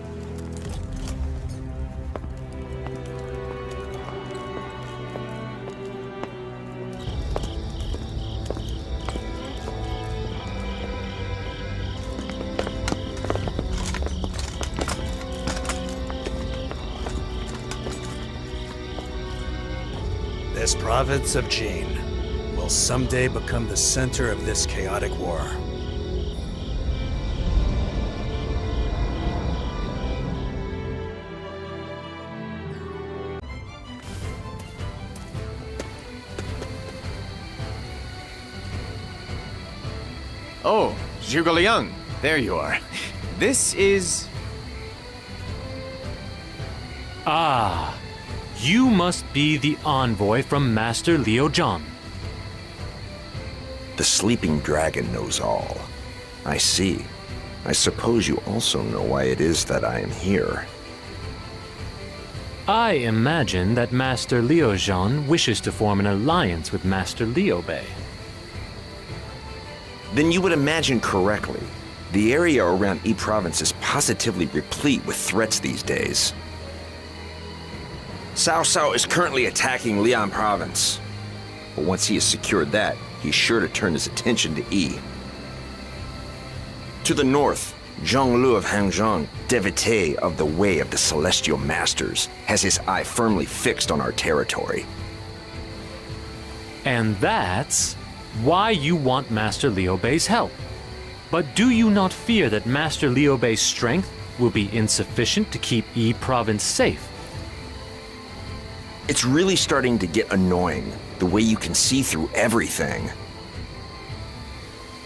This province of Jin will someday become the center of this chaotic war. Oh, Zhuge Liang, there you are. This is... Ah, you must be the envoy from Master Liu Zhang. The sleeping dragon knows all. I see. I suppose you also know why it is that I am here. I imagine that Master Liu Zhang wishes to form an alliance with Master Liu Bei. Then you would imagine correctly. The area around Yi Province is positively replete with threats these days. Cao Cao is currently attacking Lian Province. But once he has secured that, he's sure to turn his attention to Yi. To the north, Zhang Lu of Hangzhong, devotee of the Way of the Celestial Masters, has his eye firmly fixed on our territory. And that's why you want Master Liu Bei's help. But do you not fear that Master Liu Bei's strength will be insufficient to keep Yi Province safe? It's really starting to get annoying, the way you can see through everything.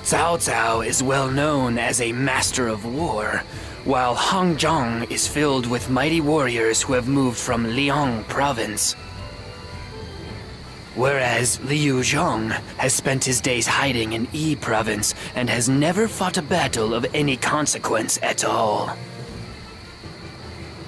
Cao Cao is well known as a master of war, while Hangzhong is filled with mighty warriors who have moved from Liang province. Whereas Liu Zhang has spent his days hiding in Yi province and has never fought a battle of any consequence at all.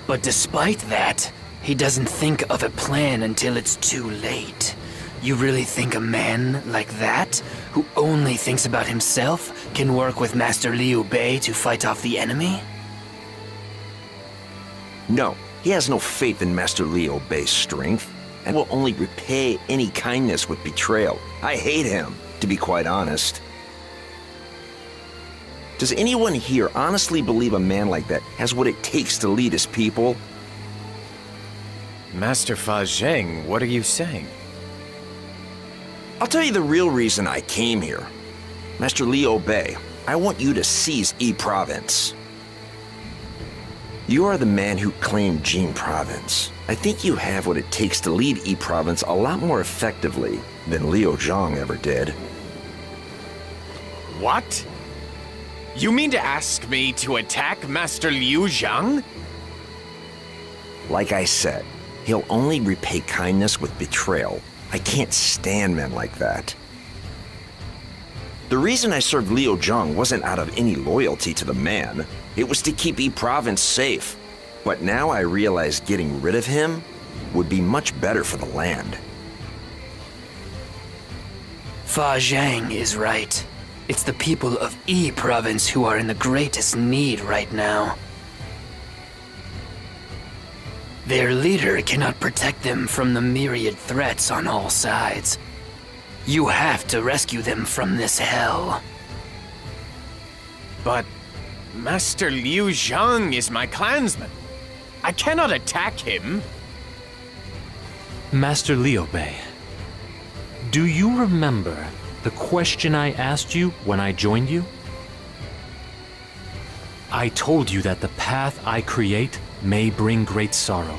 But despite that, he doesn't think of a plan until it's too late. You really think a man like that, who only thinks about himself, can work with Master Liu Bei to fight off the enemy? No, he has no faith in Master Liu Bei's strength, and will only repay any kindness with betrayal. I hate him, to be quite honest. Does anyone here honestly believe a man like that has what it takes to lead his people? Master Fa Zheng, what are you saying? I'll tell you the real reason I came here. Master Liu Bei, I want you to seize Yi Province. You are the man who claimed Jin Province. I think you have what it takes to lead Yi Province a lot more effectively than Liu Zhang ever did. What? You mean to ask me to attack Master Liu Zhang? Like I said, he'll only repay kindness with betrayal. I can't stand men like that. The reason I served Liu Zhang wasn't out of any loyalty to the man. It was to keep Yi Province safe. But now I realize getting rid of him would be much better for the land. Fa Zhang is right. It's the people of Yi Province who are in the greatest need right now. Their leader cannot protect them from the myriad threats on all sides. You have to rescue them from this hell. But Master Liu Zhang is my clansman. I cannot attack him. Master Liu Bei, do you remember the question I asked you when I joined you? I told you that the path I create may bring great sorrow.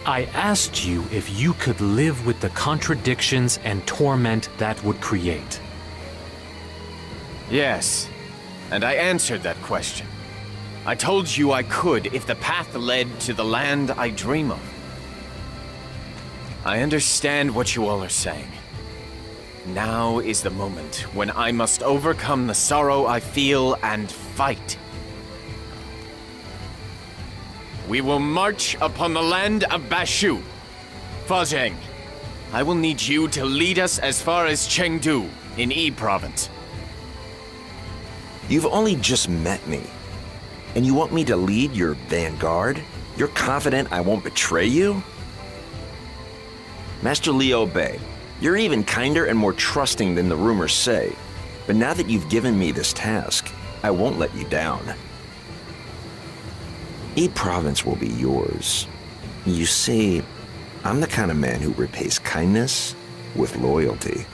I asked you if you could live with the contradictions and torment that would create. Yes, and I answered that question. I told you I could if the path led to the land I dream of. I understand what you all are saying. Now is the moment when I must overcome the sorrow I feel and fight. We will march upon the land of Bashu. Fa Zhang, I will need you to lead us as far as Chengdu in Yi Province. You've only just met me, and you want me to lead your vanguard? You're confident I won't betray you? Master Liu Bei, you're even kinder and more trusting than the rumors say. But now that you've given me this task, I won't let you down. Yi Province will be yours. You see, I'm the kind of man who repays kindness with loyalty.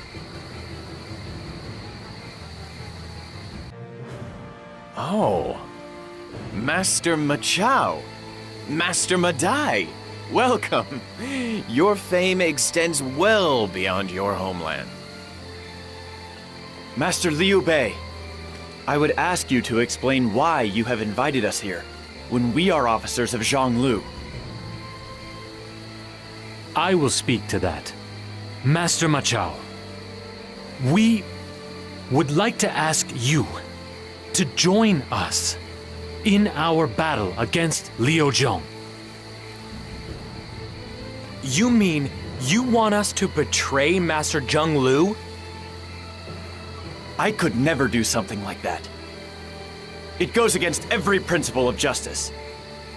Oh, Master Machao, Master Madai, welcome. Your fame extends well beyond your homeland. Master Liu Bei, I would ask you to explain why you have invited us here, when we are officers of Zhang Lu. I will speak to that. Master Machao, we would like to ask you to join us in our battle against Liu Zhang. You mean you want us to betray Master Zhang Lu? I could never do something like that. It goes against every principle of justice.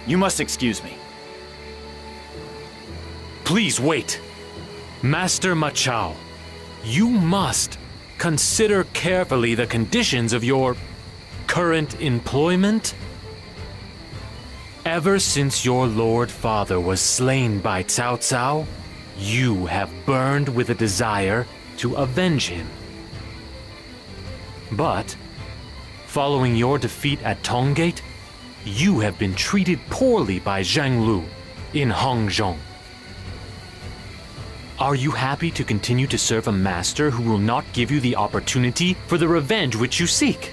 You must excuse me. Please wait. Master Machao, you must consider carefully the conditions of your current employment. Ever since your Lord Father was slain by Cao Cao, you have burned with a desire to avenge him. But, following your defeat at Tonggate, you have been treated poorly by Zhang Lu in Hongzhong. Are you happy to continue to serve a master who will not give you the opportunity for the revenge which you seek?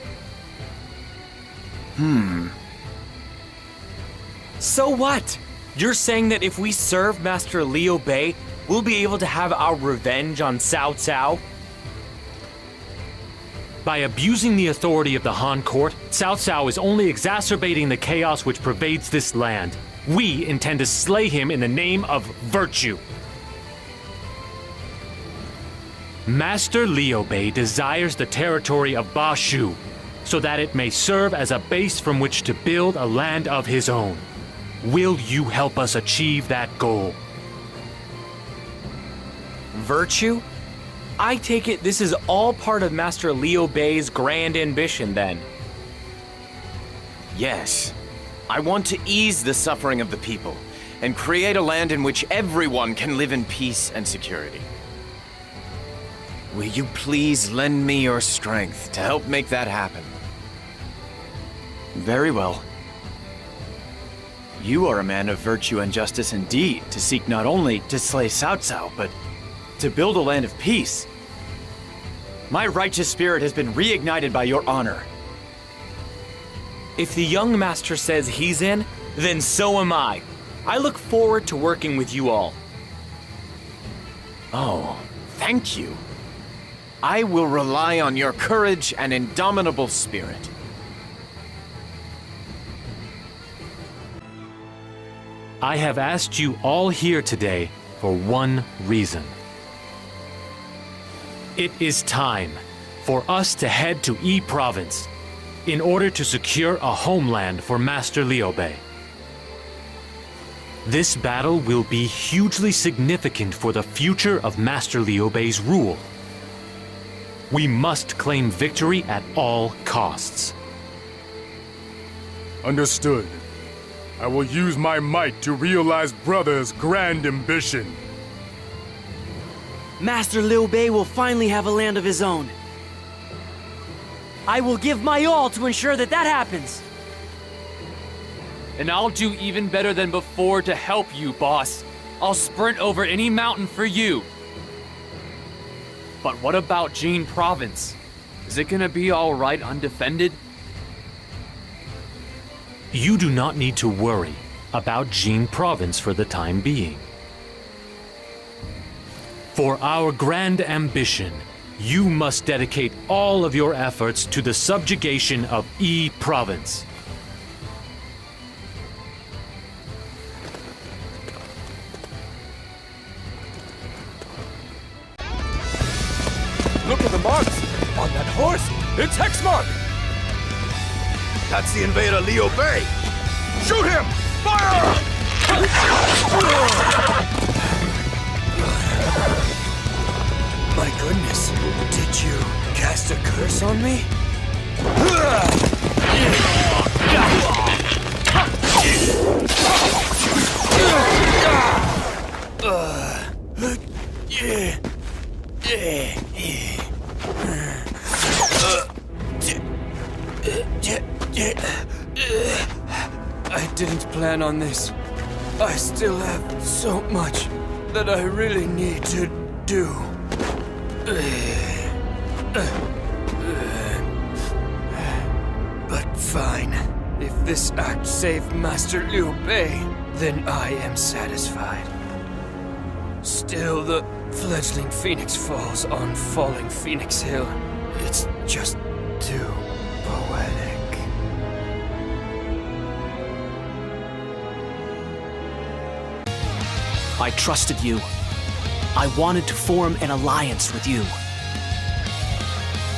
So what? You're saying that if we serve Master Liu Bei, we'll be able to have our revenge on Cao Cao? By abusing the authority of the Han Court, Cao Cao is only exacerbating the chaos which pervades this land. We intend to slay him in the name of virtue. Master Liu Bei desires the territory of Bashu, so that it may serve as a base from which to build a land of his own. Will you help us achieve that goal? Virtue? I take it this is all part of Master Liu Bei's grand ambition, then. Yes, I want to ease the suffering of the people and create a land in which everyone can live in peace and security. Will you please lend me your strength to help make that happen? Very well. You are a man of virtue and justice indeed, to seek not only to slay Cao Cao, but to build a land of peace. My righteous spirit has been reignited by your honor. If the young master says he's in, then so am I. I look forward to working with you all. Oh, Thank you. I will rely on your courage and indomitable spirit. I have asked you all here today for one reason. It is time for us to head to Yi Province in order to secure a homeland for Master Liu Bei. This battle will be hugely significant for the future of Master Liu Bei's rule. We must claim victory at all costs. Understood. I will use my might to realize Brother's grand ambition. Master Liu Bei will finally have a land of his own. I will give my all to ensure that that happens. And I'll do even better than before to help you, boss. I'll sprint over any mountain for you. But what about Jin Province? Is it gonna be all right undefended? You do not need to worry about Jin Province for the time being. For our grand ambition, you must dedicate all of your efforts to the subjugation of Yi Province. Look at the marks! On that horse! It's hex mark! That's the invader Liu Bei! Shoot him! Fire! My goodness, did you cast a curse on me? I didn't plan on this. I still have so much that I really need to do. But fine. If this act saved Master Liu Bei, then I am satisfied. Still, the fledgling phoenix falls on falling Phoenix Hill. It's just too poetic. I trusted you. I wanted to form an alliance with you.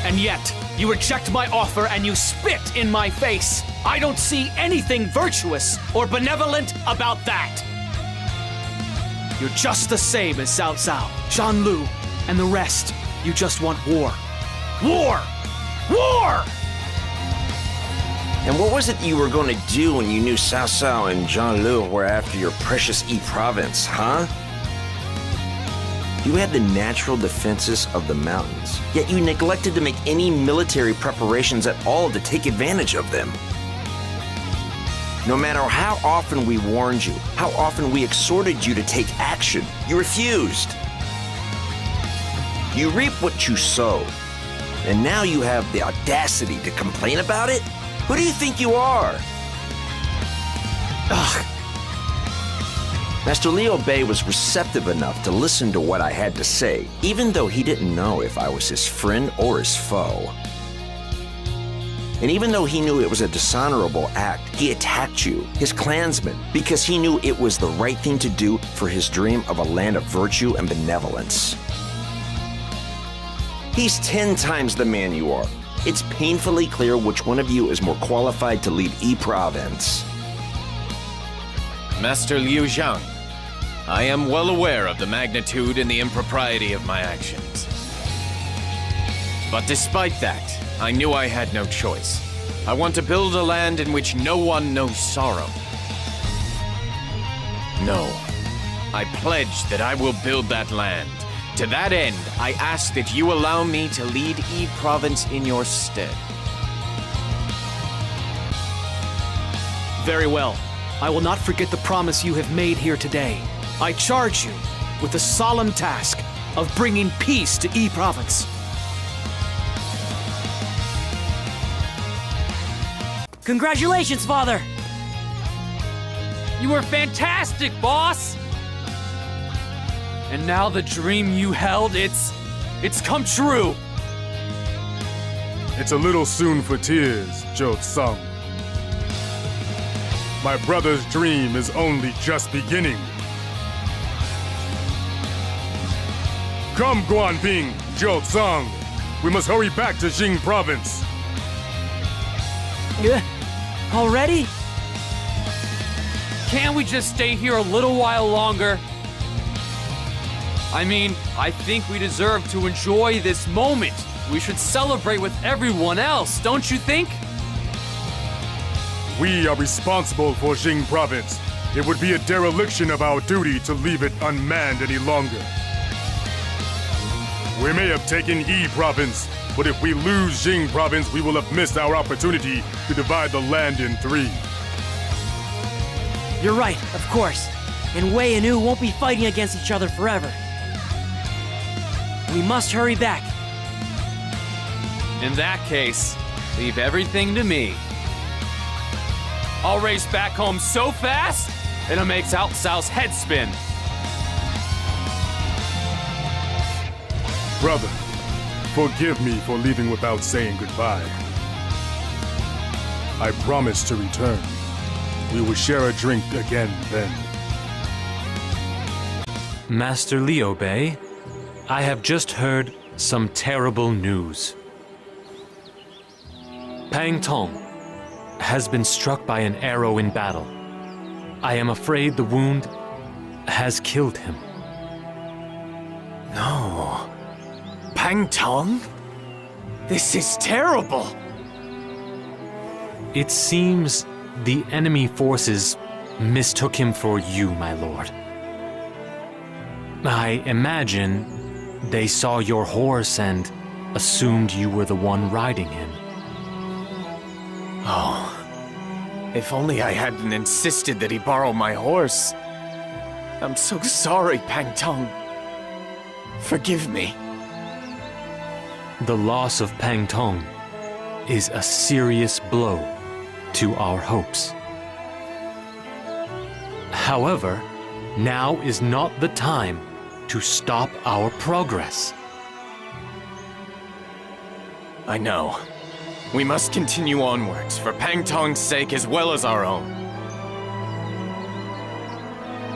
And yet, you reject my offer and you spit in my face. I don't see anything virtuous or benevolent about that. You're just the same as Cao Cao, Shan Lu, and the rest. You just want war. War! War! And what was it you were going to do when you knew Cao Cao and Zhang Lu were after your precious Yi Province, huh? You had the natural defenses of the mountains, yet you neglected to make any military preparations at all to take advantage of them. No matter how often we warned you, how often we exhorted you to take action, you refused. You reap what you sow, and now you have the audacity to complain about it? Who do you think you are? Ugh. Master Liu Bei was receptive enough to listen to what I had to say, even though he didn't know if I was his friend or his foe. And even though he knew it was a dishonorable act, he attacked you, his clansmen, because he knew it was the right thing to do for his dream of a land of virtue and benevolence. He's 10 times the man you are. It's painfully clear which one of you is more qualified to lead Yi Province. Master Liu Zhang, I am well aware of the magnitude and the impropriety of my actions. But despite that, I knew I had no choice. I want to build a land in which no one knows sorrow. No, I pledge that I will build that land. To that end, I ask that you allow me to lead Yi Province in your stead. Very well. I will not forget the promise you have made here today. I charge you with the solemn task of bringing peace to Yi Province. Congratulations, Father! You were fantastic, boss! And now the dream you held, it's come true. It's a little soon for tears, Zhou Tsang. My brother's dream is only just beginning. Come, Guanping, Zhou Tsang. We must hurry back to Jing province. Already? Can't we just stay here a little while longer? I mean, I think we deserve to enjoy this moment. We should celebrate with everyone else, don't you think? We are responsible for Jing province. It would be a dereliction of our duty to leave it unmanned any longer. We may have taken Yi province, but if we lose Jing province, we will have missed our opportunity to divide the land in 3. You're right, of course. And Wei and Wu won't be fighting against each other forever. We must hurry back. In that case, leave everything to me. I'll race back home so fast, it'll make Cao Cao's head spin. Brother, forgive me for leaving without saying goodbye. I promise to return. We will share a drink again then. Master Liu Bei, I have just heard some terrible news. Pang Tong has been struck by an arrow in battle. I am afraid the wound has killed him. No. Pang Tong? This is terrible. It seems the enemy forces mistook him for you, my lord. I imagine they saw your horse and assumed you were the one riding him. Oh. If only I hadn't insisted that he borrow my horse. I'm so sorry, Pang Tong. Forgive me. The loss of Pang Tong is a serious blow to our hopes. However, now is not the time to stop our progress. I know. We must continue onwards, for Pang Tong's sake as well as our own.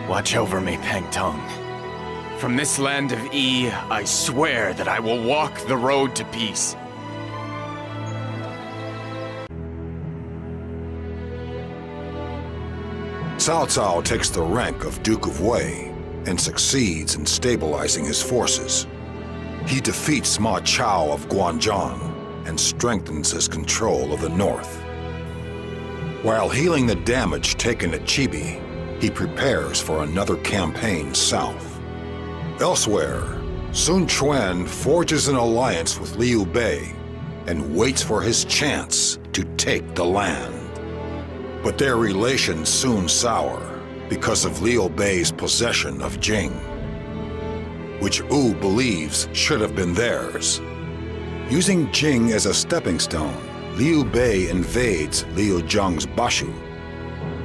Watch over me, Pang Tong. From this land of Yi, I swear that I will walk the road to peace. Cao Cao takes the rank of Duke of Wei and succeeds in stabilizing his forces. He defeats Ma Chao of Guangong and strengthens his control of the north. While healing the damage taken at Chibi, he prepares for another campaign south. Elsewhere, Sun Quan forges an alliance with Liu Bei and waits for his chance to take the land. But their relations soon sour because of Liu Bei's possession of Jing, which Wu believes should have been theirs. Using Jing as a stepping stone, Liu Bei invades Liu Zhang's Bashu.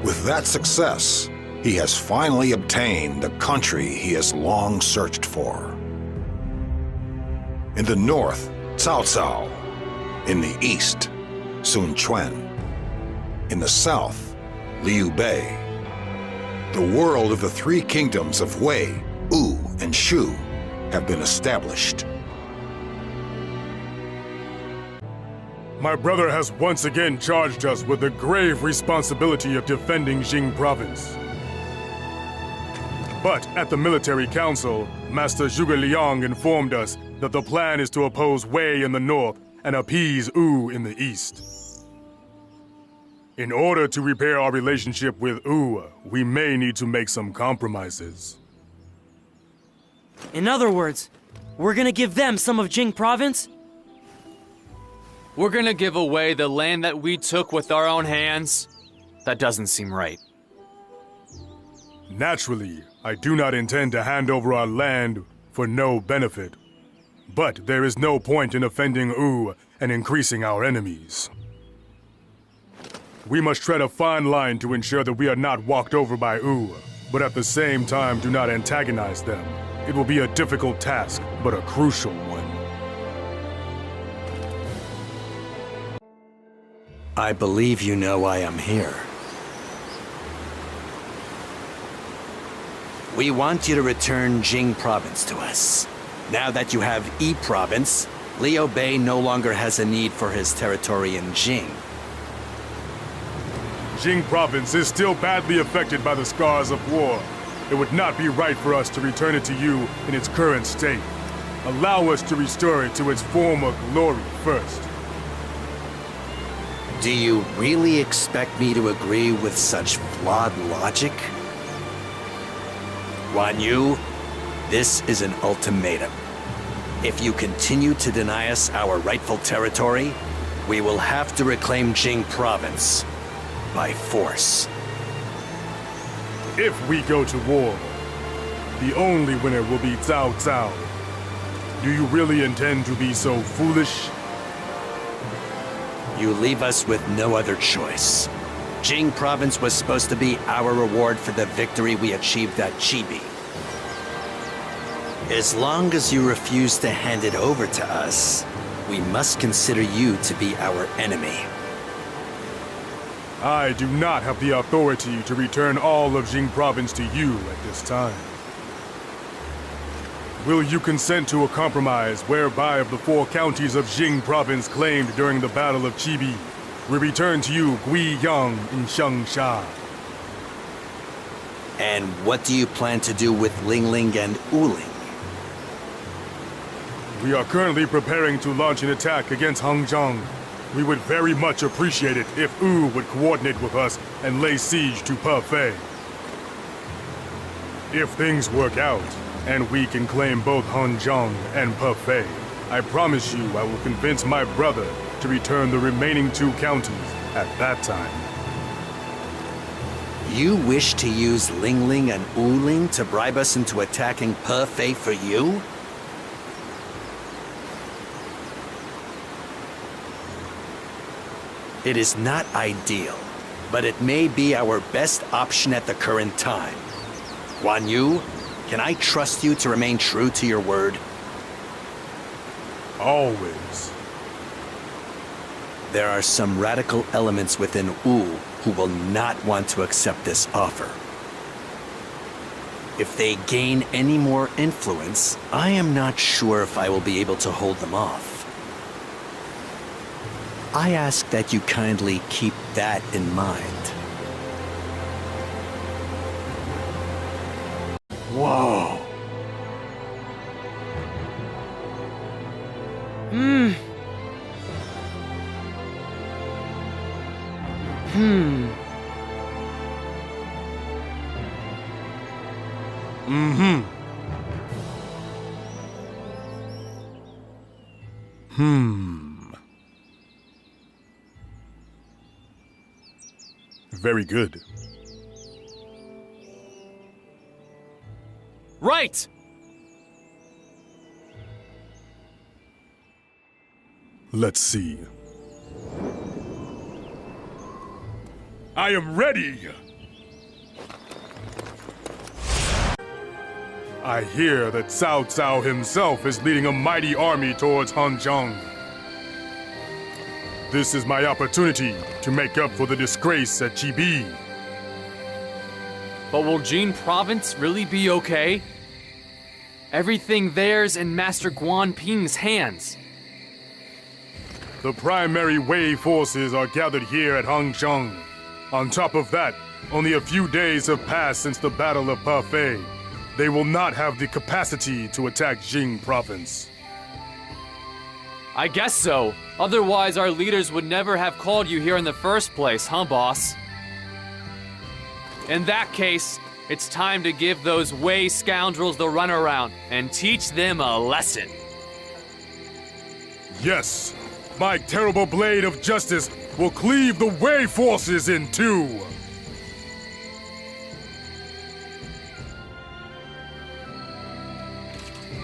With that success, he has finally obtained the country he has long searched for. In the north, Cao Cao. In the east, Sun Quan. In the south, Liu Bei. The world of the 3 kingdoms of Wei, Wu, and Shu have been established. My brother has once again charged us with the grave responsibility of defending Jing province. But at the military council, Master Zhuge Liang informed us that the plan is to oppose Wei in the north and appease Wu in the east. In order to repair our relationship with Wu, we may need to make some compromises. In other words, we're gonna give them some of Jing province? We're gonna give away the land that we took with our own hands? That doesn't seem right. Naturally, I do not intend to hand over our land for no benefit. But there is no point in offending Wu and increasing our enemies. We must tread a fine line to ensure that we are not walked over by Wu, but at the same time do not antagonize them. It will be a difficult task, but a crucial one. I believe you know why I'm here. We want you to return Jing Province to us. Now that you have E Province, Liu Bei no longer has a need for his territory in Jing. Jing Province is still badly affected by the scars of war. It would not be right for us to return it to you in its current state. Allow us to restore it to its former glory first. Do you really expect me to agree with such flawed logic? Guan Yu, this is an ultimatum. If you continue to deny us our rightful territory, we will have to reclaim Jing Province by force. If we go to war, the only winner will be Cao Cao. Do you really intend to be so foolish? You leave us with no other choice. Jing Province was supposed to be our reward for the victory we achieved at Chibi. As long as you refuse to hand it over to us, we must consider you to be our enemy. I do not have the authority to return all of Jing Province to you at this time. Will you consent to a compromise whereby of the 4 counties of Jing Province claimed during the Battle of Chibi, we return to you Guiyang in Xiangsha? And what do you plan to do with Lingling and Wuling? We are currently preparing to launch an attack against Hangzhong. We would very much appreciate it if Wu would coordinate with us and lay siege to Hefei. If things work out, and we can claim both Hangzhong and Hefei, I promise you I will convince my brother to return the remaining 2 counties at that time. You wish to use Lingling and Wuling to bribe us into attacking Hefei for you? It is not ideal, but it may be our best option at the current time. Guan Yu, can I trust you to remain true to your word? Always. There are some radical elements within Wu who will not want to accept this offer. If they gain any more influence, I am not sure if I will be able to hold them off. I ask that you kindly keep that in mind. Whoa. Very good. Right! Let's see. I am ready! I hear that Cao Cao himself is leading a mighty army towards Hangzhong. This is my opportunity to make up for the disgrace at Chibi. But will Jing Province really be okay? Everything there's in Master Guan Ping's hands. The primary Wei forces are gathered here at Hangzhong. On top of that, only a few days have passed since the Battle of Hefei. They will not have the capacity to attack Jing Province. I guess so. Otherwise, our leaders would never have called you here in the first place, huh, boss? In that case, it's time to give those Wei scoundrels the runaround and teach them a lesson. Yes, my terrible blade of justice will cleave the Wei forces in two.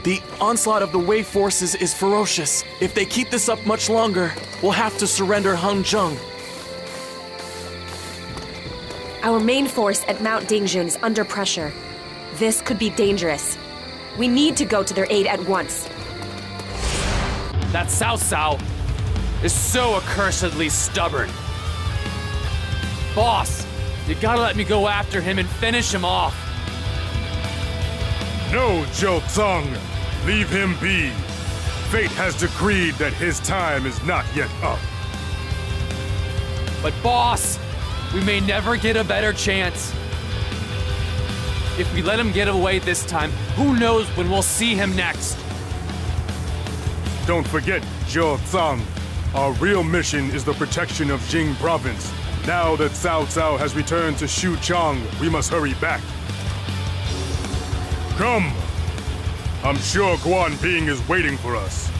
The onslaught of the Wei forces is ferocious. If they keep this up much longer, we'll have to surrender Hangzhong. Our main force at Mount Dingjun is under pressure. This could be dangerous. We need to go to their aid at once. That Cao Cao is so accursedly stubborn. Boss, you gotta let me go after him and finish him off. No, Zhou Zong. Leave him be. Fate has decreed that his time is not yet up. But boss, we may never get a better chance. If we let him get away this time, who knows when we'll see him next? Don't forget, Zhou Zong. Our real mission is the protection of Jing province. Now that Cao Cao has returned to Xuchang, we must hurry back. Come! I'm sure Guan Ping is waiting for us.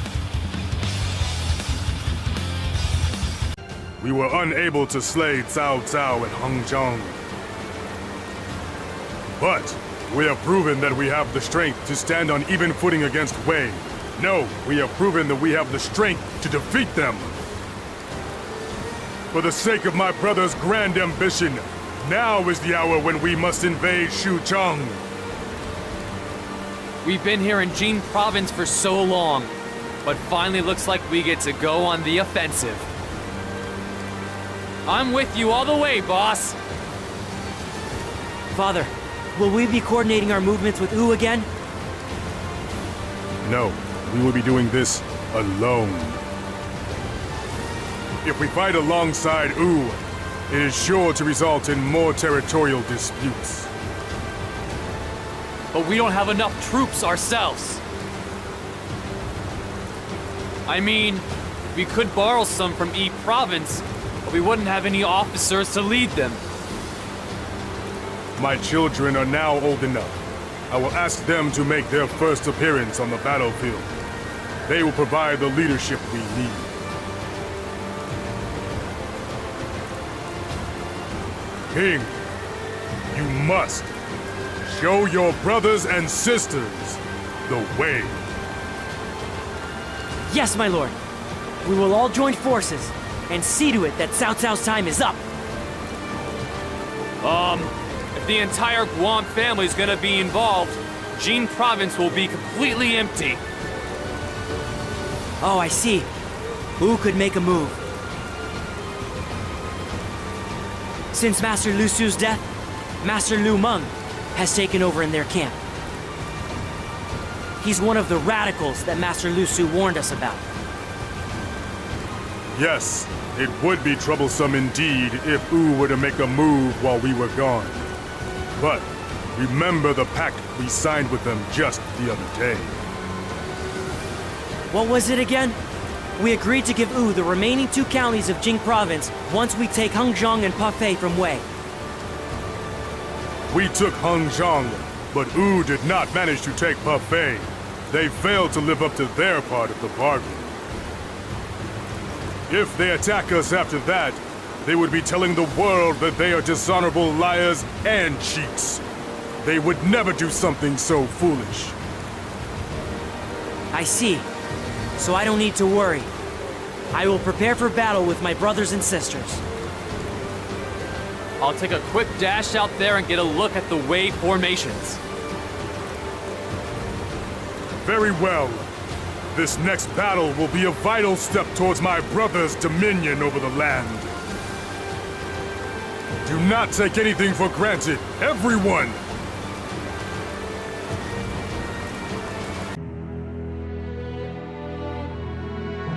We were unable to slay Cao Cao and Heng Zhang. But we have proven that we have the strength to stand on even footing against Wei. No, we have proven that we have the strength to defeat them. For the sake of my brother's grand ambition, now is the hour when we must invade Xuchang. We've been here in Jing province for so long, but finally looks like we get to go on the offensive. I'm with you all the way, boss. Father, will we be coordinating our movements with Wu again? No, we will be doing this alone. If we fight alongside Wu, it is sure to result in more territorial disputes. But we don't have enough troops ourselves. I mean, we could borrow some from Yi province, but we wouldn't have any officers to lead them. My children are now old enough. I will ask them to make their first appearance on the battlefield. They will provide the leadership we need. King, you must show your brothers and sisters the way. Yes, my lord. We will all join forces and see to it that Cao Cao's time is up. If the entire Guan family is gonna be involved, Jing province will be completely empty. Oh, I see. Who could make a move? Since Master Lu Su's death, Master Lu Meng has taken over in their camp. He's one of the radicals that Master Lu Su warned us about. Yes, it would be troublesome indeed if Wu were to make a move while we were gone. But remember the pact we signed with them just the other day. What was it again? We agreed to give Wu the remaining 2 counties of Jing province once we take Hengzhang and Pafei from Wei. We took Hengzhang, but Wu did not manage to take Pafei. They failed to live up to their part of the bargain. If they attack us after that, they would be telling the world that they are dishonorable liars and cheats. They would never do something so foolish. I see. So I don't need to worry. I will prepare for battle with my brothers and sisters. I'll take a quick dash out there and get a look at the Wei formations. Very well. This next battle will be a vital step towards my brother's dominion over the land. Do not take anything for granted, everyone!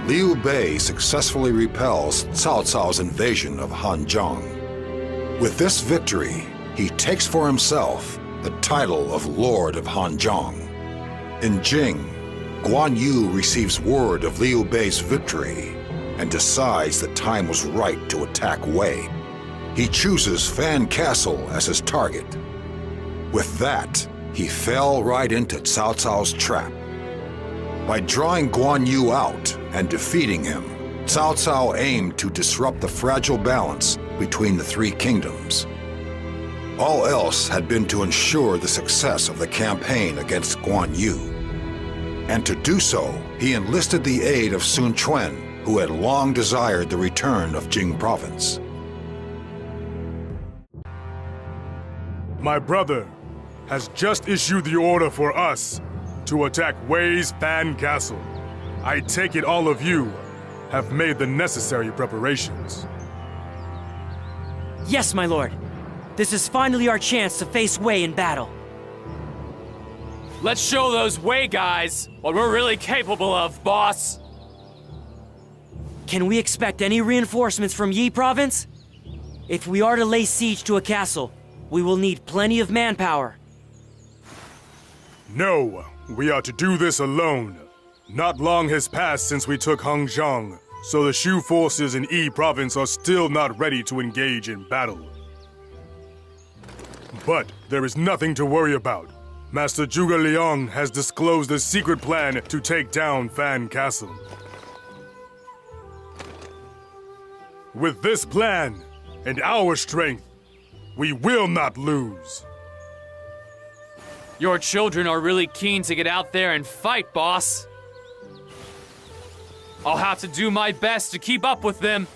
Liu Bei successfully repels Cao Cao's invasion of Hanzhong. With this victory, he takes for himself the title of Lord of Hanzhong. In Jing, Guan Yu receives word of Liu Bei's victory and decides the time was right to attack Wei. He chooses Fan Castle as his target. With that, he fell right into Cao Cao's trap. By drawing Guan Yu out and defeating him, Cao Cao aimed to disrupt the fragile balance between the 3 kingdoms. All else had been to ensure the success of the campaign against Guan Yu. And to do so, he enlisted the aid of Sun Quan, who had long desired the return of Jing province. My brother has just issued the order for us, to attack Wei's Fan Castle. I take it all of you have made the necessary preparations. Yes, my lord. This is finally our chance to face Wei in battle. Let's show those Wei guys what we're really capable of, boss. Can we expect any reinforcements from Yi province? If we are to lay siege to a castle, we will need plenty of manpower. No, we are to do this alone. Not long has passed since we took Hangzhong, so the Shu forces in Yi province are still not ready to engage in battle. But there is nothing to worry about. Master Zhuge Liang has disclosed a secret plan to take down Fan Castle. With this plan and our strength, we will not lose. Your children are really keen to get out there and fight, boss. I'll have to do my best to keep up with them.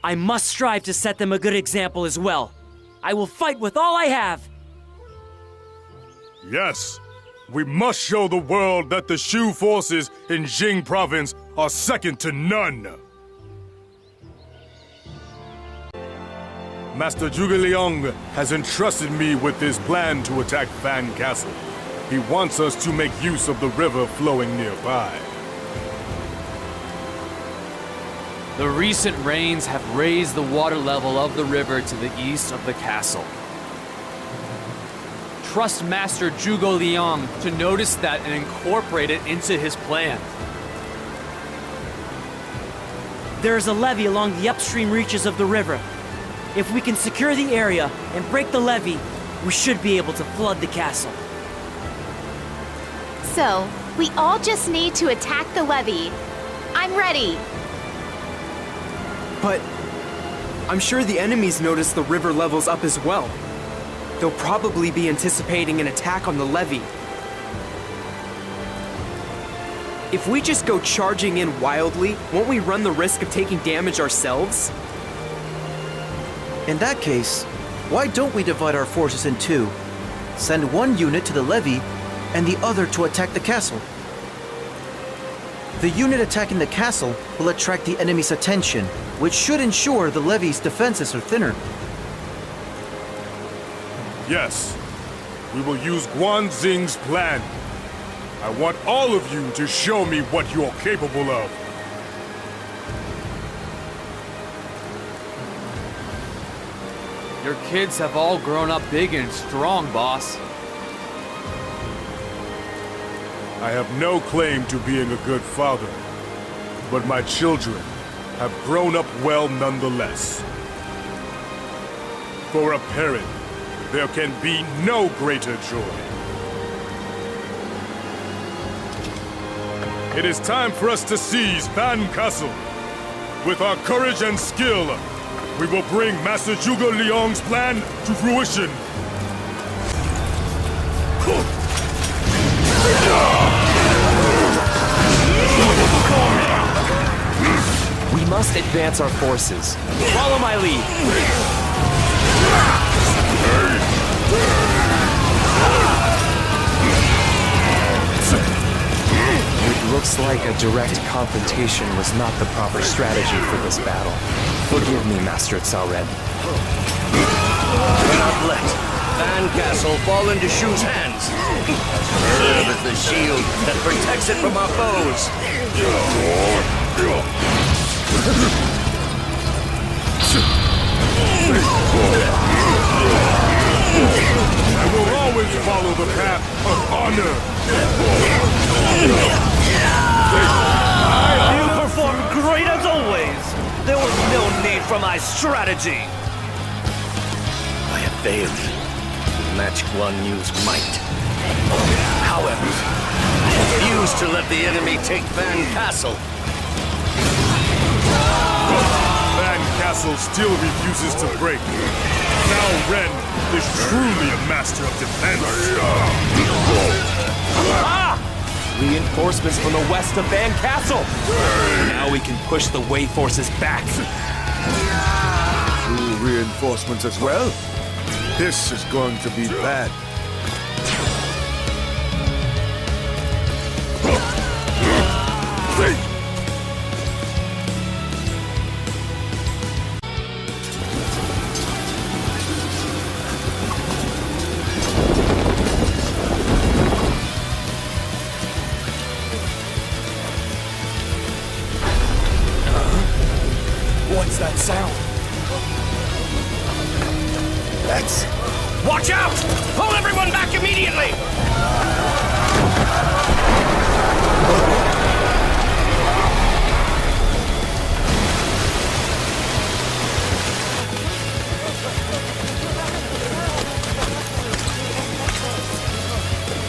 I must strive to set them a good example as well. I will fight with all I have. Yes, we must show the world that the Shu forces in Jing province are second to none. Master Zhuge Liang has entrusted me with this plan to attack Fan Castle. He wants us to make use of the river flowing nearby. The recent rains have raised the water level of the river to the east of the castle. Trust Master Zhuge Liang to notice that and incorporate it into his plan. There is a levee along the upstream reaches of the river. If we can secure the area and break the levee, we should be able to flood the castle. So, we all just need to attack the levee. I'm ready. But I'm sure the enemies notice the river levels up as well. They'll probably be anticipating an attack on the levee. If we just go charging in wildly, won't we run the risk of taking damage ourselves? In that case, why don't we divide our forces in two? Send one unit to the levee and the other to attack the castle. The unit attacking the castle will attract the enemy's attention, which should ensure the levee's defenses are thinner. Yes, we will use Guanxing's plan. I want all of you to show me what you're capable of. Your kids have all grown up big and strong, boss. I have no claim to being a good father, but my children have grown up well nonetheless. For a parent, there can be no greater joy. It is time for us to seize Fan Castle. With our courage and skill, we will bring Master Zhuge Liang's plan to fruition. We must advance our forces. Follow my lead. It looks like a direct confrontation was not the proper strategy for this battle. Forgive me, Master Cao Ren. Do not let Fan Castle fall into Shu's hands. Serve as the shield that protects it from our foes. I will always follow the path of honor. You performed great as always. There was no need for my strategy. I have failed to match Guan Yu's might. However, I refuse to let the enemy take Fan Castle. Fan Castle still refuses to break. Cao Ren is truly a master of defense. Reinforcements from the west of Fan Castle. Now we can push the Wei forces back. True reinforcements as well? This is going to be bad. What's that sound? That's... Watch out! Pull everyone back immediately!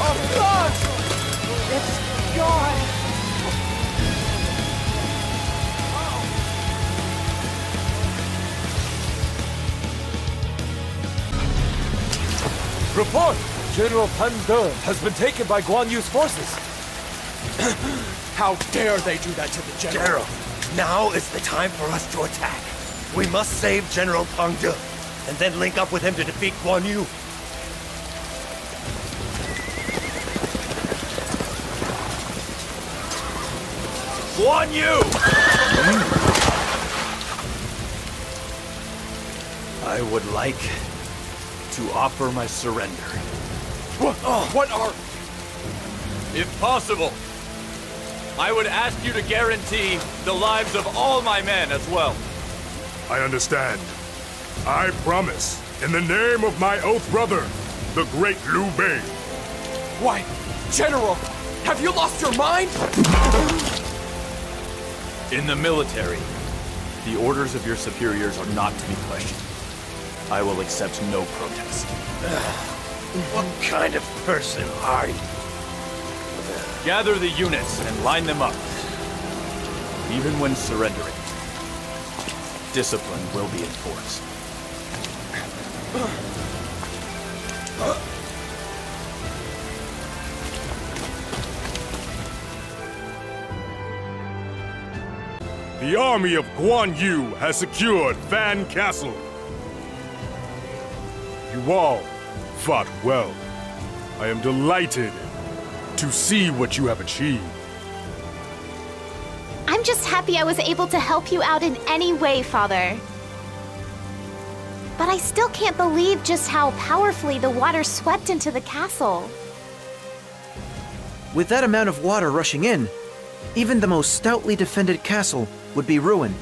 Oh God! It's gone! Report! General Pan De has been taken by Guan Yu's forces. How dare they do that to the general? Now is the time for us to attack. We must save General Pang De, and then link up with him to defeat Guan Yu. Guan Yu! I would like to offer my surrender. What are... If possible, I would ask you to guarantee the lives of all my men as well. I understand. I promise, in the name of my oath brother, the great Liu Bei. Why, General, have you lost your mind? In the military, the orders of your superiors are not to be questioned. I will accept no protest. What kind of person are you? Gather the units and line them up. Even when surrendering, discipline will be enforced. The army of Guan Yu has secured Fan Castle. You all fought well. I am delighted to see what you have achieved. I'm just happy I was able to help you out in any way, Father. But I still can't believe just how powerfully the water swept into the castle. With that amount of water rushing in, even the most stoutly defended castle would be ruined.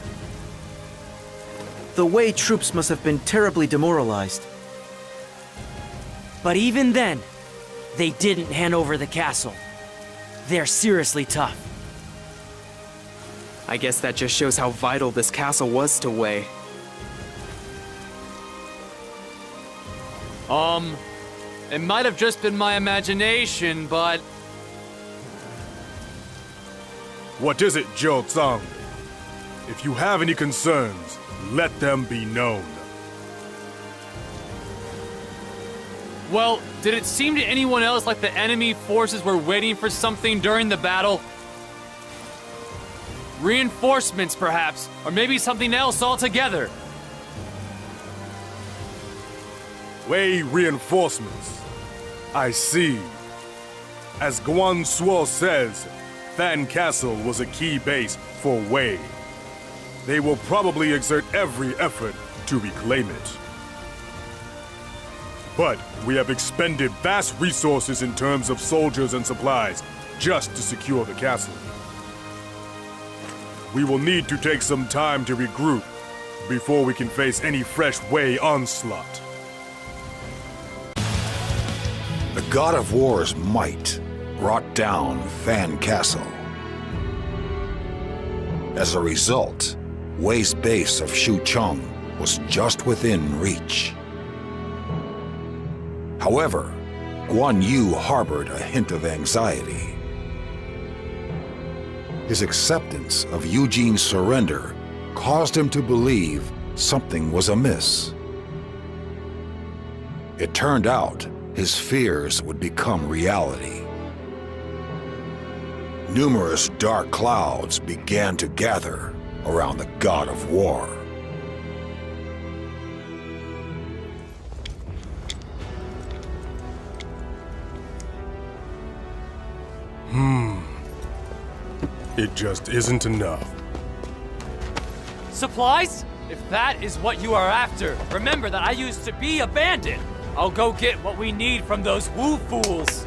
The Wei troops must have been terribly demoralized. But even then, they didn't hand over the castle. They're seriously tough. I guess that just shows how vital this castle was to Wei. It might have just been my imagination, but... What is it, Zhou Zhang? If you have any concerns, let them be known. Well, did it seem to anyone else like the enemy forces were waiting for something during the battle? Reinforcements, perhaps, or maybe something else altogether. Wei reinforcements. I see. As Guan Suo says, Fan Castle was a key base for Wei. They will probably exert every effort to reclaim it. But we have expended vast resources in terms of soldiers and supplies just to secure the castle. We will need to take some time to regroup before we can face any fresh Wei onslaught. The God of War's might brought down Fan Castle. As a result, Wei's base of Shucheng was just within reach. However, Guan Yu harbored a hint of anxiety. His acceptance of Eugene's surrender caused him to believe something was amiss. It turned out his fears would become reality. Numerous dark clouds began to gather around the God of War. It just isn't enough. Supplies? If that is what you are after, remember that I used to be a bandit. I'll go get what we need from those Wu fools.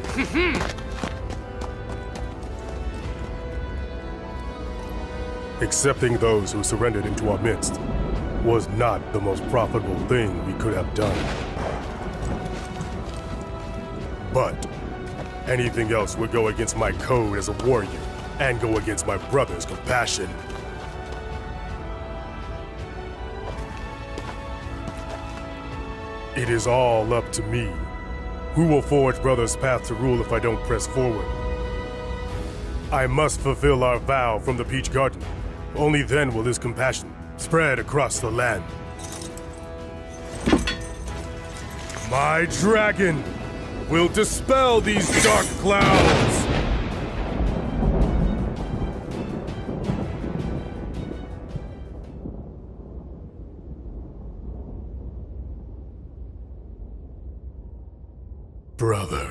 Accepting those who surrendered into our midst was not the most profitable thing we could have done. But anything else would go against my code as a warrior and go against my brother's compassion. It is all up to me. Who will forge brother's path to rule if I don't press forward? I must fulfill our vow from the Peach Garden. Only then will his compassion spread across the land. My dragon will dispel these dark clouds! Brother.